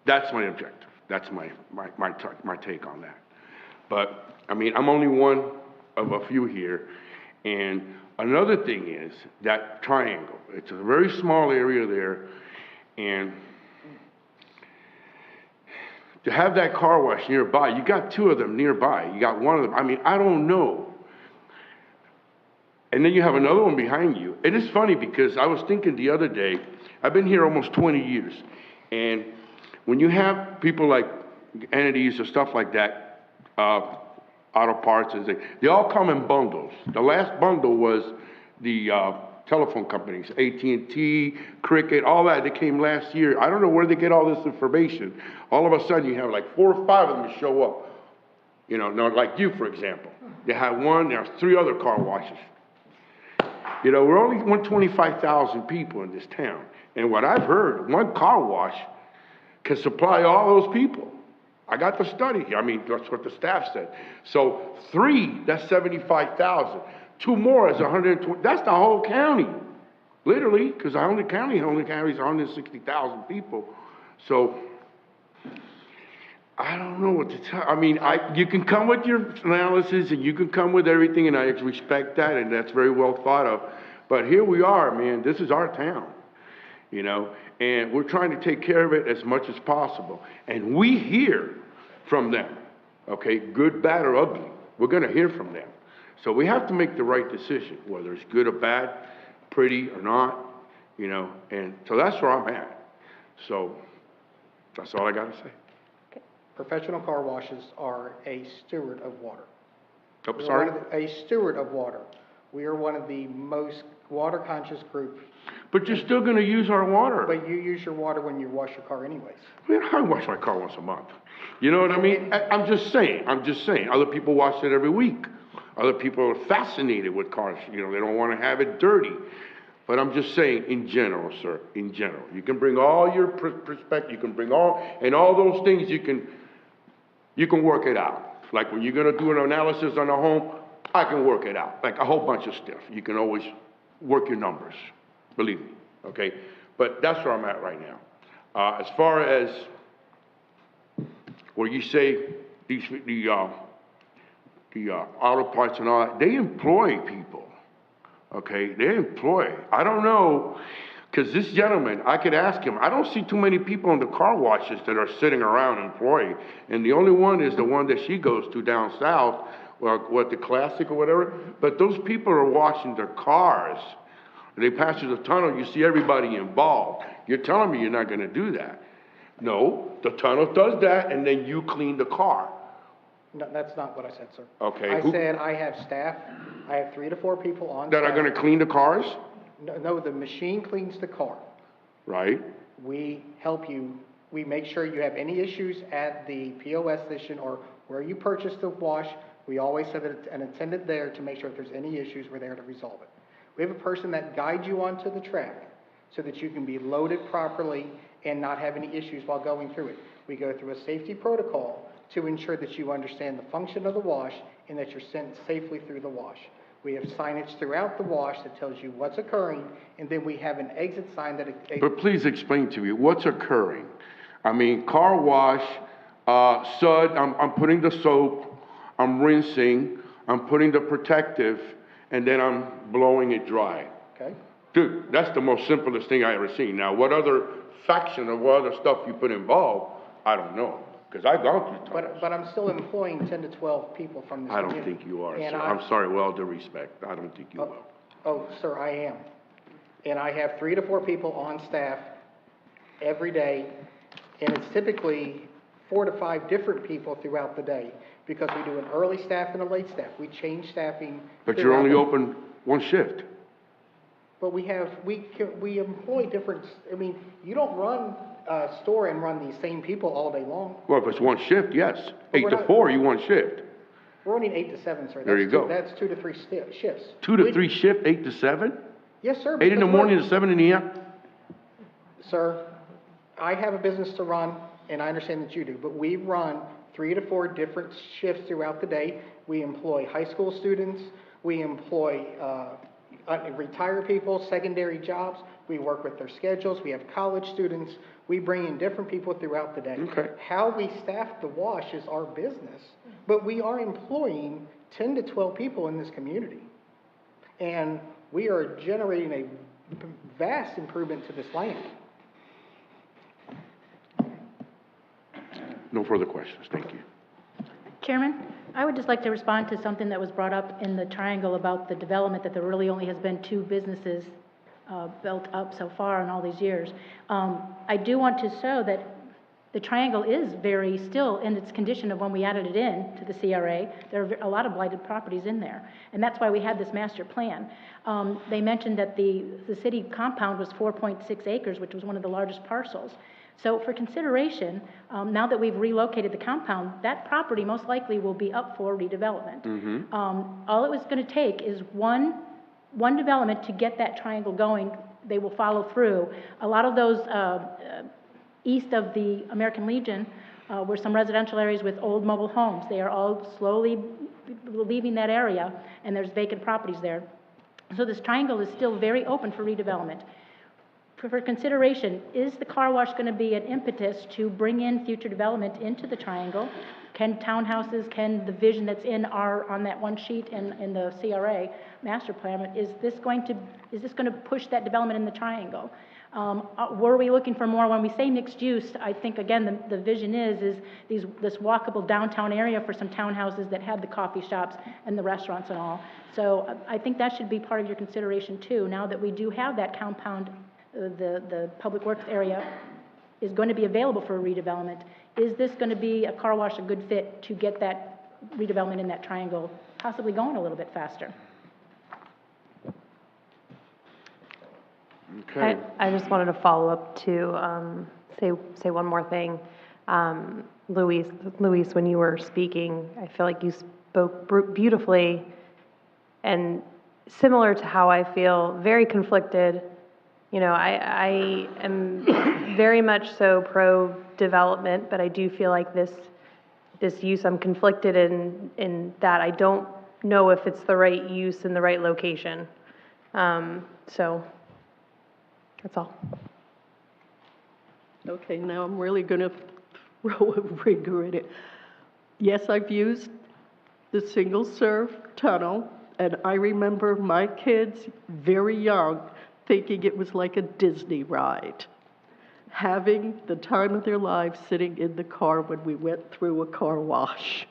That's my objective. That's my take on that. But, I mean, I'm only one of a few here. And another thing is that triangle. It's a very small area there, and to have that car wash nearby, you got 2 of them nearby. You got one of them. I mean, I don't know. And then you have another one behind you. It is funny because I was thinking the other day, I've been here almost 20 years. And when you have people like entities or stuff like that, auto parts, and they all come in bundles. The last bundle was the telephone companies, AT&T, Cricket, all that. They came last year. I don't know where they get all this information. All of a sudden, you have like 4 or 5 of them show up. You know, not like you, for example. They have one, there's 3 other car washes. You know, we're only 125,000 people in this town. And what I've heard, one car wash can supply all those people. I got the study here. I mean, that's what the staff said. So 3, that's 75,000. 2 more is 120. That's the whole county, literally, because the only county only carries 160,000 people. So I don't know what to tell. I mean, you can come with your analysis and you can come with everything, and I respect that, and that's very well thought of. But here we are, man. This is our town, you know, and we're trying to take care of it as much as possible. And we hear from them, okay, good, bad, or ugly. We're going to hear from them. So we have to make the right decision, whether it's good or bad, pretty or not, you know, and so that's where I'm at. So that's all I got to say. Professional car washes are a steward of water. Oh, sorry? A steward of water. We are one of the most water-conscious groups. But you're still going to use our water. But you use your water when you wash your car anyways. Man, I wash my car once a month. You know what I mean? I'm just saying. Other people wash it every week. Other people are fascinated with cars. You know, they don't want to have it dirty. But I'm just saying, in general, sir, in general. You can bring all your perspective, you can bring all those things, you can work it out. Like when you're going to do an analysis on a home, I can work it out. Like a whole bunch of stuff. You can always work your numbers. Believe me, okay? But that's where I'm at right now. As far as where you say the auto parts and all that, they employ people, okay? They employ. I don't know, because this gentleman, I could ask him, I don't see too many people in the car washes that are sitting around employed, and the only one is the one that she goes to down south, what, the Classic or whatever, but those people are washing their cars. They pass through the tunnel, you see everybody involved. You're telling me you're not going to do that. No, the tunnel does that, and then you clean the car. No, that's not what I said, sir. Okay. I said I have staff, I have 3 to 4 people on that staff. are going to clean the cars? No, the machine cleans the car. Right. We help you, we make sure you have any issues at the POS station or where you purchase the wash. We always have an attendant there to make sure if there's any issues, we're there to resolve it. We have a person that guides you onto the track so that you can be loaded properly and not have any issues while going through it. We go through a safety protocol to ensure that you understand the function of the wash and that you're sent safely through the wash. We have signage throughout the wash that tells you what's occurring, and then we have an exit sign that... But please explain to me, what's occurring? I mean, car wash, Sud, I'm putting the soap, I'm rinsing, I'm putting the protective, and then I'm blowing it dry. Okay. Dude, that's the most simplest thing I ever seen. Now, what other faction or what other stuff you put involved, I don't know, because I've gone through tunnels. But I'm still employing 10 to 12 people from this I community. don't think you are, And sir. I'm sorry, with all due respect, I don't think you will. Oh, sir, I am. And I have 3 to 4 people on staff every day, and it's typically 4 to 5 different people throughout the day, because we do an early staff and a late staff. We change staffing. But you're only open one shift. But we employ different, I mean, you don't run a store and run these same people all day long. Well, if it's one shift, yes. But 8 we're to not- 4, you want shift. We're running 8 to 7, sir. There you go. That's 2 to 3 shifts. 2 to 3 shift, 8 to 7? Yes, sir. 8 in the because morning to 7 in the afternoon? Sir, I have a business to run, and I understand that you do, but we run 3 to 4 different shifts throughout the day. We employ high school students, we employ retired people, secondary jobs, we work with their schedules, we have college students, we bring in different people throughout the day. Okay. How we staff the wash is our business, but we are employing 10 to 12 people in this community. And we are generating a vast improvement to this land. No further questions, thank you. Chairman, I would just like to respond to something that was brought up in the triangle about the development, that there really only has been 2 businesses built up so far in all these years. I do want to show that the triangle is very still in its condition of when we added it in to the CRA. There are a lot of blighted properties in there, and that's why we had this master plan. They mentioned that the city compound was 4.6 acres, which was one of the largest parcels. So for consideration, now that we've relocated the compound, that property most likely will be up for redevelopment. All it was going to take is one development to get that triangle going. They will follow through. A lot of those east of the American Legion were some residential areas with old mobile homes. They are all slowly leaving that area, and there's vacant properties there. So this triangle is still very open for redevelopment. For consideration, is the car wash going to be an impetus to bring in future development into the triangle? Can townhouses, can the vision that's on that one sheet in the CRA master plan, is this going to push that development in the triangle? Were we looking for more? When we say mixed use, I think again the vision is this walkable downtown area for some townhouses that have the coffee shops and the restaurants and all. So I think that should be part of your consideration too. Now that we do have that compound, the public works area is going to be available for redevelopment. Is this going to be a car wash a good fit to get that redevelopment in that triangle possibly going a little bit faster? Okay. I just wanted to follow up to say one more thing. Luis, when you were speaking, I feel like you spoke beautifully and similar to how I feel, very conflicted. You know, I am very much so pro-development, but I do feel like this use, I'm conflicted in that I don't know if it's the right use in the right location. So that's all. Okay, now I'm really going to throw a ringer in it. Yes, I've used the single-serve tunnel, and I remember my kids, very young, thinking it was like a Disney ride, having the time of their lives sitting in the car when we went through a car wash.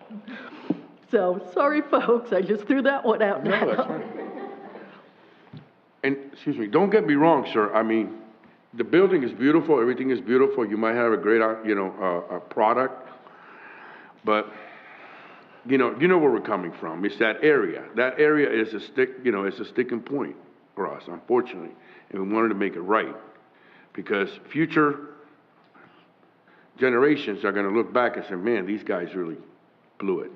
So, sorry folks, I just threw that one out now. No, that's fine. And, excuse me, don't get me wrong, sir, I mean, the building is beautiful, everything is beautiful, you might have a great, product, but, you know where we're coming from, it's that area. That area is it's a sticking point for us, unfortunately, and we wanted to make it right, because future generations are gonna look back and say, man, these guys really blew it,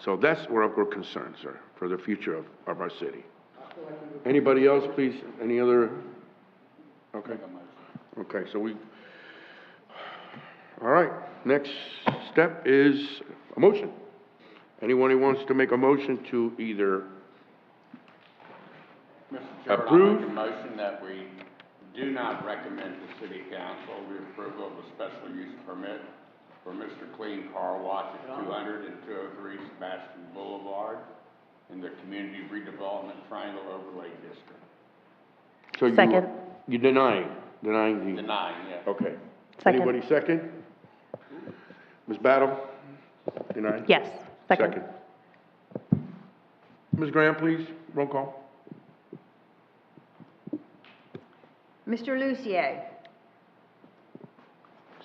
So that's where we're concerned, sir, for the future of our city. Anybody else, please? Any other? Okay. Okay, so all right, next step is a motion. Anyone who wants to make a motion to either Mr. Chairman, I'll approve? make a motion that we do not recommend to City Council the approval of a special use permit for Mr. Clean Car Wash at 200 and 203 Sebastian Boulevard in the Community Redevelopment Triangle Overlay District. So you're denying the... Denying, yes. Okay. Second. Anybody second? Ms. Battle? Denying? Yes, second. Ms. Graham, please, roll call. Mr. Lucier?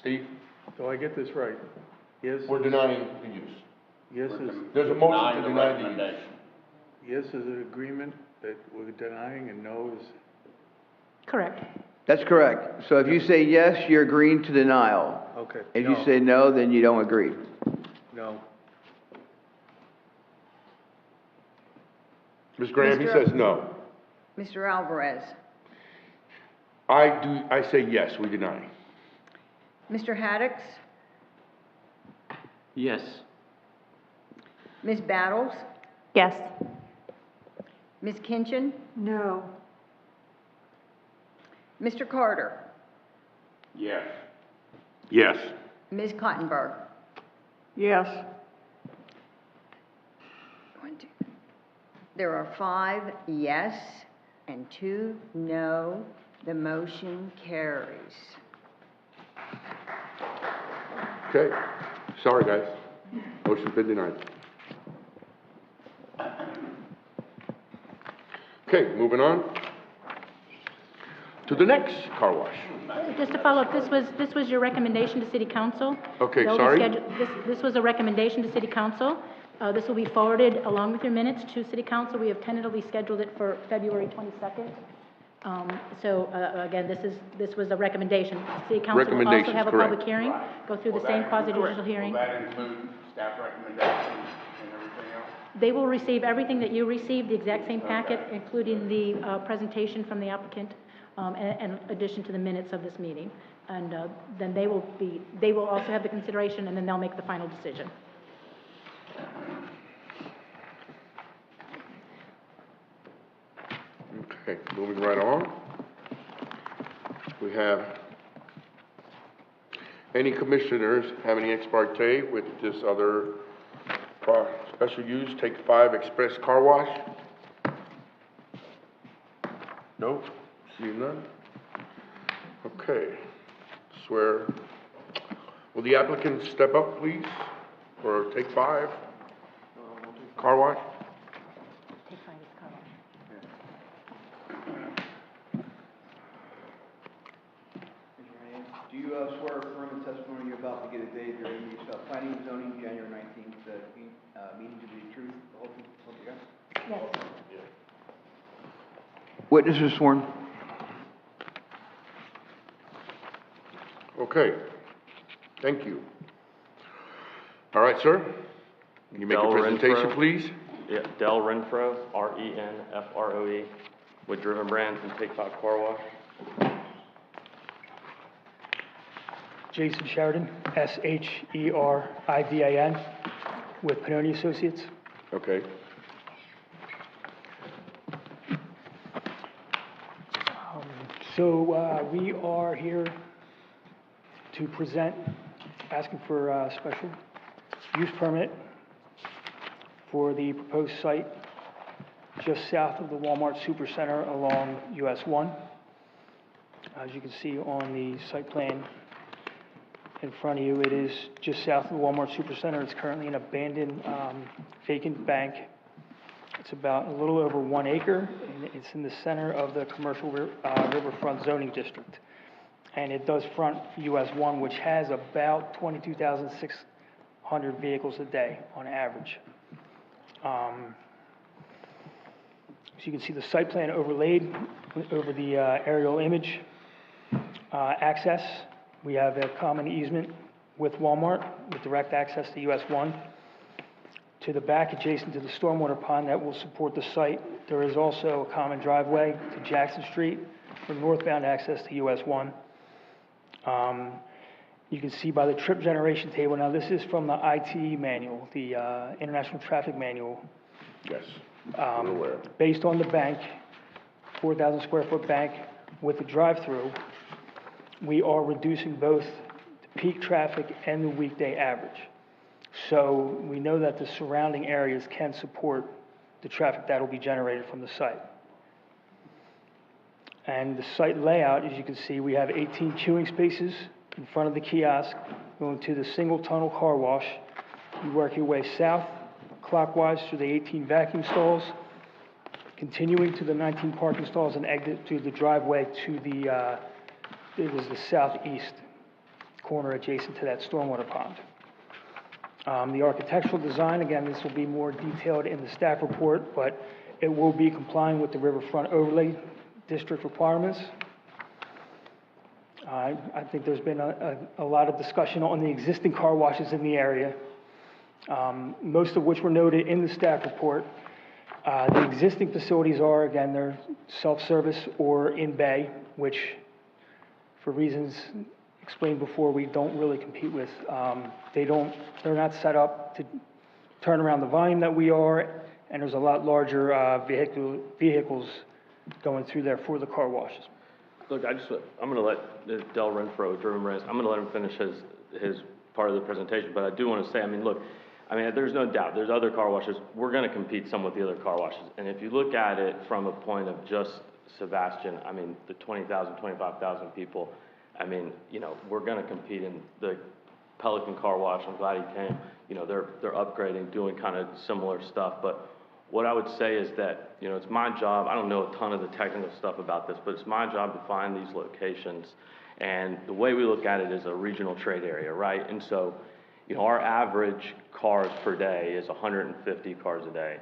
Steve? So I get this right? Yes? We're denying the use. Yes is, There's a motion to Denying the deny the use. recommendation. yes is an agreement that we're denying and no is, Correct. That's correct. So if you say yes, you're agreeing to denial. okay. If No, you say no, then you don't agree. no. Ms. Graham, he says no. Mr. Alvarez? I say yes, we deny. Mr. Haddix? Yes. Ms. Battles? Yes. Ms. Kinchin? No. Mr. Carter? Yes. Yes. Ms. Cottenberg? Yes. There are 5 yes and 2 no. The motion carries. Okay. Sorry, guys. Motion's been denied. Okay, moving on to the next car wash. Just to follow up, this was your recommendation to City Council. Okay, They'll be sorry? This was a recommendation to City Council. This will be forwarded along with your minutes to City Council. We have tentatively scheduled it for February 22nd. Again, this was a recommendation. City Council will also Recommendations, have a correct. public hearing, go through the same quasi-judicial hearing. Will that include staff recommendations and everything else? They will receive everything that you received, the exact same packet, including the presentation from the applicant, in addition to the minutes of this meeting. And then they will also have the consideration, and then they'll make the final decision. Okay, moving right on. We have, any commissioners have any ex parte with this other special use, Take 5 Express Car Wash? No? See none? Okay. Swear. Will the applicant step up, please, for Take 5 Car Wash? Do you swear or affirm the testimony you're about to get today during the planning and zoning January 19th meeting to be the truth, the whole truth, so help you God? Yes. Witness is sworn. Okay. Thank you. All right, sir. Can you make Del a presentation, Renfro. please? Yeah, Del Renfro, Renfroe, with Driven Brands and Take 5 Car Wash. Jason Sheridan, Sheridin, with Pannoni Associates. Okay. So we are here to present, asking for a special use permit for the proposed site just south of the Walmart Supercenter along US 1. As you can see on the site plan in front of you, it is just south of the Walmart Supercenter. It's currently an abandoned vacant bank. It's about a little over 1 acre, and it's in the center of the commercial riverfront zoning district. And it does front US 1, which has about 22,600 vehicles a day on average. So you can see the site plan overlaid over the aerial image. Access, we have a common easement with Walmart with direct access to US 1. To the back, adjacent to the stormwater pond that will support the site, there is also a common driveway to Jackson Street for northbound access to US 1. You can see by the trip generation table, now this is from the ITE manual, the International Traffic Manual. Yes, I'm aware. Based on the bank, 4,000 square foot bank with the drive-through, we are reducing both the peak traffic and the weekday average. So we know that the surrounding areas can support the traffic that will be generated from the site. And the site layout, as you can see, we have 18 queuing spaces in front of the kiosk, going to the single tunnel car wash. You work your way south clockwise through the 18 vacuum stalls, continuing to the 19 parking stalls and exit through the driveway to the, it was the southeast corner adjacent to that stormwater pond. The architectural design, again, this will be more detailed in the staff report, but it will be complying with the Riverfront Overlay District requirements. I think there's been a lot of discussion on the existing car washes in the area, most of which were noted in the staff report. The existing facilities are, again, they're self-service or in bay, which for reasons explained before, we don't really compete with. They're not set up to turn around the volume that we are, and there's a lot larger vehicles going through there for the car washes. Look, I'm going to let Del Renfro, Driven Brands, I'm going to let him finish his part of the presentation, but I do want to say, there's no doubt, there's other car washes. We're going to compete some with the other car washes. And if you look at it from a point of just Sebastian, the 20,000, 25,000 people, we're going to compete in the Pelican Car Wash. I'm glad he came. They're upgrading, doing kind of similar stuff. But what I would say is that, it's my job. I don't know a ton of the technical stuff about this, but it's my job to find these locations. And the way we look at it is a regional trade area, right? And so, our average cars per day is 150 cars a day.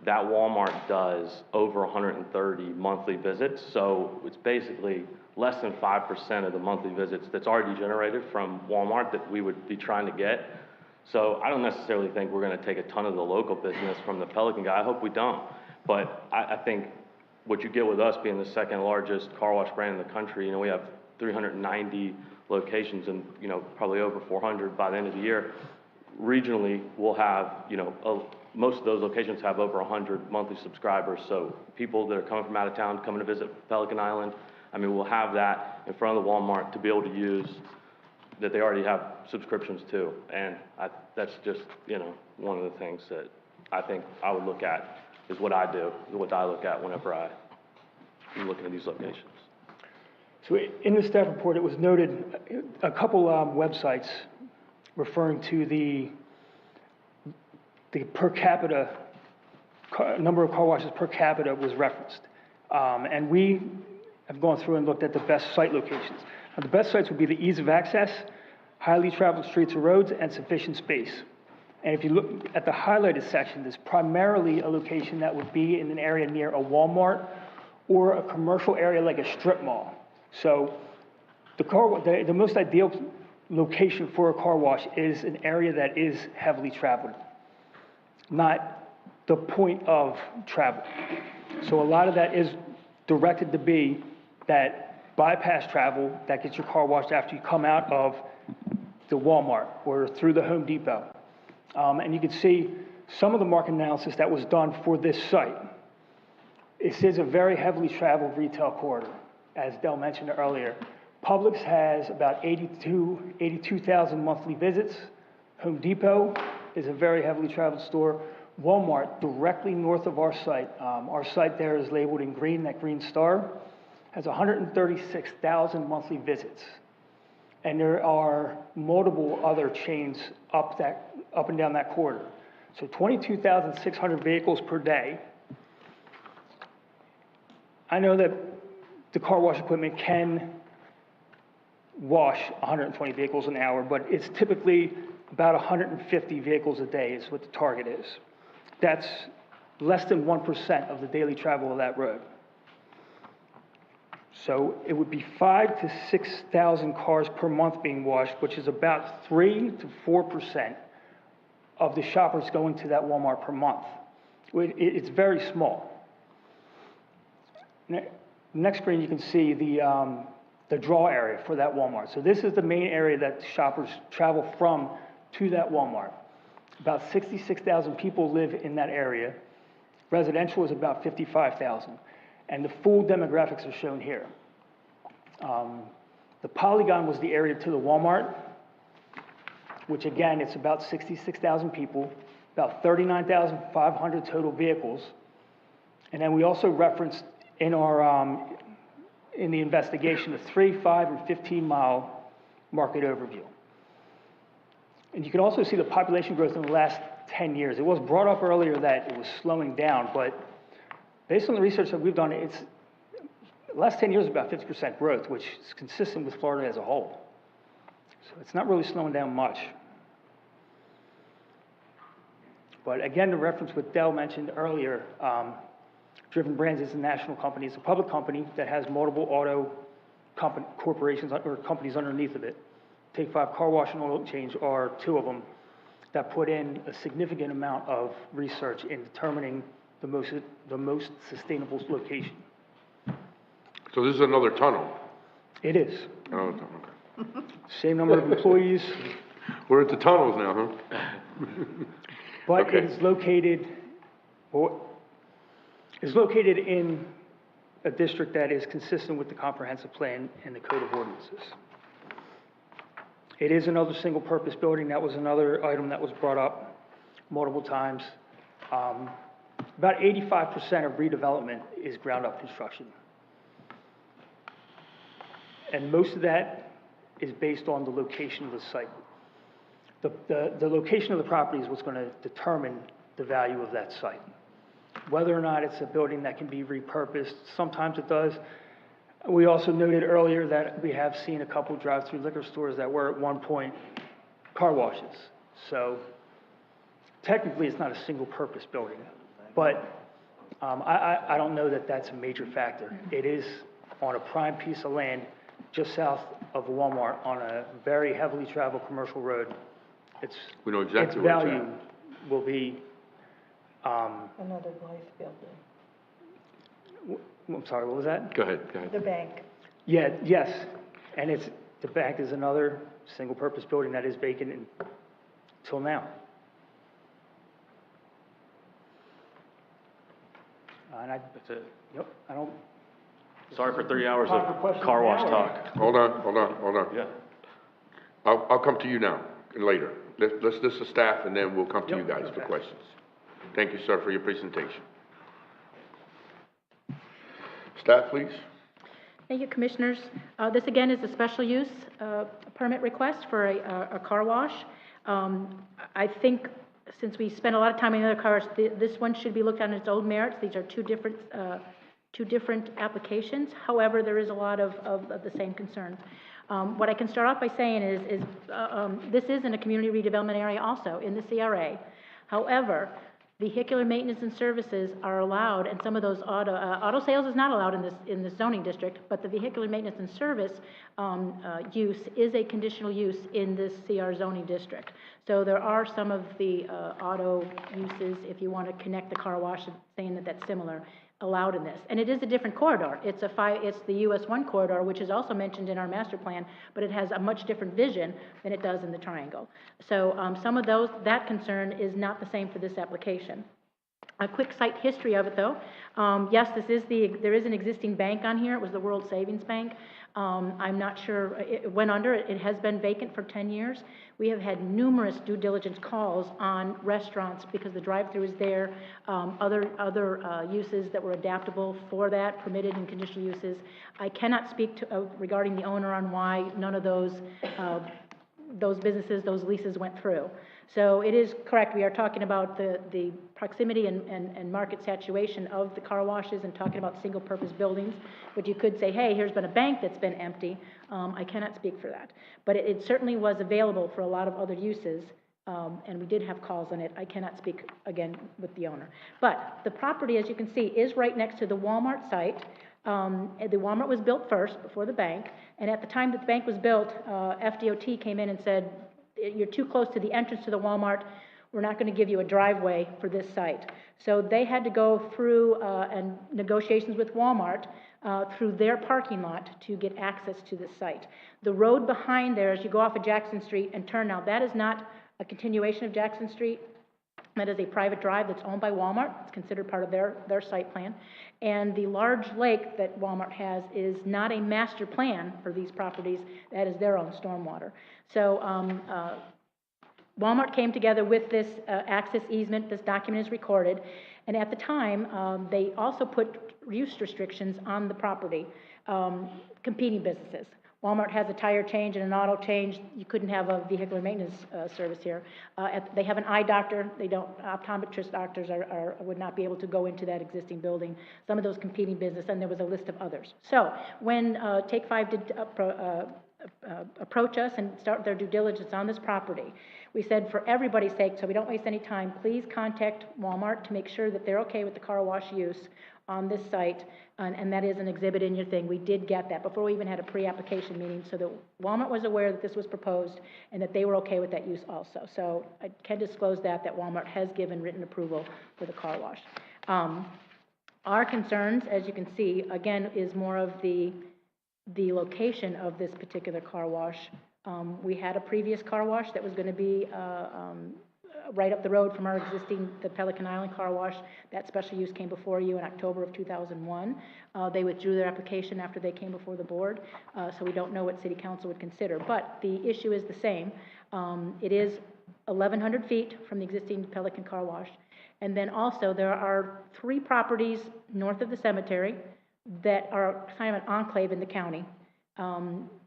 That Walmart does over 130 monthly visits. So it's basically less than 5% of the monthly visits that's already generated from Walmart that we would be trying to get. So I don't necessarily think we're going to take a ton of the local business from the Pelican guy. I hope we don't. But I think what you get with us being the second largest car wash brand in the country, we have 390 locations and, probably over 400 by the end of the year. Regionally, we'll have, most of those locations have over 100 monthly subscribers. So people that are coming from out of town, coming to visit Pelican Island, we'll have that in front of the Walmart to be able to use that they already have subscriptions to. And that's just, one of the things that I think I would look at is what I do, what I look at whenever I'm looking at these locations. So in the staff report, it was noted a couple websites referring to the per capita, number of car washes per capita was referenced. And we have gone through and looked at the best site locations. Now, the best sites would be the ease of access, highly traveled streets or roads, and sufficient space. And if you look at the highlighted section, there's primarily a location that would be in an area near a Walmart or a commercial area like a strip mall. So the most ideal location for a car wash is an area that is heavily traveled, not the point of travel. So a lot of that is directed to be that bypass travel that gets your car washed after you come out of the Walmart or through the Home Depot. And you can see some of the market analysis that was done for this site. This is a very heavily traveled retail corridor, as Del mentioned earlier. Publix has about 82,000 monthly visits. Home Depot is a very heavily traveled store. Walmart, directly north of our site there is labeled in green, that green star, has 136,000 monthly visits. And there are multiple other chains up and down that corridor. So 22,600 vehicles per day. I know that the car wash equipment can wash 120 vehicles an hour, but it's typically about 150 vehicles a day is what the target is. That's less than 1% of the daily travel of that road. So it would be 5,000 to 6,000 cars per month being washed, which is about 3 to 4% of the shoppers going to that Walmart per month. It's very small. Next screen, you can see the the draw area for that Walmart. So this is the main area that shoppers travel from to that Walmart. About 66,000 people live in that area. Residential is about 55,000. And the full demographics are shown here. The polygon was the area to the Walmart, which again, it's about 66,000 people, about 39,500 total vehicles. And then we also referenced in our, in the investigation, a 3, 5, and 15-mile market overview. And you can also see the population growth in the last 10 years. It was brought up earlier that it was slowing down, but based on the research that we've done, it's the last 10 years about 50% growth, which is consistent with Florida as a whole. So it's not really slowing down much. But again, to reference what Dell mentioned earlier, Driven Brands is a national company. It's a public company that has multiple auto corporations or companies underneath of it. Take 5 Car Wash and Oil Change are 2 of them that put in a significant amount of research in determining the most sustainable location. So this is another tunnel? It is. Oh, okay. Same number of employees. We're at the tunnels now, huh? But Okay. it is located, in a district that is consistent with the comprehensive plan and the code of ordinances. It is another single-purpose building. That was another item that was brought up multiple times. About 85% of redevelopment is ground-up construction. And most of that is based on the location of the site. The location of the property is what's going to determine the value of that site. Whether or not it's a building that can be repurposed, sometimes it does. We also noted earlier that we have seen a couple drive-through liquor stores that were at one point car washes. So technically, it's not a single-purpose building. But I don't know that that's a major factor. It is on a prime piece of land just south of Walmart on a very heavily traveled commercial road. We know exactly its where it's value will be, Another life building. I'm sorry, what was that? Go ahead. The bank. Yeah, yes, and the bank is another single-purpose building that is vacant until now. And That's it. yep, I don't. Sorry for 3 hours Time for of questions car wash now, or- talk. Hold on. Yeah. I'll come to you now, later. Let's list the staff, and then we'll come to you Yep, guys for okay. questions. Thank you, sir, for your presentation. Staff, please. Thank you, Commissioners. This again is a special use permit request for a car wash. I think since we spent a lot of time on the other cars, this one should be looked at on its own merits. These are two different applications. However, there is a lot of the same concerns. What I can start off by saying is this is in a community redevelopment area also in the CRA. However, vehicular maintenance and services are allowed, and some of those auto sales is not allowed in this zoning district, but the vehicular maintenance and service use is a conditional use in this CR zoning district. So there are some of the auto uses, if you want to connect the car wash, saying that that's similar, allowed in this. And it is a different corridor. It's the US 1 corridor, which is also mentioned in our master plan, but it has a much different vision than it does in the triangle. So some of that concern is not the same for this application. A quick site history of it, though. Yes, there is an existing bank on here. It was the World Savings Bank. I'm not sure, it went under. It has been vacant for 10 years. We have had numerous due diligence calls on restaurants because the drive-through is there, other uses that were adaptable for that, permitted and conditional uses. I cannot speak to, regarding the owner on why none of those businesses, those leases went through. So it is correct, we are talking about the proximity and market saturation of the car washes and talking about single-purpose buildings, but you could say, hey, here's been a bank that's been empty. I cannot speak for that. But it certainly was available for a lot of other uses, and we did have calls on it. I cannot speak, again, with the owner. But the property, as you can see, is right next to the Walmart site. The Walmart was built first before the bank, and at the time that the bank was built, FDOT came in and said, you're too close to the entrance to the Walmart, we're not going to give you a driveway for this site. So they had to go through and negotiations with Walmart through their parking lot to get access to the site. The road behind there, as you go off of Jackson Street and turn now, that is not a continuation of Jackson Street. That is a private drive that's owned by Walmart. It's considered part of their site plan. And the large lake that Walmart has is not a master plan for these properties. That is their own stormwater. So Walmart came together with this access easement. This document is recorded. And at the time, they also put use restrictions on the property, competing businesses. Walmart has a tire change and an auto change. You couldn't have a vehicular maintenance service here. They have an eye doctor. They don't, optometrist doctors would not be able to go into that existing building. Some of those competing business, and there was a list of others. So when Take 5 did approach us and start their due diligence on this property, we said for everybody's sake, so we don't waste any time, please contact Walmart to make sure that they're okay with the car wash use on this site, and that is an exhibit in your thing. We did get that before we even had a pre-application meeting, so that Walmart was aware that this was proposed and that they were okay with that use also. So I can disclose that Walmart has given written approval for the car wash. Our concerns, as you can see, again, is more of the location of this particular car wash. We had a previous car wash that was going to be right up the road from our existing, the Pelican Island car wash. That special use came before you in October of 2001. They withdrew their application after they came before the board, so we don't know what City Council would consider. But the issue is the same. It is 1,100 feet from the existing Pelican car wash. And then also there are 3 properties north of the cemetery that are kind of an enclave in the county.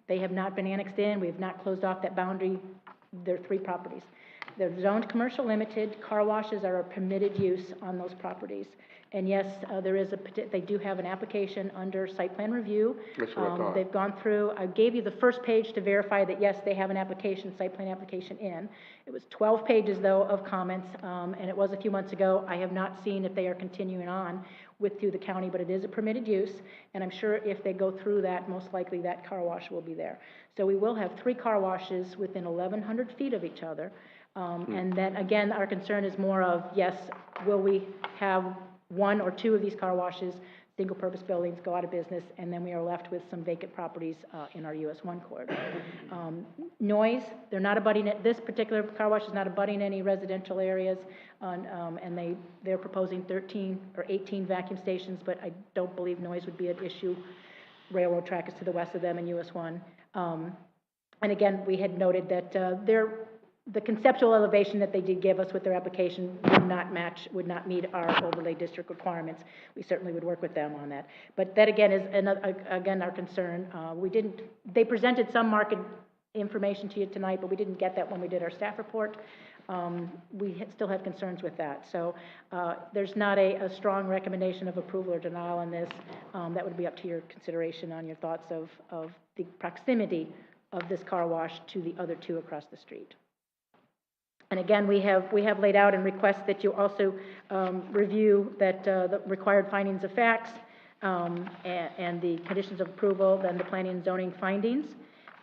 They have not been annexed in. We have not closed off that boundary. There are 3 properties. They're zoned commercial limited. Car washes are a permitted use on those properties. And yes, they do have an application under site plan review. That's what I thought. They've gone through. I gave you the first page to verify that yes, they have an application, site plan application in. It was 12 pages though of comments, and it was a few months ago. I have not seen if they are continuing on through the county, but it is a permitted use, and I'm sure if they go through that, most likely that car wash will be there. So we will have 3 car washes within 1,100 feet of each other. And then again, our concern is more of, yes, will we have 1 or 2 of these car washes, single purpose buildings, go out of business, and then we are left with some vacant properties in our US 1 corridor. Noise, they're not abutting it. This particular car wash is not abutting any residential areas, and they're proposing 13 or 18 vacuum stations, but I don't believe noise would be an issue. Railroad track is to the west of them in US 1. And again, we had noted that the conceptual elevation that they did give us with their application would not meet our overlay district requirements. We certainly would work with them on that. But that again is again our concern. They presented some market information to you tonight, but we didn't get that when we did our staff report. We still have concerns with that. So there's not a strong recommendation of approval or denial on this. That would be up to your consideration on your thoughts of the proximity of this car wash to the other 2 across the street. And again, we have laid out and request that you also review the required findings of facts and the conditions of approval, then the planning and zoning findings,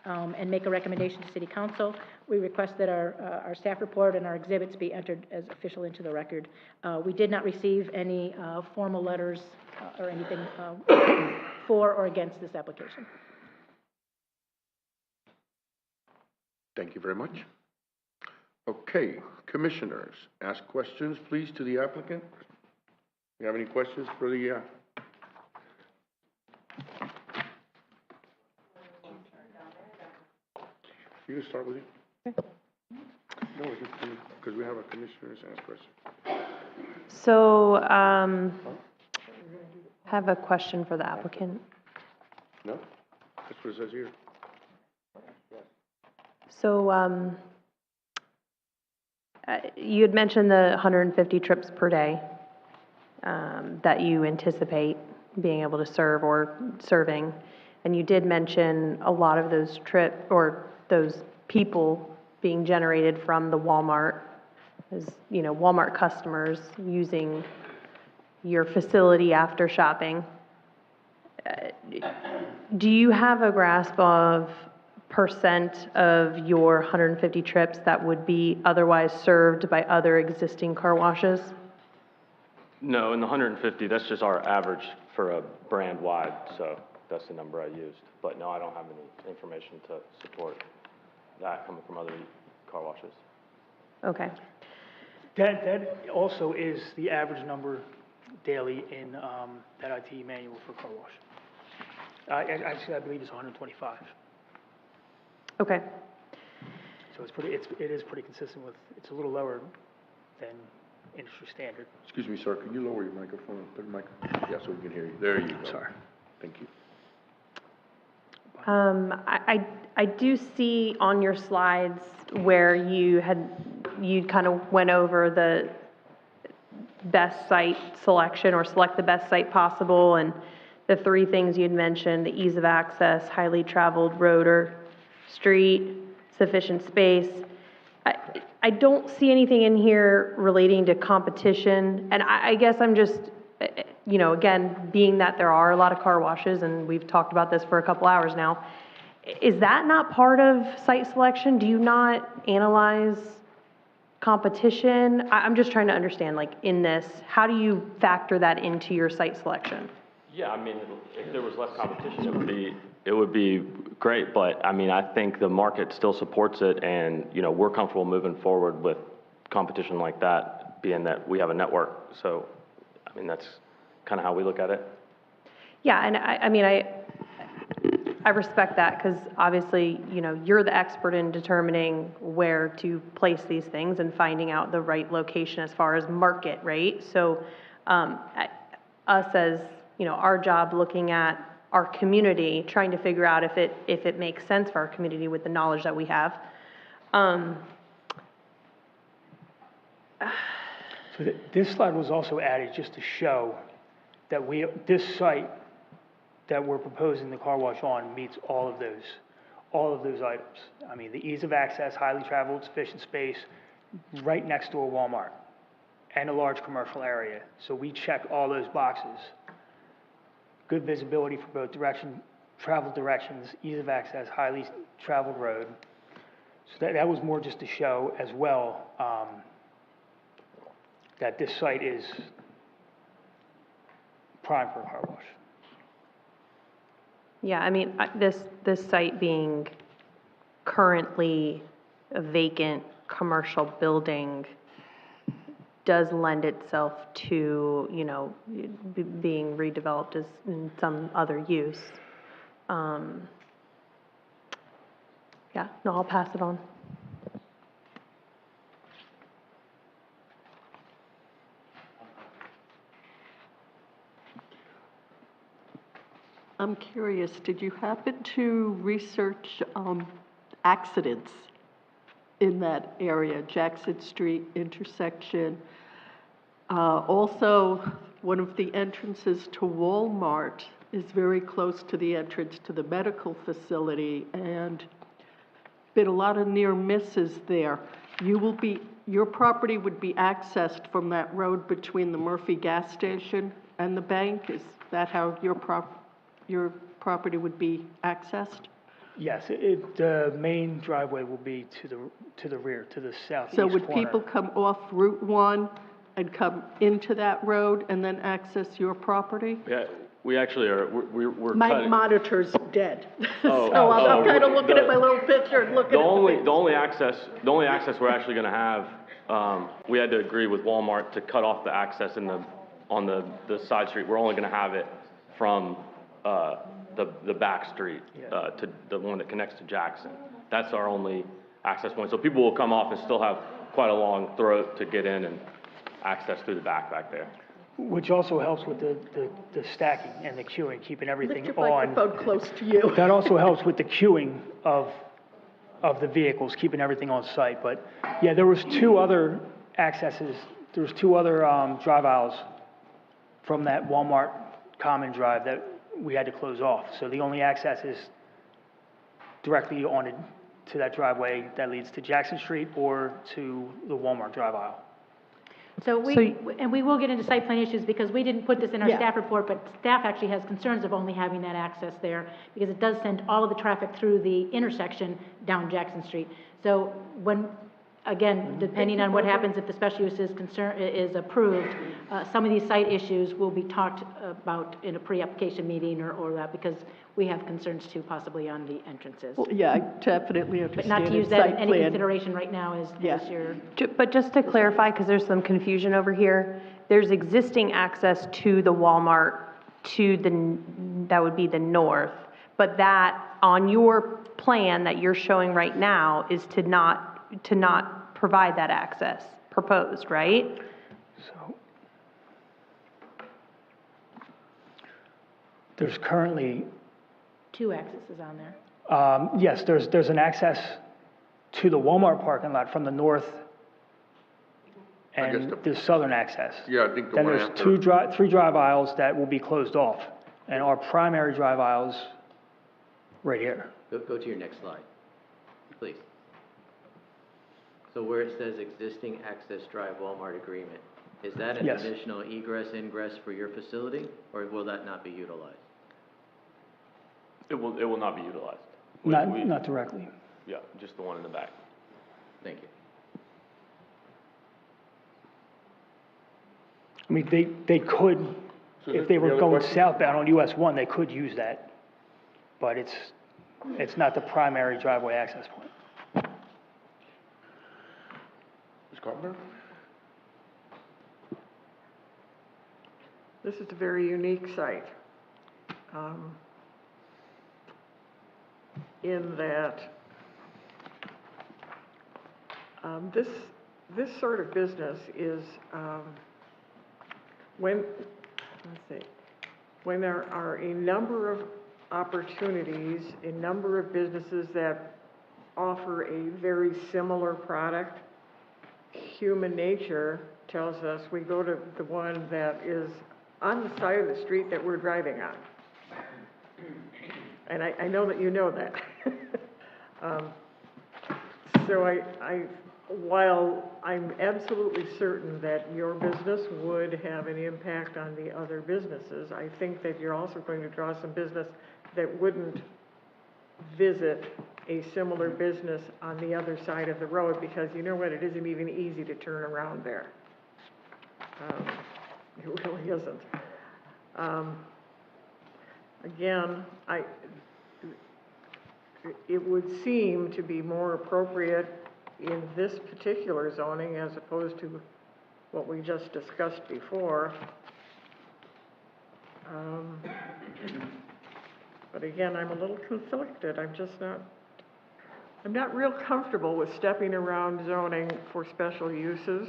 and make a recommendation to City Council. We request that our staff report and our exhibits be entered as official into the record. We did not receive any formal letters or anything for or against this application. Thank you very much. Okay, commissioners, ask questions, please, to the applicant. You have any questions for the, You can start with you. Okay. No, because we have a commissioners ask questions. So, have a question for the applicant. No? That's what it says here. So, you had mentioned the 150 trips per day that you anticipate being able to serve or serving, and you did mention a lot of those those people being generated from the Walmart, as Walmart customers using your facility after shopping. Do you have a grasp of percent of your 150 trips that would be otherwise served by other existing car washes? No, in the 150, that's just our average for a brand wide, so that's the number I used. But no, I don't have any information to support that coming from other car washes. Okay. That also is the average number daily in that IT manual for car wash. Actually, I believe it's 125. Okay. So it is pretty consistent with, it's a little lower than industry standard. Excuse me, sir, can you lower your microphone, put a mic, yeah, so we can hear you. There you go. Sorry. Thank you. I do see on your slides where you kind of went over the best site selection or select the best site possible, and the three things you'd mentioned, the ease of access, highly traveled road or street, sufficient space. I don't see anything in here relating to competition, and I guess I'm just, you know, again, being that there are a lot of car washes, and we've talked about this for a couple hours now, is that not part of site selection? Do you not analyze competition? I'm just trying to understand, like, in this, how do you factor that into your site selection? Yeah, I mean, if there was less competition, it would be great, but I mean, I think the market still supports it, and, you know, we're comfortable moving forward with competition like that, being that we have a network. So, I mean, that's kind of how we look at it. Yeah, and I mean, I respect that, because obviously, you know, you're the expert in determining where to place these things and finding out the right location as far as market, right? So, us as, you know, our job looking at our community, trying to figure out if it makes sense for our community with the knowledge that we have. So this slide was also added just to show that this site that we're proposing the car wash on meets all of those items. I mean, the ease of access, highly traveled, sufficient space, right next to a Walmart and a large commercial area. So we check all those boxes. Good visibility for both travel directions, ease of access, highly traveled road. So that was more just to show as well that this site is prime for a car wash. Yeah, I mean, this site being currently a vacant commercial building does lend itself to, you know, being redeveloped as in some other use. Yeah, no, I'll pass it on. I'm curious, did you happen to research accidents in that area, Jackson Street intersection? Also, one of the entrances to Walmart is very close to the entrance to the medical facility, and been a lot of near misses there. Your property would be accessed from that road between the Murphy gas station and the bank. Is that how your property would be accessed? Yes, the main driveway will be to the rear, to the southeast So would corner. people come off Route 1 and come into that road and then access your property? Yeah, we actually are, we're My cutting. monitor's dead. Oh, So I'm oh, kind of looking at my little picture and looking The at only access we're actually gonna have, we had to agree with Walmart to cut off the access on the side street. We're only gonna have it from, the back street, to the one that connects to Jackson. That's our only access point. So people will come off and still have quite a long throat to get in and access through the back there. Which also helps with the stacking and the queuing, keeping everything Lift on. your microphone close to you. That also helps with the queuing of the vehicles, keeping everything on site. But yeah, there was two other accesses. There was two other drive aisles from that Walmart common drive that we had to close off. So the only access is directly onto that driveway that leads to Jackson Street or to the Walmart drive aisle. So we will get into site plan issues because we didn't put this in our staff report, but staff actually has concerns of only having that access there because it does send all of the traffic through the intersection down Jackson Street. So when again, depending on what happens if the special use is approved, some of these site issues will be talked about in a pre-application meeting or that, because we have concerns too possibly on the entrances. Well, yeah, I definitely But not understand to use it's that in site any plan. consideration right now as your. But just to clarify, because there's some confusion over here, there's existing access to the Walmart that would be the north, but that on your plan that you're showing right now is to not provide that access proposed, right? So there's currently, Two accesses on there. yes, there's an access to the Walmart parking lot from the north, and there's southern access. Yeah, I think the Then one there's after. three drive aisles that will be closed off, and our primary drive aisles right here. Go to your next slide, please. So where it says existing access drive Walmart agreement, is that an Yes. additional egress, ingress for your facility, or will that not be utilized? It will not be utilized. Not directly. Yeah, just the one in the back. Thank you. I mean, they could, So if they any were other going questions? southbound on US 1, they could use that, but it's not the primary driveway access point. Ms. Carpenter? This is a very unique site, in that this sort of business is, when there are a number of opportunities, a number of businesses that offer a very similar product, human nature tells us we go to the one that is on the side of the street that we're driving on. And I know that you know that. So while I'm absolutely certain that your business would have an impact on the other businesses, I think that you're also going to draw some business that wouldn't visit a similar business on the other side of the road, because you know what, it isn't even easy to turn around there. It really isn't. Again, it would seem to be more appropriate in this particular zoning as opposed to what we just discussed before. But again, I'm a little conflicted. I'm not real comfortable with stepping around zoning for special uses.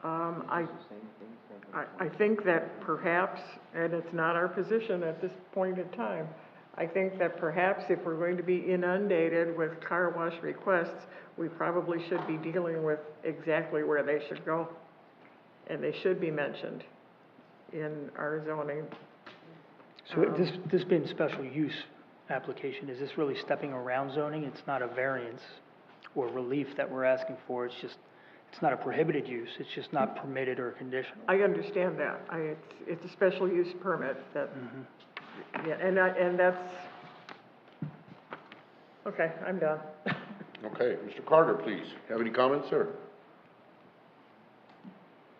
I think that perhaps, and it's not our position at this point in time, I think that perhaps if we're going to be inundated with car wash requests, we probably should be dealing with exactly where they should go. And they should be mentioned in our zoning. So this being special use application, is this really stepping around zoning? It's not a variance or relief that we're asking for, it's not a prohibited use, it's just not permitted or conditional. I understand that. It's a special use permit that, yeah, and that's, okay, I'm done. Okay, Mr. Carter, please. Have any comments, sir?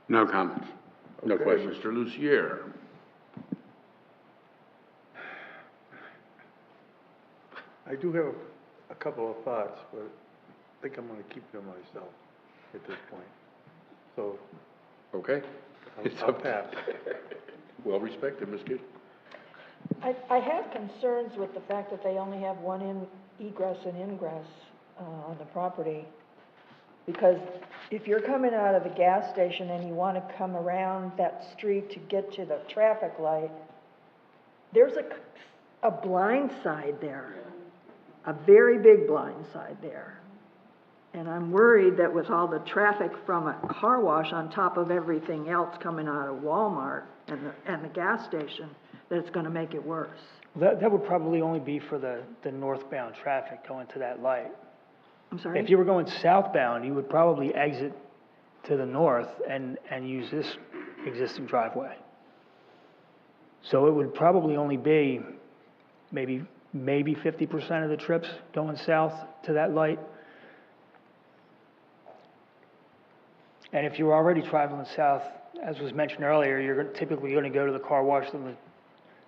No comments. No Okay, questions. Mr. Lucier? I do have a couple of thoughts, but I think I'm gonna keep them myself at this point. So, Okay. I'll pass. Well respected, Ms. Kidd. I have concerns with the fact that they only have one egress and ingress on the property. Because if you're coming out of the gas station and you want to come around that street to get to the traffic light, there's a blind side there, a very big blind side there. And I'm worried that with all the traffic from a car wash on top of everything else coming out of Walmart and the gas station, that it's going to make it worse. That would probably only be for the northbound traffic going to that light. I'm sorry? If you were going southbound, you would probably exit to the north and use this existing driveway. So it would probably only be maybe 50% of the trips going south to that light. And if you're already traveling south, as was mentioned earlier, you're typically going to go to the car wash in the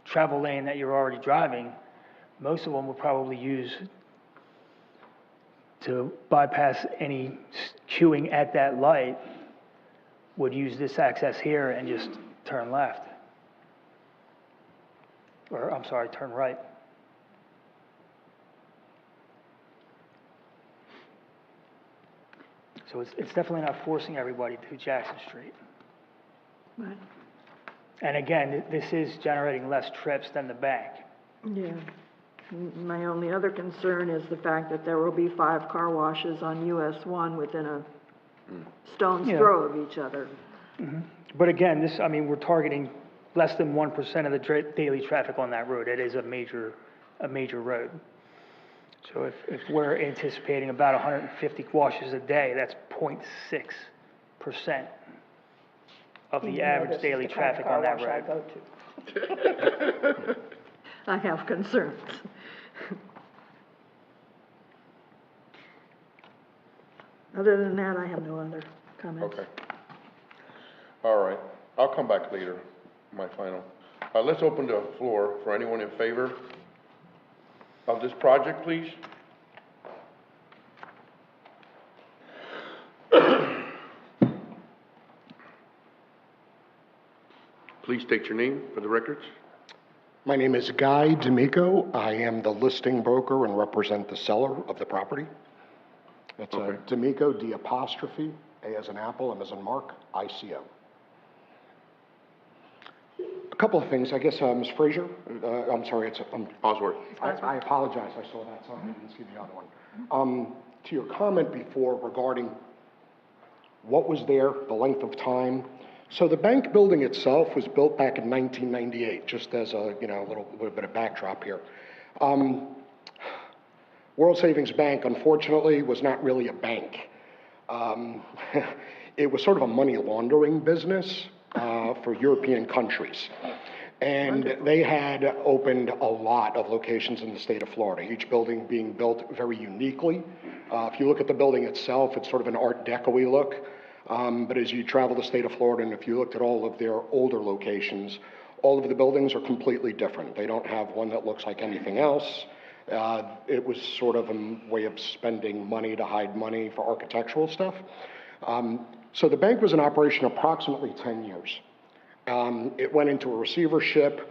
travel lane that you're already driving. Most of them will probably use to bypass any queuing at that light, would use this access here and just turn left. Or, I'm sorry, turn right. So it's definitely not forcing everybody to Jackson Street. Right. And again, this is generating less trips than the bank. Yeah. My only other concern is the fact that there will be 5 car washes on US 1 within a stone's Yeah. throw of each other. But again, we're targeting less than 1% of the daily traffic on that road. It is a major road. So if we're anticipating about 150 washes a day, that's 0.6% of the average daily traffic on that road. I have concerns. Other than that, I have no other comments. Okay. All right. I'll come back later, my final. Let's open the floor for anyone in favor of this project, please. Please state your name for the records. My name is Guy D'Amico. I am the listing broker and represent the seller of the property. It's D'Amico, D apostrophe, A as in apple, M as in Mark, I-C-O. A couple of things, I guess, Ms. Frazier, I'm sorry, it's Osworth. I apologize, I saw that, sorry, I didn't see the other one. To your comment before regarding what was there, the length of time. So the bank building itself was built back in 1998, just as a, little bit of backdrop here. World Savings Bank, unfortunately, was not really a bank. It was sort of a money laundering business for European countries. And they had opened a lot of locations in the state of Florida, each building being built very uniquely. If you look at the building itself, it's sort of an Art Deco-y look. But as you travel the state of Florida, and if you looked at all of their older locations, all of the buildings are completely different. They don't have one that looks like anything else. It was sort of a way of spending money to hide money for architectural stuff. So the bank was in operation approximately 10 years. It went into a receivership,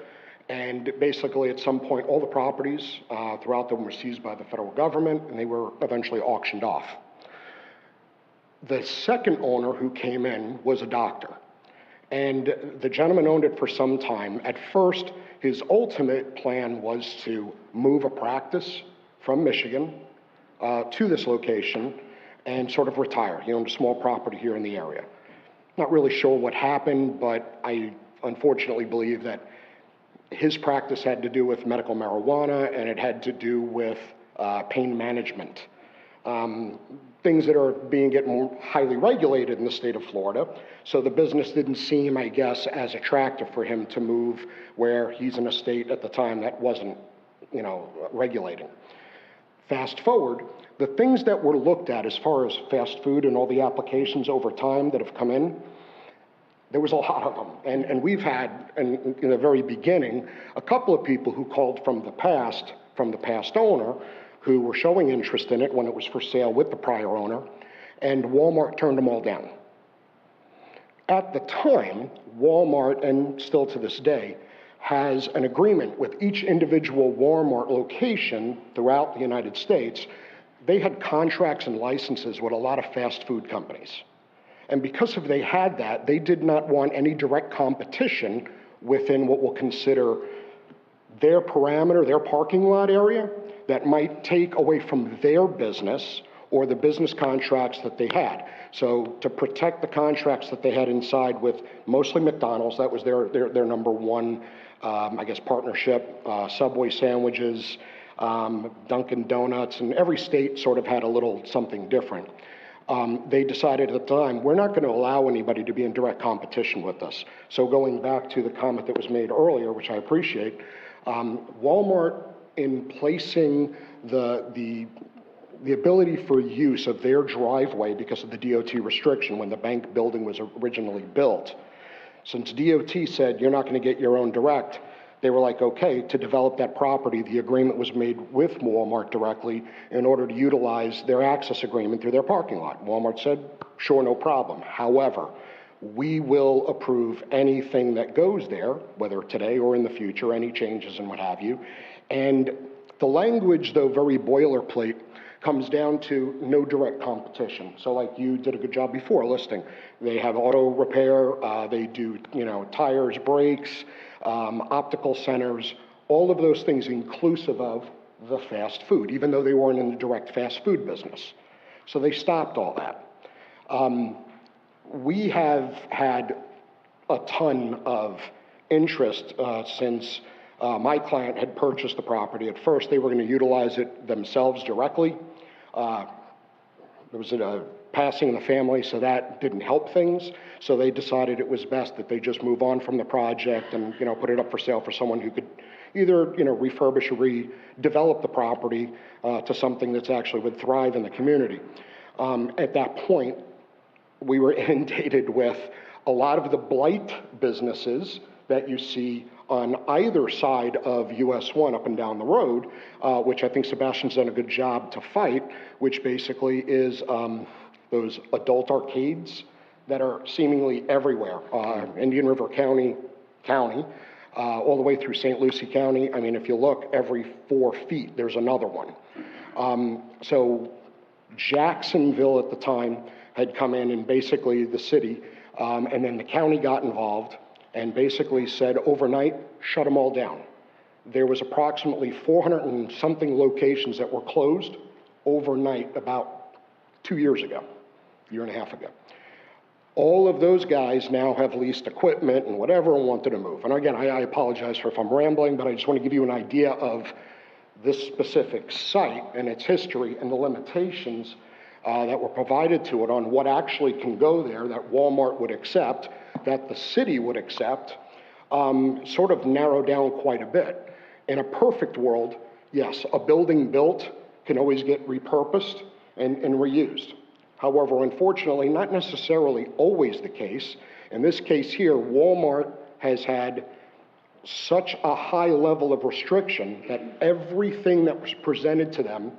and basically at some point all the properties throughout them were seized by the federal government, and they were eventually auctioned off. The second owner who came in was a doctor, and the gentleman owned it for some time. At first, his ultimate plan was to move a practice from Michigan to this location and sort of retire. He owned a small property here in the area. Not really sure what happened, but I unfortunately believe that his practice had to do with medical marijuana, and it had to do with pain management. Things that are getting more highly regulated in the state of Florida. So the business didn't seem, I guess, as attractive for him to move where he's in a state at the time that wasn't, regulating. Fast forward, the things that were looked at as far as fast food and all the applications over time that have come in, there was a lot of them. And we've had, in the very beginning, a couple of people who called from the past owner, who were showing interest in it when it was for sale with the prior owner, and Walmart turned them all down. At the time, Walmart, and still to this day, has an agreement with each individual Walmart location throughout the United States. They had contracts and licenses with a lot of fast food companies. And because they had that, they did not want any direct competition within what we'll consider their parameter, their parking lot area, that might take away from their business or the business contracts that they had. So to protect the contracts that they had inside with mostly McDonald's, that was their number one, partnership, Subway sandwiches, Dunkin' Donuts, and every state sort of had a little something different. They decided at the time, we're not going to allow anybody to be in direct competition with us. So going back to the comment that was made earlier, which I appreciate, Walmart, in placing the the ability for use of their driveway because of the DOT restriction when the bank building was originally built. Since DOT said you're not going to get your own direct, they were like, okay, to develop that property, the agreement was made with Walmart directly in order to utilize their access agreement through their parking lot. Walmart said, sure, no problem. However, we will approve anything that goes there, whether today or in the future, any changes and what have you. And the language, though very boilerplate, comes down to no direct competition. So like you did a good job before listing, they have auto repair, they do, tires, brakes, optical centers, all of those things inclusive of the fast food, even though they weren't in the direct fast food business. So they stopped all that. We have had a ton of interest since my client had purchased the property. At first, they were going to utilize it themselves directly. There was a passing in the family, so that didn't help things. So they decided it was best that they just move on from the project and, put it up for sale for someone who could either, refurbish or redevelop the property to something that's actually would thrive in the community. At that point, we were inundated with a lot of the blight businesses that you see on either side of US 1 up and down the road, which I think Sebastian's done a good job to fight, which basically is those adult arcades that are seemingly everywhere. Indian River County, all the way through St. Lucie County. I mean, if you look, every 4 feet, there's another one. So Jacksonville at the time had come in and basically the city, and then the county got involved and basically said overnight, shut them all down. There was approximately 400 and something locations that were closed overnight about 2 years ago, year and a half ago. All of those guys now have leased equipment and whatever and wanted to move. And again, I apologize for if I'm rambling, but I just want to give you an idea of this specific site and its history and the limitations that were provided to it on what actually can go there that Walmart would accept, that the city would accept, sort of narrowed down quite a bit. In a perfect world, yes, a building built can always get repurposed and reused. However, unfortunately, not necessarily always the case. In this case here, Walmart has had such a high level of restriction that everything that was presented to them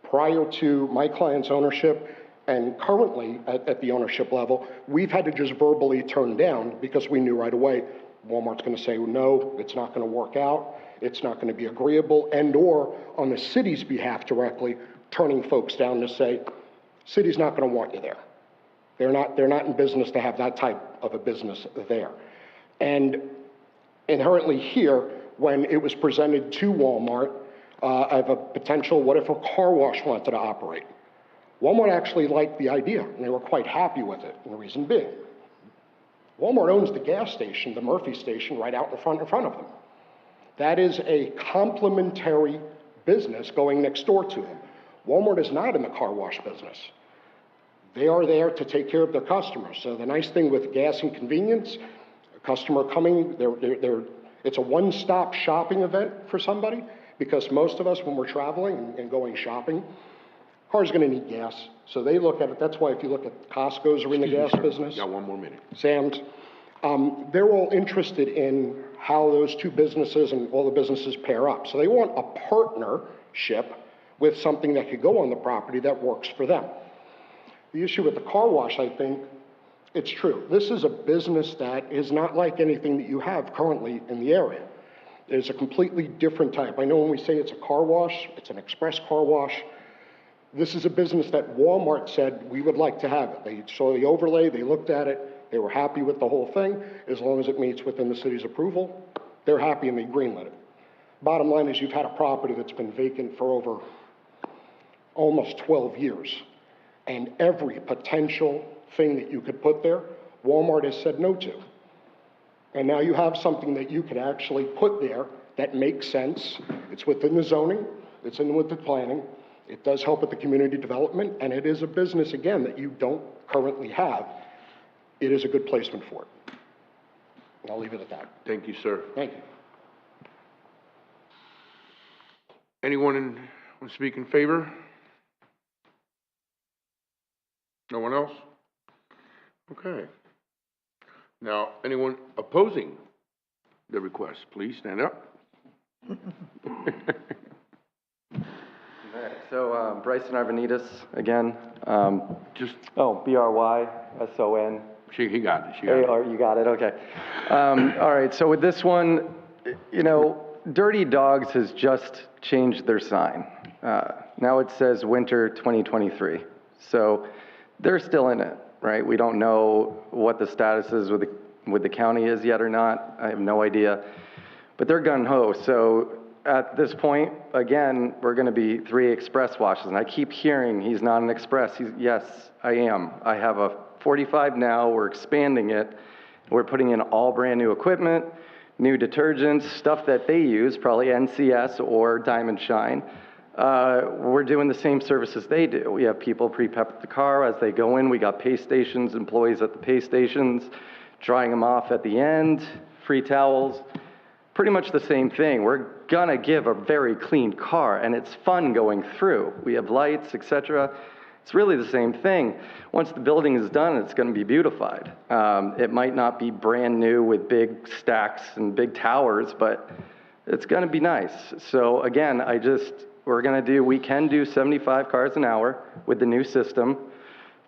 prior to my client's ownership and currently at the ownership level, we've had to just verbally turn down because we knew right away Walmart's going to say, no, it's not going to work out, it's not going to be agreeable, and or on the city's behalf directly, turning folks down to say, city's not going to want you there. They're not in business to have that type of a business there. And inherently here, when it was presented to Walmart, of a potential, what if a car wash wanted to operate? Walmart actually liked the idea, and they were quite happy with it, and the reason being, Walmart owns the gas station, the Murphy station, right out in front of them. That is a complementary business going next door to them. Walmart is not in the car wash business. They are there to take care of their customers. So the nice thing with gas and convenience, a customer coming, it's a one-stop shopping event for somebody, because most of us, when we're traveling and going shopping, car's going to need gas. So they look at it. That's why if you look at Costco's are in the gas business. Got 1 more minute. Sam's, they're all interested in how those two businesses and all the businesses pair up. So they want a partnership with something that could go on the property that works for them. The issue with the car wash, I think, it's true. This is a business that is not like anything that you have currently in the area. It's a completely different type. I know when we say it's a car wash, it's an express car wash. This is a business that Walmart said we would like to have it. They saw the overlay, they looked at it, they were happy with the whole thing. As long as it meets within the city's approval, they're happy and they greenlit it. Bottom line is you've had a property that's been vacant for over almost 12 years. And every potential thing that you could put there, Walmart has said no to. And now you have something that you could actually put there that makes sense. It's within the zoning, it's in with the planning, it does help with the community development, and it is a business, again, that you don't currently have. It is a good placement for it. And I'll leave it at that. Thank you, sir. Thank you. Anyone want to speak in favor? No one else? Okay. Now, anyone opposing the request, please stand up. So Bryson Arvanitis, again. BRYSON. He got it. She got it. You got it, okay. All right, so with this one, Dirty Dogs has just changed their sign. Now it says winter 2023. So they're still in it, right? We don't know what the status is with the county is yet or not. I have no idea. But they're gung-ho. So at this point, again, we're going to be 3 express washes. And I keep hearing he's not an express. Yes, I am. I have a 45 now. We're expanding it. We're putting in all brand new equipment, new detergents, stuff that they use, probably NCS or Diamond Shine. We're doing the same services they do. We have people pre-pep the car as they go in. We got pay stations, employees at the pay stations, drying them off at the end, free towels. Pretty much the same thing. We're gonna give a very clean car, and it's fun going through. We have lights, etc. It's really the same thing. Once the building is done, it's gonna be beautified. It might not be brand new with big stacks and big towers, but it's gonna be nice. So again, we can do 75 cars an hour with the new system.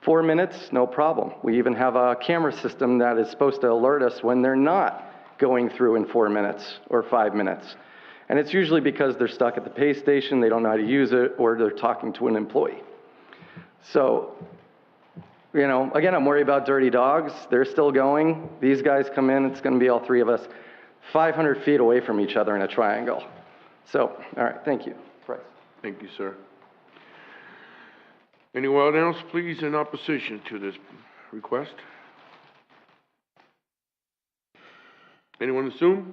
4 minutes, no problem. We even have a camera system that is supposed to alert us when they're not going through in 4 minutes or 5 minutes. And it's usually because they're stuck at the pay station, they don't know how to use it, or they're talking to an employee. So, again, I'm worried about Dirty Dogs. They're still going. These guys come in, it's gonna be all 3 of us 500 feet away from each other in a triangle. So, all right, thank you. Bryce. Thank you, sir. Anyone else, please, in opposition to this request? Anyone assume?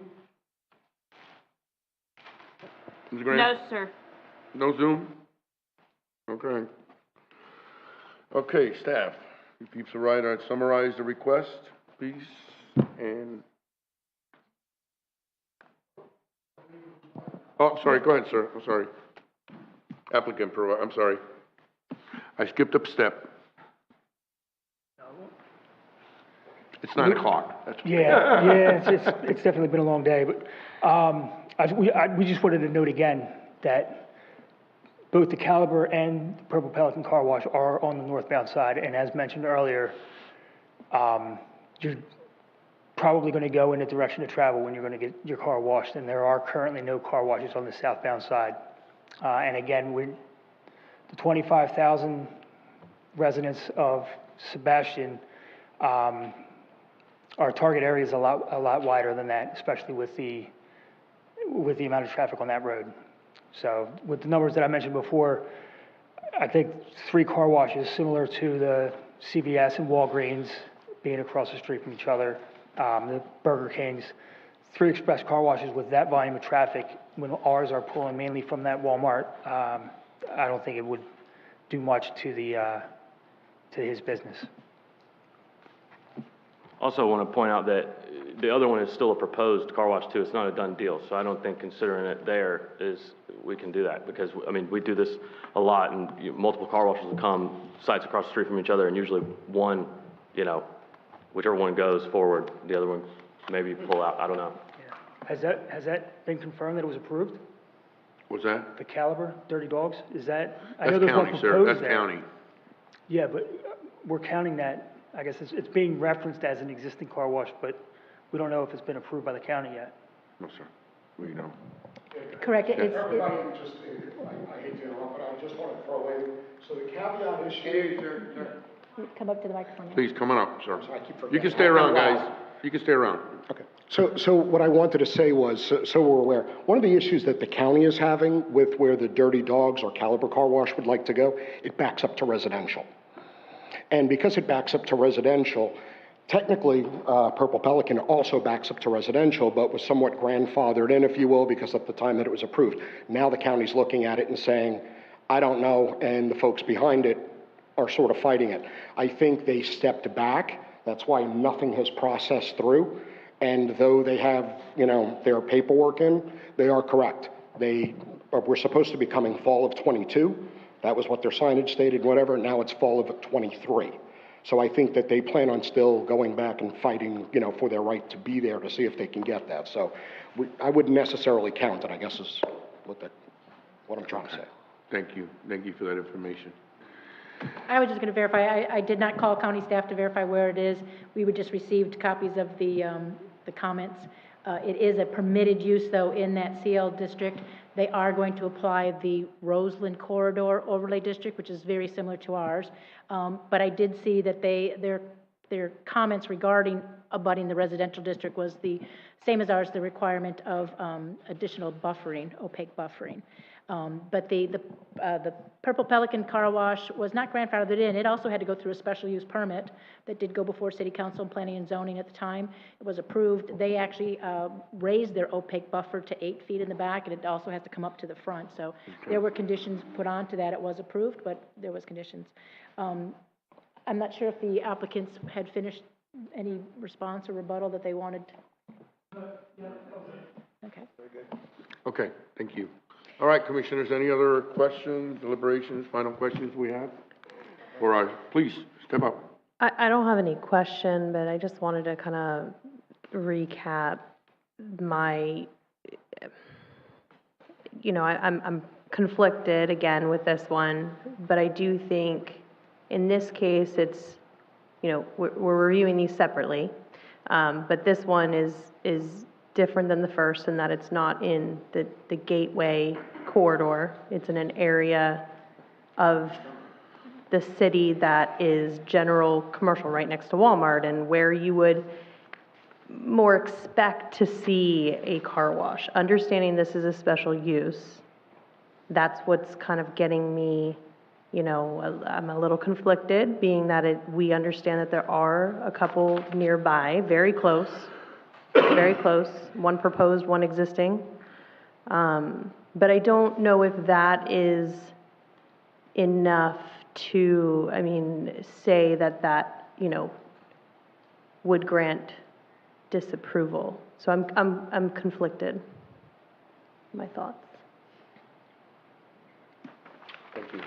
Ms. Grant? No, sir. No Zoom? Okay. Okay, staff, if you'd so right, I'd summarize the request, please, and... Oh, sorry, go ahead, sir, I'm sorry. Applicant, I'm sorry. I skipped a step. It's 9 o'clock. That's It's definitely been a long day, but we just wanted to note again that both the Caliber and the Purple Pelican Car Wash are on the northbound side, and as mentioned earlier, you're probably going to go in the direction of travel when you're going to get your car washed, and there are currently no car washes on the southbound side. And again, the 25,000 residents of Sebastian, our target area is a lot wider than that, especially with the amount of traffic on that road. So with the numbers that I mentioned before, I think 3 car washes similar to the CVS and Walgreens being across the street from each other, the Burger Kings, 3 express car washes with that volume of traffic, when ours are pulling mainly from that Walmart, I don't think it would do much to his business. Also want to point out that the other one is still a proposed car wash too. It's not a done deal. So I don't think considering it there we can do that, because we do this a lot, and multiple car washes will come sites across the street from each other, and usually one, whichever one goes forward, the other one maybe pull out. I don't know. Yeah. Has that been confirmed that it was approved? What's that? The Caliber Dirty Dogs? That's county, sir. That's county. Yeah, but we're counting that. I guess it's being referenced as an existing car wash, but we don't know if it's been approved by the county yet. No, sir. We know. Correct. Everybody, I hate to interrupt, but I just want to throw in, so the caveat is here. Come up to the microphone. Please, come on up, sir. You can stay around, guys. You can stay around. Okay. So what I wanted to say was, so we're aware, one of the issues that the county is having with where the Dirty Dogs or Caliber Car Wash would like to go, it backs up to residential. And because it backs up to residential, technically, Purple Pelican also backs up to residential, but was somewhat grandfathered in, if you will, because at the time that it was approved. Now the county's looking at it and saying, I don't know, and the folks behind it are sort of fighting it. I think they stepped back. That's why nothing has processed through. And though they have, their paperwork in, they are correct. They were supposed to be coming fall of '22, That was what their signage stated, whatever. Now it's fall of '23. So I think that they plan on still going back and fighting, you know, for their right to be there to see if they can get that. So I wouldn't necessarily count it, I guess is what I'm trying to say. Thank you. Thank you for that information. I was just going to verify, I did not call county staff to verify where it is. We would just received copies of the comments. It is a permitted use, though, in that CL district. They are going to apply the Roseland Corridor Overlay District, which is very similar to ours. But I did see that their comments regarding abutting the residential district was the same as ours, the requirement of additional buffering, opaque buffering. But the Purple Pelican Car Wash was not grandfathered in. It also had to go through a special use permit that did go before City Council and Planning and Zoning at the time. It was approved. They actually raised their opaque buffer to 8 feet in the back, and it also has to come up to the front. So there were conditions put onto that. It was approved, but there was conditions. I'm not sure if the applicants had finished any response or rebuttal that they wanted. Okay. Okay, thank you. All right, commissioners, any other questions, deliberations, final questions we have? Please, step up. I don't have any question, but I just wanted to kind of recap my, you know, I'm conflicted again with this one, but I do think in this case it's, you know, we're reviewing these separately, but this one is different than the first in that it's not in the gateway corridor. It's in an area of the city that is general commercial right next to Walmart and where you would more expect to see a car wash. Understanding this is a special use, that's what's kind of getting me, you know, I'm a little conflicted, being that we understand that there are a couple nearby, very close, one proposed, one existing. But I don't know if that is enough to, I mean, say that, you know, would grant disapproval. So I'm conflicted. My thoughts. Thank you.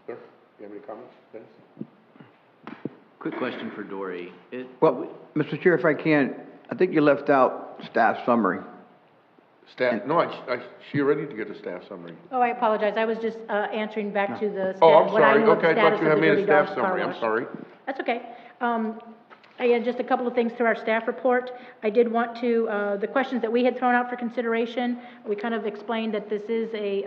Sir, you have any comments? Dennis? Quick question for Dory. Well, Mr. Chair, if I can, I think you left out staff summary. Staff, no, she already to get a staff summary. Oh, I apologize. I was just answering back to the staff. Oh, I'm what I sorry. know of the Okay, I thought status you of had the made a Dirty staff Dogs car summary. I'm wash. sorry. That's okay. I had just a couple of things through our staff report. I did want to, the questions that we had thrown out for consideration, we kind of explained that this is a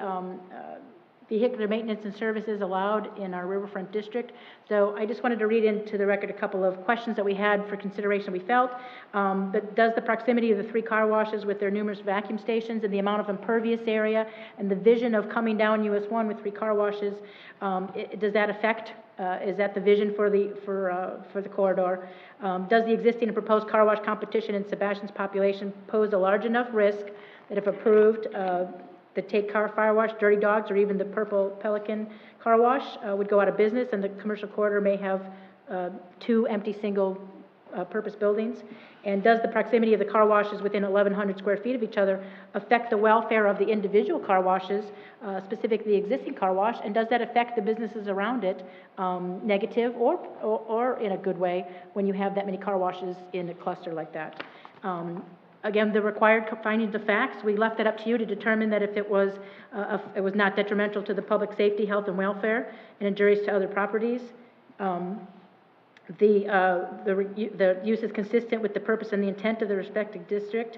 vehicular maintenance and services allowed in our riverfront district. So I just wanted to read into the record a couple of questions that we had for consideration. We felt that does the proximity of the 3 car washes with their numerous vacuum stations and the amount of impervious area and the vision of coming down US 1 with 3 car washes, does that affect, is that the vision for the corridor? Does the existing and proposed car wash competition in Sebastian's population pose a large enough risk that if approved, the Take Car Fire Wash, Dirty Dogs, or even the Purple Pelican Car Wash would go out of business, and the commercial corridor may have 2 empty single purpose buildings? And does the proximity of the car washes within 1,100 square feet of each other affect the welfare of the individual car washes, specifically the existing car wash, and does that affect the businesses around it, negative or in a good way, when you have that many car washes in a cluster like that? Again, the required findings of facts, we left that up to you to determine that if it was not detrimental to the public safety, health, and welfare, and injurious to other properties. The use is consistent with the purpose and the intent of the respective district.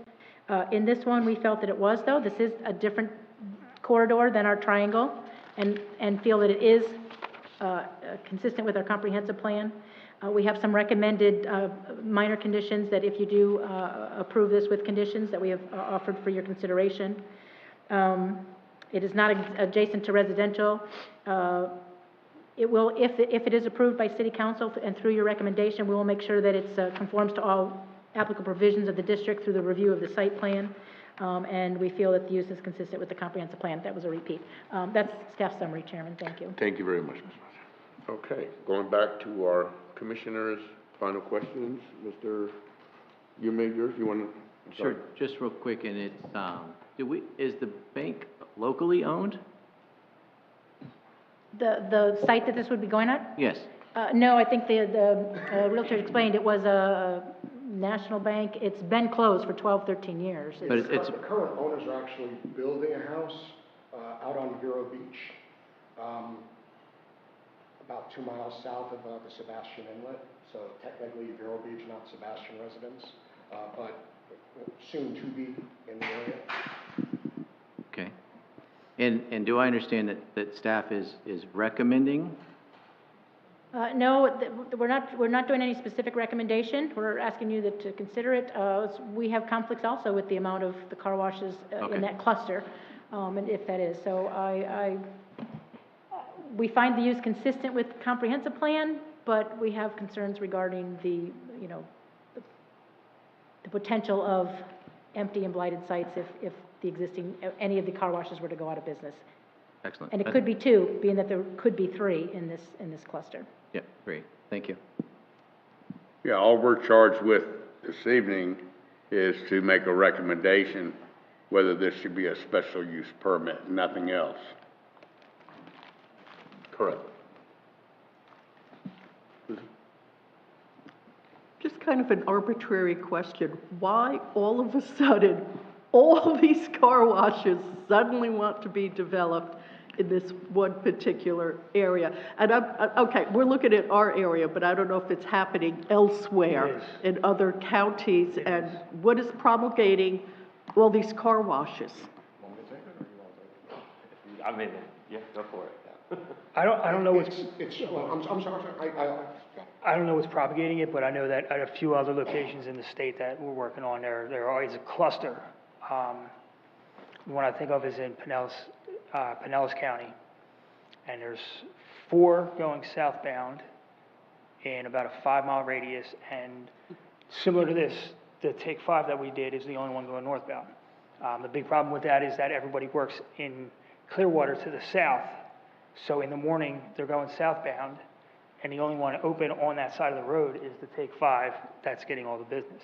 In this one, we felt that it was, though. This is a different corridor than our triangle, and feel that it is consistent with our comprehensive plan. We have some recommended minor conditions that if you do approve this with conditions that we have offered for your consideration. It is not adjacent to residential. It will, if it is approved by City Council and through your recommendation, we will make sure that it conforms to all applicable provisions of the district through the review of the site plan. And we feel that the use is consistent with the comprehensive plan. That was a repeat. That's staff summary, Chairman. Thank you. Thank you very much, Ms. Martin. Okay, going back to our commissioners' final questions. Mr. You made yours. You want to? Sure. Just real quick, and it's is the bank locally owned? The site that this would be going on? Yes. No, I think the Realtor explained it was a national bank. It's been closed for 12, 13 years. But it's, The current owners are actually building a house out on Vero Beach, about 2 miles south of the Sebastian Inlet. So technically Vero Beach, not Sebastian residents, but soon to be in the area. okay. And do I understand that staff is recommending? No, we're not doing any specific recommendation. We're asking you to consider it. We have conflicts also with the amount of the car washes Okay. in that cluster, and if that is. So we find the use consistent with comprehensive plan, but we have concerns regarding the potential of empty and blighted sites if the existing, any of the car washes were to go out of business. Excellent. And it could be 2, being that there could be 3 in this cluster. Yeah, great. Thank you. Yeah, all we're charged with this evening is to make a recommendation whether this should be a special use permit, nothing else. Correct. Just kind of an arbitrary question. Why all of a sudden, all these car washes suddenly want to be developed in this one particular area? And okay, we're looking at our area, but I don't know if it's happening elsewhere in other counties. And what is promulgating all these car washes? I mean, yeah, go for it. I don't know what's, I'm sorry, I don't know what's propagating it, but I know that at a few other locations in the state that we're working on, there always a cluster. The one I think of is in Pinellas County, and there's 4 going southbound in about a 5-mile radius, and similar to this, the Take 5 that we did is the only one going northbound. The big problem with that is that everybody works in Clearwater to the south, so in the morning, they're going southbound, and the only one open on that side of the road is the Take 5 that's getting all the business.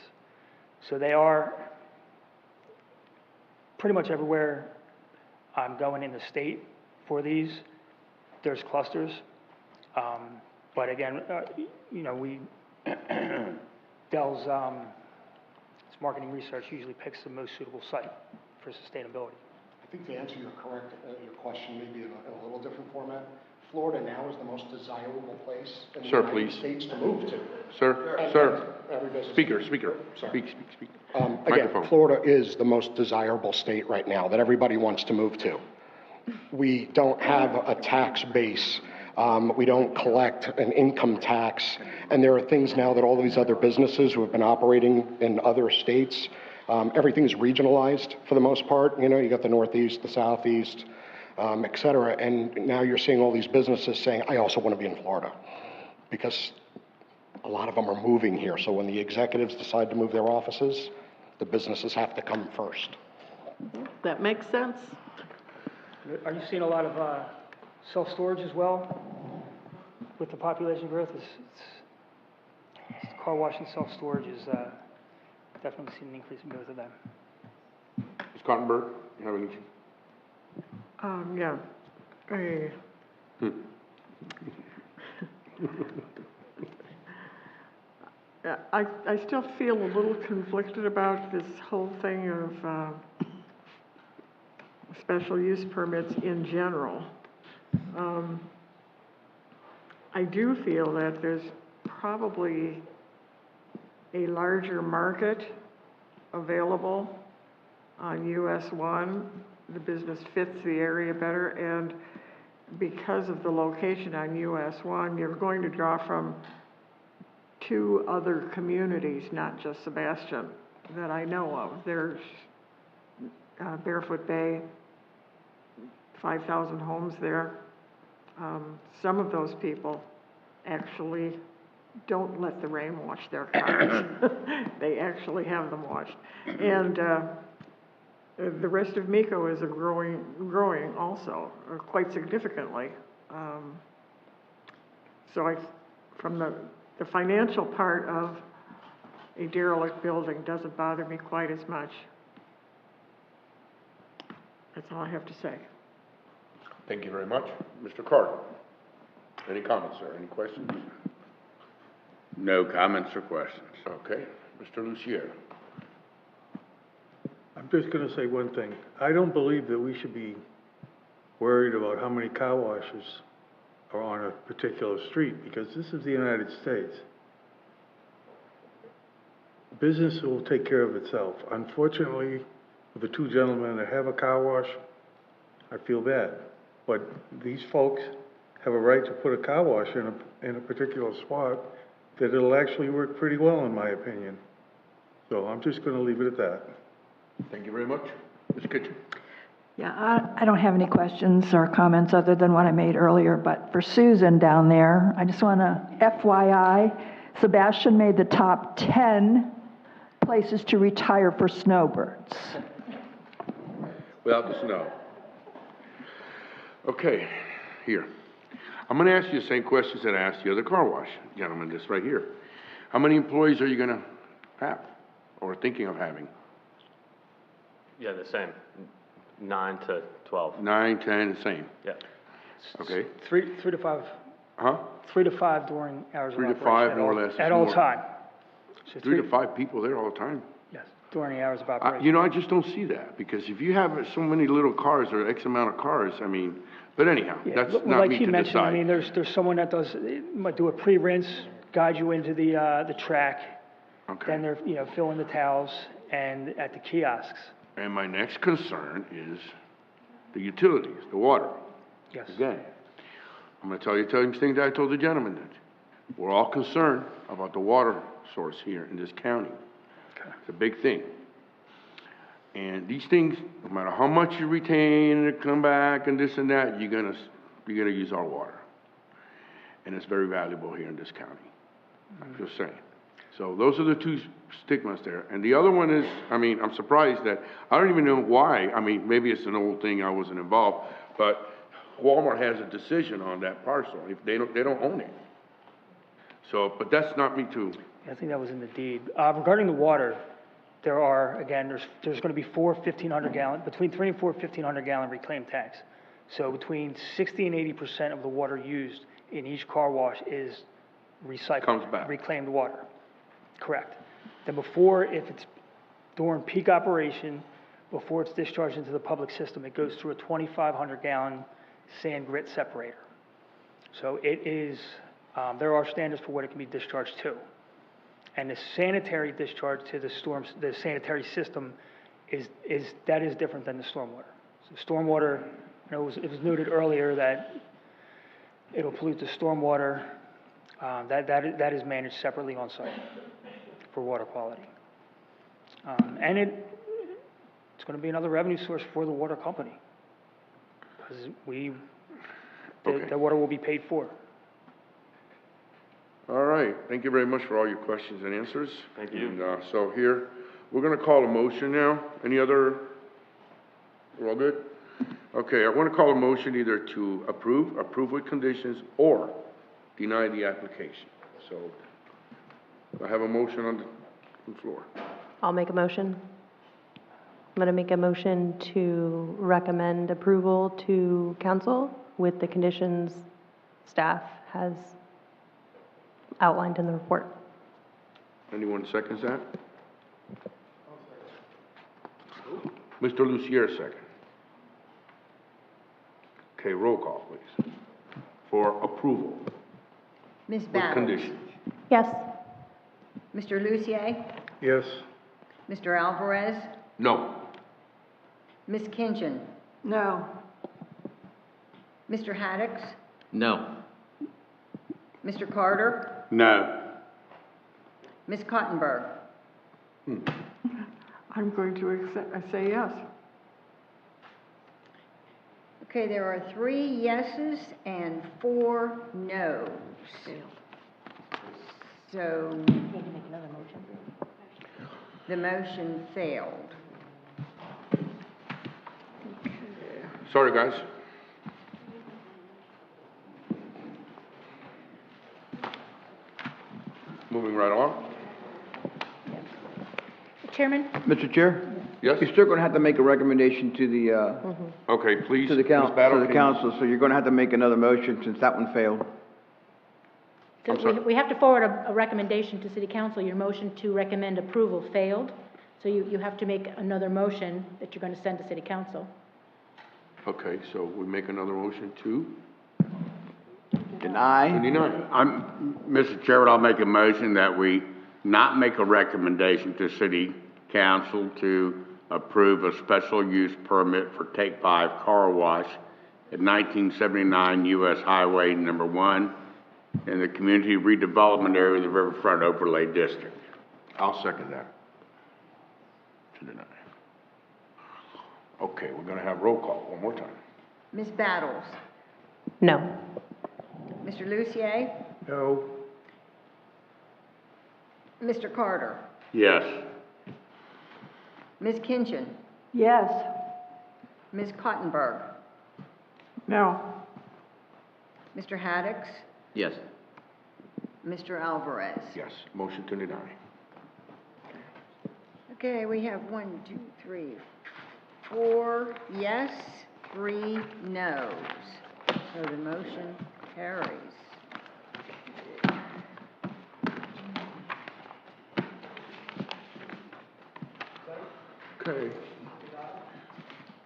So they are pretty much everywhere I'm going in the state for these. There's clusters. But again, Dell's marketing research usually picks the most suitable site for sustainability. I think to answer your question maybe in a little different format, Florida now is the most desirable place in the United States to move to. Sir, speaker, Sorry. speak. Again, Microphone. Florida is the most desirable state right now that everybody wants to move to. We don't have a tax base. We don't collect an income tax. And there are things now that all these other businesses who have been operating in other states, everything is regionalized for the most part. You got the Northeast, the Southeast, et cetera. And now you're seeing all these businesses saying, I also want to be in Florida, because a lot of them are moving here. So when the executives decide to move their offices, the businesses have to come first. That makes sense. Are you seeing a lot of self-storage as well with the population growth? Car wash and self-storage is definitely seeing an increase in both of them. Ms. Cottenberg, you have anything? Yeah. I still feel a little conflicted about this whole thing of special use permits in general. I do feel that there's probably a larger market available on US 1. The business fits the area better, and because of the location on US 1, you're going to draw from 2 other communities, not just Sebastian, that I know of. There's Barefoot Bay, 5,000 homes there. Some of those people actually don't let the rain wash their cars. They actually have them washed. And the rest of Miko is growing also, quite significantly. So from the financial part of a derelict building doesn't bother me quite as much. That's all I have to say. Thank you very much. Mr. Carter, any comments, sir? Any questions? No comments or questions. Okay. Mr. Lucier? I'm just gonna say one thing. I don't believe that we should be worried about how many car washes are on a particular street, because this is the United States. Business will take care of itself. Unfortunately, for the two gentlemen that have a car wash, I feel bad. But these folks have a right to put a car wash in a particular spot that it'll actually work pretty well, in my opinion. So I'm just gonna leave it at that. Thank you very much. Ms. Kitchen? Yeah, I don't have any questions or comments other than what I made earlier, but for Susan down there, I just want to FYI, Sebastian made the top 10 places to retire for snowbirds. Without the snow. Okay, here. I'm gonna ask you the same questions that I asked the other car wash gentleman, this right here. How many employees are you gonna have, or thinking of having? Yeah, the same, 9 to 12. 9, 10, the same? Yeah. Okay. Three to five. Huh? 3 to 5 during hours of 3 to operation. 5, more or less. At all more. time. So 3 to 5 people there all the time? Yes, during the hours of operation. You know, I just don't see that, because if you have so many little cars or X amount of cars, I mean, but anyhow, Yeah, that's well, not like me he to mentioned, I decide. mean, there's someone that might do a pre-rinse, guide you into the track. Okay. Then they're, fill in the towels and at the kiosks. And my next concern is the utilities, the water. Yes. Again, I'm gonna tell you the same thing that I told the gentleman that. We're all concerned about the water source here in this county. Okay. It's a big thing. And these things, no matter how much you retain and come back and this and that, you're gonna use our water. And it's very valuable here in this county. I'm just saying. So those are the two stigmas there. And the other one is, I mean, I'm surprised that, I don't even know why, I mean, maybe it's an old thing, I wasn't involved, but Walmart has a decision on that parcel. If they don't own it. So, but that's not me too. I think that was in the deed. Regarding the water, there are, again, there's going to be 4 1,500 gallon, between 3 and 4 1,500 gallon reclaimed tanks. So between 60 and 80% of the water used in each car wash is recycled. Comes back. Reclaimed water. Correct. Then before, if it's during peak operation, before it's discharged into the public system, it goes through a 2,500 gallon sand grit separator. So it is, there are standards for what it can be discharged to. And the sanitary discharge to the sanitary system is different than the stormwater. So stormwater, it was noted earlier that it'll pollute the stormwater. That is managed separately on site for water quality. And it's going to be another revenue source for the water company. Because the water will be paid for. All right, thank you very much for all your questions and answers. Thank you. And, so here, we're gonna call a motion now. Any other, we're all good? Okay, I wanna call a motion either to approve with conditions, or deny the application. So, I have a motion on the floor. I'll make a motion. I'm going to make a motion to recommend approval to council with the conditions staff has outlined in the report. Anyone seconds that? Mr. Lucier, second. Okay, roll call, please, for approval Ms. with Battles? conditions. Yes. Mr. Lucier? Yes. Mr. Alvarez? No. Ms. Kinchin? No. Mr. Haddix? No. Mr. Carter? No. Ms. Cottenberg? I'm going to say yes. Okay, there are 3 yeses and 4 noes. So the motion failed. Sorry, guys. Moving right along. Chairman? Mr. Chair? Yes? You're still gonna have to make a recommendation to the, Okay, please. to the Ms. council, Battle, to the can you- council, so you're gonna have to make another motion since that one failed. So we have to forward a recommendation to city council. Your motion to recommend approval failed. So you have to make another motion that you're going to send to city council. Okay, so we make another motion to? Deny? Mr. Chairman, I'll make a motion that we not make a recommendation to city council to approve a special use permit for Take 5 Car Wash at 1979 US Highway number 1 in the Community Redevelopment Area of the Riverfront Overlay District. I'll second that. To deny. Okay, we're gonna have roll call one more time. Ms. Battles? No. Mr. Lucier? No. Mr. Carter? Yes. Ms. Kinchin? Yes. Ms. Cottenberg? No. Mr. Haddix? Yes. Mr. Alvarez? Yes, motion to deny. Okay, we have 1, 2, 3, 4 yes, 3 no's. So the motion carries. Okay.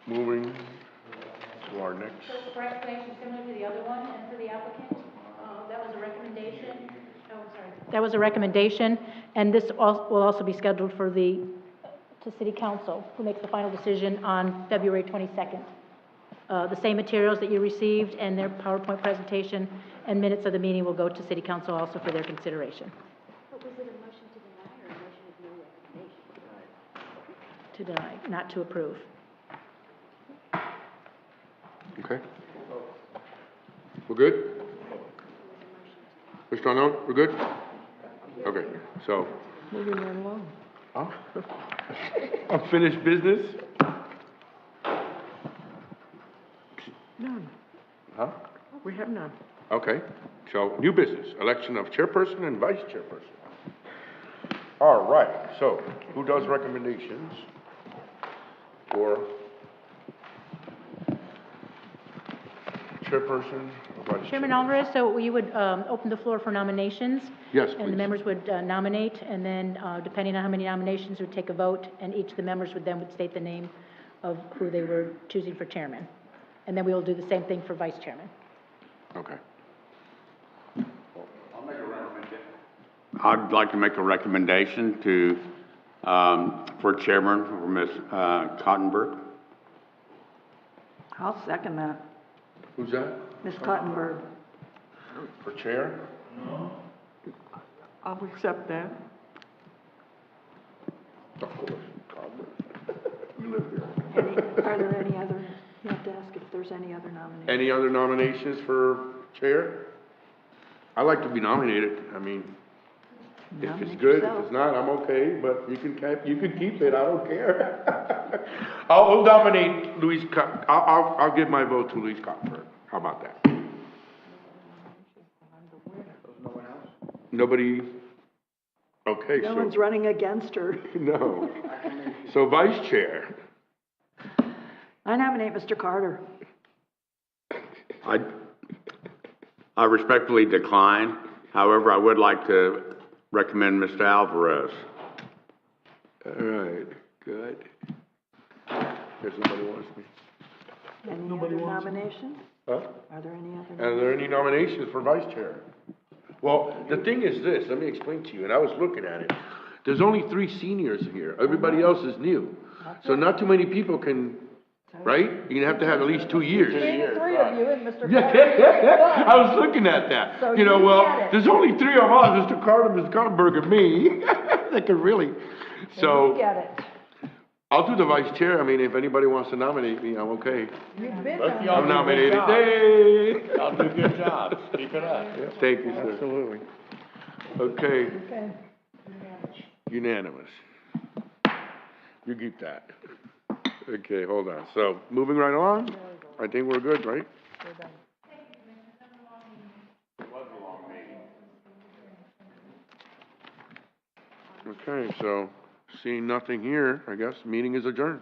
Moving to our next. So for explanation similar to the other one and for the applicant, that was a recommendation. Oh, sorry. That was a recommendation, and this will also be scheduled to city council, who makes the final decision on February 22nd. The same materials that you received and their PowerPoint presentation and minutes of the meeting will go to city council also for their consideration. But was it a motion to deny or a motion of no recommendation? To deny, not to approve. Okay. We're good? Mr. Unknown, we're good? Okay, so. Moving right along. Huh? Unfinished business? None. Huh? We have none. Okay, so new business, election of chairperson and vice chairperson. All right, so who does recommendations for chairperson or vice Chairman chairperson? Alvarez, so you would open the floor for nominations? Yes, And please. the members would nominate, and then depending on how many nominations, would take a vote, and each of the members would state the name of who they were choosing for chairman. And then we will do the same thing for vice chairman. Okay. I'd like to make a recommendation to, for chairman for Ms. Cottenberg. I'll second that. Who's that? Ms. Cottenberg. For chair? I'll accept that. Of course. You live here. Are there any other, you have to ask if there's any other nominations. Any other nominations for chair? I'd like to be nominated. I mean, if it's Nominate good, if yourself. it's not, I'm okay, but you can keep it. I don't care. I'll nominate Luis I'll give my vote to Luis Cottenberg. How about that? Nobody? Okay, No so. one's running against her. No. So vice chair. I nominate Mr. Carter. I respectfully decline. However, I would like to recommend Mr. Alvarez. All right, good. If somebody wants me. Any other nominations? Huh? Are there any other? Are there any nominations for vice chair? Well, the thing is this, let me explain to you, and I was looking at it. There's only 3 seniors here. Everybody else is new. So not too many people can, right? You're gonna have to have at least 2 years. 3 of you and Mr. Yeah, Carter. I was looking at that. So You know, you well, get it. there's only 3 of us, Mr. Carter, Mr. Cottenberg, and me. That could really, You so get it. I'll do the vice chair. I mean, if anybody wants to nominate me, I'm okay. You've been I'm nominated. Hey! Y'all do a good job. Keep it up. Thank you, sir. Absolutely. Okay, Okay. unanimous. You keep that. Okay, hold on. So, moving right along, I think we're good, right? Okay, so Seeing nothing here, I guess meeting is adjourned.